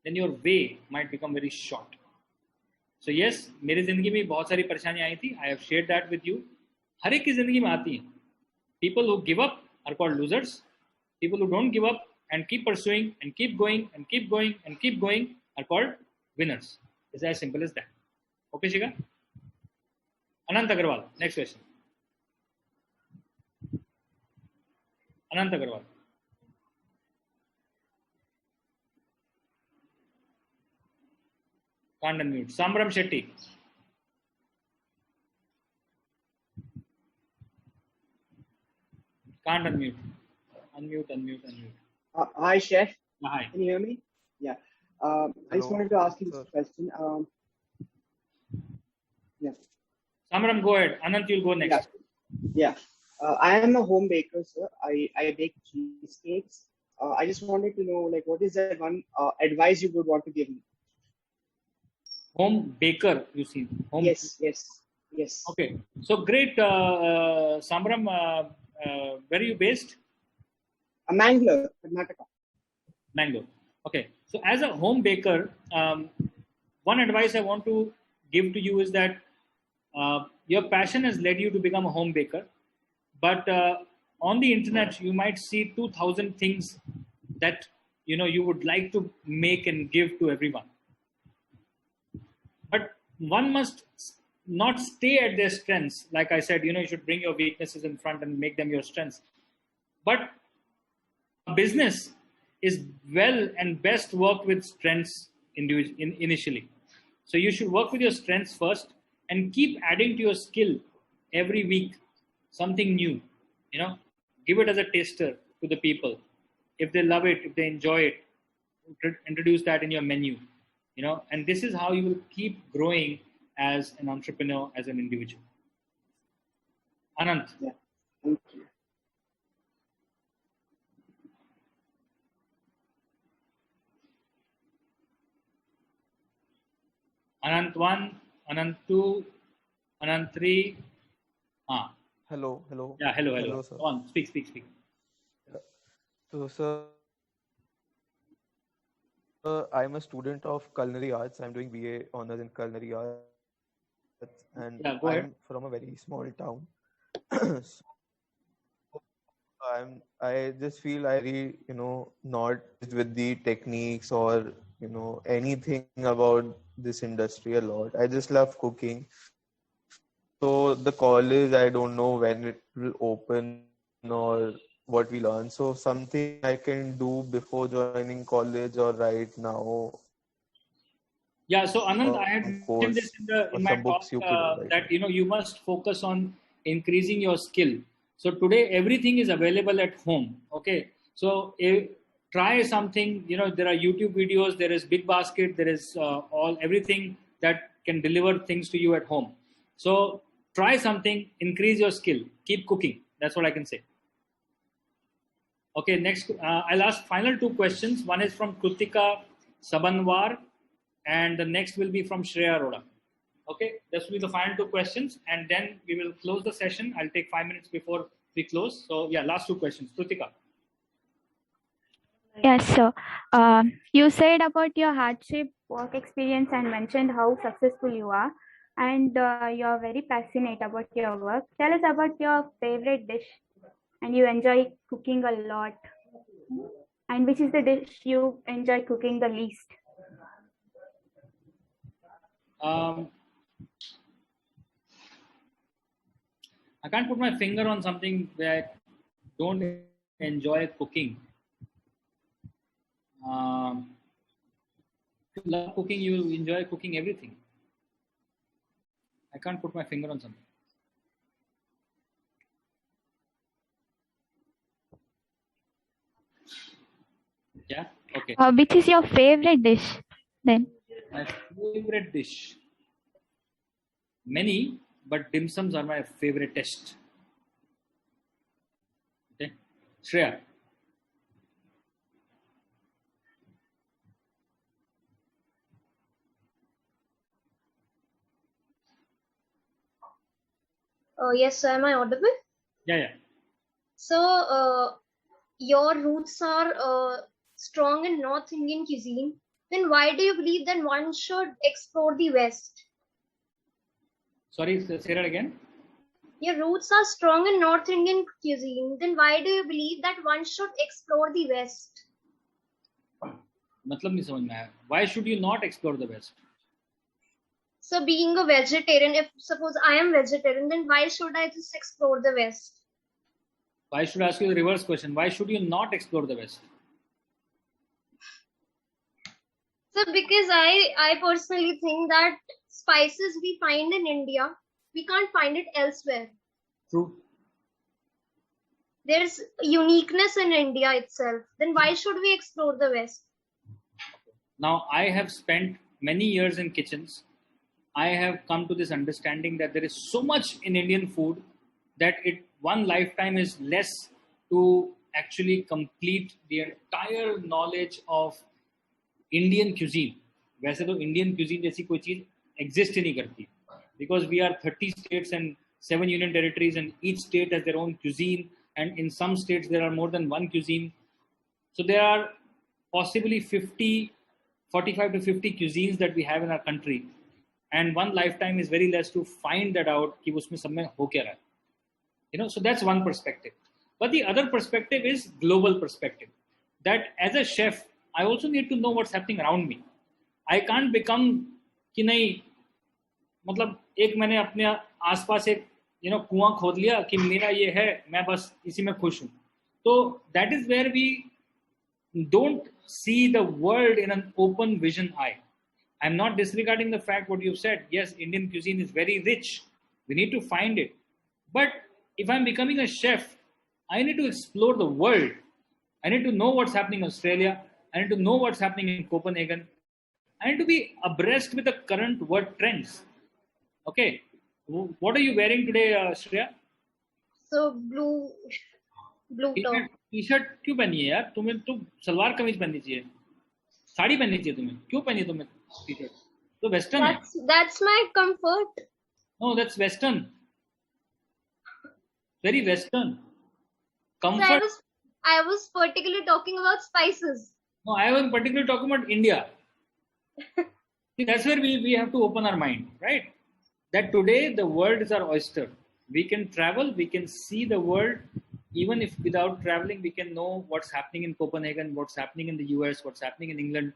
then your way might become very short. So yes, मेरी जिंदगी में बहुत सारी परेशानियां आई थी. I have shared that with you. हर एक की जिंदगी में आती हैं. People who give up are called losers. People who don't give up and keep pursuing and keep going and keep going and keep going are called winners. It's as simple as that. Okay, Shika? Anant Agarwal, next question. Anant Agarwal. Can't unmute. Sambram Shetty. Can't unmute. Unmute. Hi, Chef. Hi. Can you hear me? Yeah. I just wanted to ask you this question. Yeah. Sambram, go ahead. Anant, you'll go next. Yeah. I am a home baker, sir. I bake cheesecakes. I just wanted to know, like, what is the one advice you would want to give me? Home baker, you see. Home. Yes. Okay. So great, Sambram. Where are you based? Mangalore, Karnataka. Mangalore. Okay. So as a home baker, one advice I want to give to you is that your passion has led you to become a home baker. But on the internet, you might see 2,000 things that you would like to make and give to everyone. But one must not stay at their strengths. Like I said, you should bring your weaknesses in front and make them your strengths. But a business is well and best worked with strengths initially. So you should work with your strengths first and keep adding to your skill every week, something new. Give it as a taster to the people. If they love it, if they enjoy it, introduce that in your menu. And this is how you will keep growing as an entrepreneur, as an individual. Anant. Yeah. Thank you. Anant 1, Anant 2, Anant 3. Hello. Yeah, hello. Hello, sir. Go on, speak. So, sir, I'm a student of culinary arts. I'm doing BA honors in culinary arts, and Yeah, go ahead. I'm from a very small town. I just feel I really, not with the techniques or anything about this industry a lot. I just love cooking. So the college, I don't know when it will open or what we learn. So something I can do before joining college or right now. Yeah, so Anant, I had mentioned this in my talk that you must focus on increasing your skill. So today everything is available at home. Okay, so try something. There are YouTube videos, there is Big Basket, there is everything that can deliver things to you at home. So try something, increase your skill, keep cooking. That's what I can say. Okay, next, I'll ask final 2 questions. One is from Kritika Sabanwar, and the next will be from Shreya Arora. Okay, this will be the final 2 questions, and then we will close the session. I'll take 5 minutes before we close. So yeah, last 2 questions. Kritika. Yes, sir. You said about your hardship work experience and mentioned how successful you are, and you are very passionate about your work. Tell us about your favorite dish, and you enjoy cooking a lot. And which is the dish you enjoy cooking the least? I can't put my finger on something that I don't enjoy cooking. If you love cooking, you enjoy cooking everything. I can't put my finger on something. Yeah? Okay. Which is your favorite dish then? My favorite dish. Many, but dim sums are my favorite test. Okay. Shreya. Yes, sir. Am I audible? Yeah. So, your roots are strong in North Indian cuisine. Then why do you believe that one should explore the West? Sorry, say that again. Your roots are strong in North Indian cuisine. Then why do you believe that one should explore the West? मतलब नहीं समझ में आया. Why should you not explore the West? So being a vegetarian, if suppose I am vegetarian, then why should I just explore the West? Why should I ask you the reverse question? Why should you not explore the West? So because I personally think that spices we find in India, we can't find it elsewhere. True. There's uniqueness in India itself. Then why should we explore the West? Now, I have spent many years in kitchens. I have come to this understanding that there is so much in Indian food that one lifetime is less to actually complete the entire knowledge of Indian cuisine. वैसे तो Indian cuisine जैसी कोई चीज exist ही नहीं करती, because we are 30 states and 7 union territories, and each state has their own cuisine, and in some states there are more than one cuisine. So there are possibly 45 to 50 cuisines that we have in our country, and one lifetime is very less to find that out कि उसमें सब में हो क्या रहा है. So that's one perspective. But the other perspective is global perspective, that as a chef I also need to know what's happening around me. I can't become कि नहीं, मतलब एक मैंने अपने आसपास एक कुआं खोद लिया कि मेरा ये है, मैं बस इसी में खुश हूँ. So that is where we don't see the world in an open vision eye. I'm not disregarding the fact what you've said. Yes, Indian cuisine is very rich. We need to find it. But if I'm becoming a chef, I need to explore the world. I need to know what's happening in Australia. I need to know what's happening in Copenhagen. I need to be abreast with the current world trends. Okay. What are you wearing today, Shreya? So blue top. T-shirt क्यों पहनी है यार? तुम्हें तो सलवार कमीज पहननी चाहिए, साड़ी पहननी चाहिए तुम्हें. क्यों पहनी तुम्हें टी-शर्ट? तो वेस्टर्न है. That's my comfort. No, that's western. Very western. Comfort. So I was particularly talking about spices. No, I was particularly talking about India. See, that's where we have to open our mind, right? That today the world is our oyster. We can travel, we can see the world. Even if without traveling, we can know what's happening in Copenhagen, what's happening in the US, what's happening in England.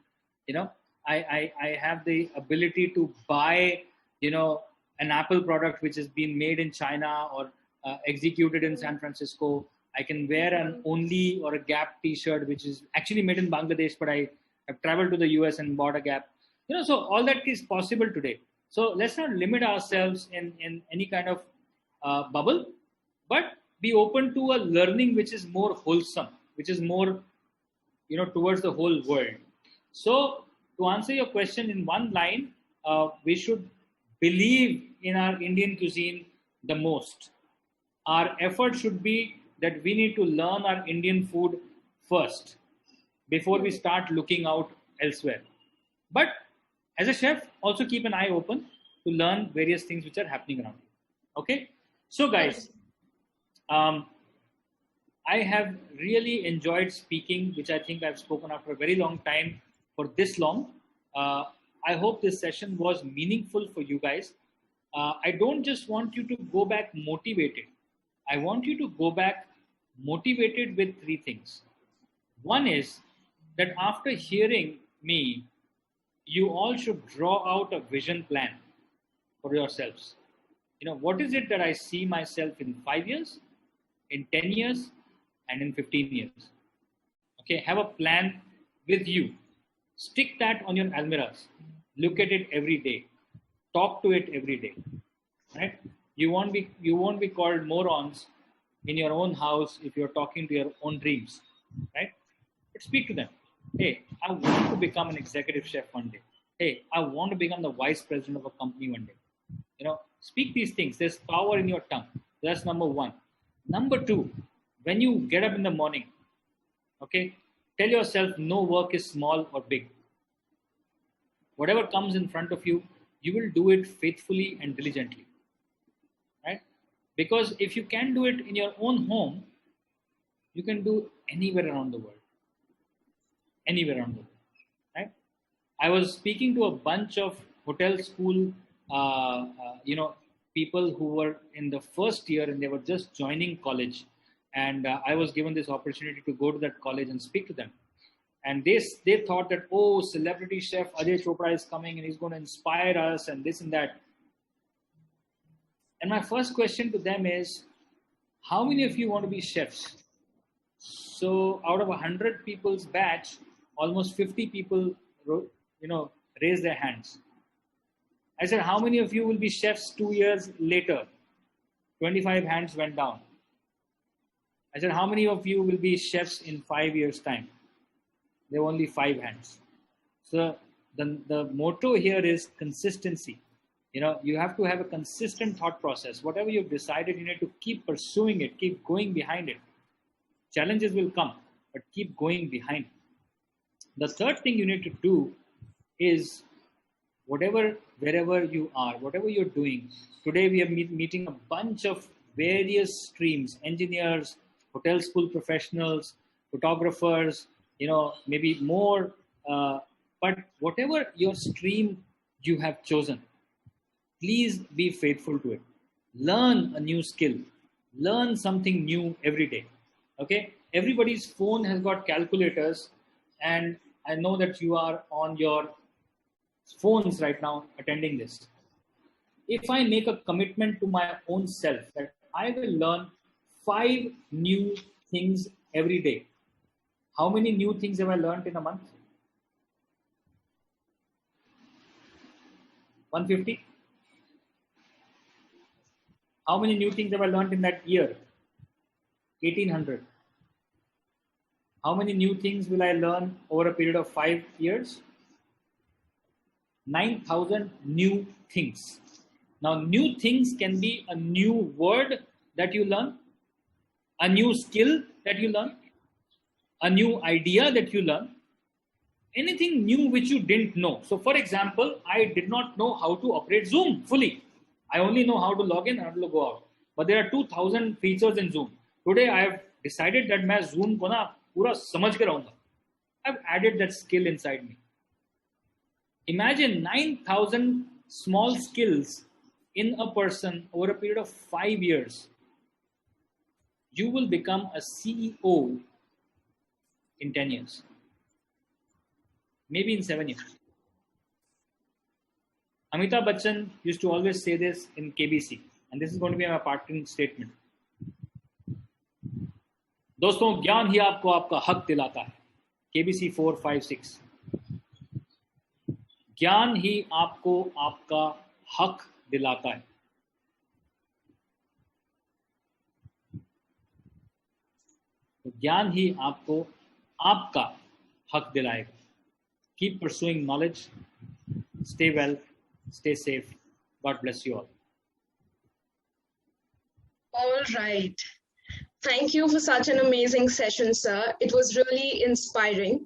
I have the ability to buy, an Apple product which has been made in China or executed in San Francisco. I can wear an Only or a Gap t-shirt, which is actually made in Bangladesh, but I have traveled to the US and bought a Gap. So all that is possible today. So let's not limit ourselves in any kind of bubble, but be open to a learning which is more wholesome, which is more towards the whole world. So to answer your question in one line, we should believe in our Indian cuisine the most. Our effort should be that we need to learn our Indian food first before we start looking out elsewhere. But as a chef, also keep an eye open to learn various things which are happening around you. Okay? So guys, I have really enjoyed speaking, which I think I've spoken after a very long time for this long. I hope this session was meaningful for you guys. I don't just want you to go back motivated. I want you to go back motivated with three things. One is that after hearing me, you all should draw out a vision plan for yourselves. What is it that I see myself in 5 years, in 10 years, and in 15 years? Okay, have a plan with you. Stick that on your almirahs. Look at it every day. Talk to it every day. Right? You won't be called morons in your own house if you're talking to your own dreams. Right? But speak to them. Hey, I want to become an executive chef one day. Hey, I want to become the vice president of a company one day. Speak these things. There's power in your tongue. That's number one. Number two, when you get up in the morning, okay, tell yourself no work is small or big. Whatever comes in front of you, you will do it faithfully and diligently. Right? Because if you can do it in your own home, you can do anywhere around the world. Anywhere around the world. Right? I was speaking to a bunch of hotel school people who were in the first year and they were just joining college. And I was given this opportunity to go to that college and speak to them. And they thought that, oh, celebrity chef Ajay Chopra is coming and he's going to inspire us and this and that. And my first question to them is, how many of you want to be chefs? So out of 100 people's batch, almost 50 people, raised their hands. I said, how many of you will be chefs 2 years later? 25 hands went down. I said, how many of you will be chefs in 5 years' time? There were only 5 hands. So the motto here is consistency. You have to have a consistent thought process. Whatever you've decided, you need to keep pursuing it, keep going behind it. Challenges will come, but keep going behind. The third thing you need to do is wherever you are, whatever you're doing. Today we are meeting a bunch of various streams, engineers, hotel school professionals, photographers, maybe more. But whatever your stream you have chosen, please be faithful to it. Learn a new skill. Learn something new every day. Okay? Everybody's phone has got calculators, and I know that you are on your phones right now attending this. If I make a commitment to my own self that I will learn 5 new things every day, how many new things have I learned in a month? 150? How many new things have I learned in that year? 1800. How many new things will I learn over a period of 5 years? 9,000 new things. Now, new things can be a new word that you learn, a new skill that you learn, a new idea that you learn, anything new which you didn't know. So, for example, I did not know how to operate Zoom fully. I only know how to log in and how to go out. But there are 2,000 features in Zoom. Today, I have decided that मैं Zoom को ना पूरा समझ के रहूँगा. I've added that skill inside me. Imagine 9,000 small skills in a person over a period of 5 years. You will become a CEO in 10 years. Maybe in 7 years. Amitabh Bachchan used to always say this in KBC, and this is going to be my parting statement. दोस्तों, ज्ञान ही आपको आपका हक दिलाता है. KBC 4, 5, 6. ज्ञान ही आपको आपका हक दिलाता है. ज्ञान ही आपको आपका हक दिलाएगा. Keep pursuing knowledge. Stay well. Stay safe. God bless you all. All right. Thank you for such an amazing session, sir. It was really inspiring.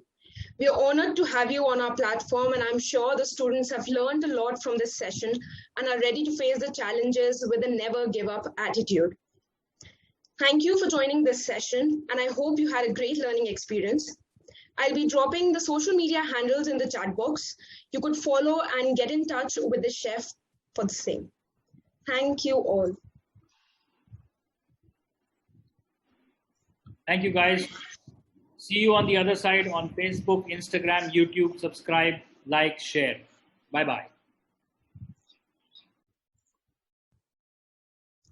We are honored to have you on our platform, and I'm sure the students have learned a lot from this session and are ready to face the challenges with a never give up attitude. Thank you for joining this session, and I hope you had a great learning experience. I'll be dropping the social media handles in the chat box. You could follow and get in touch with the chef for the same. Thank you all. Thank you, guys. See you on the other side on Facebook, Instagram, YouTube. Subscribe, like, share. Bye-bye.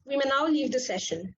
We may now leave the session.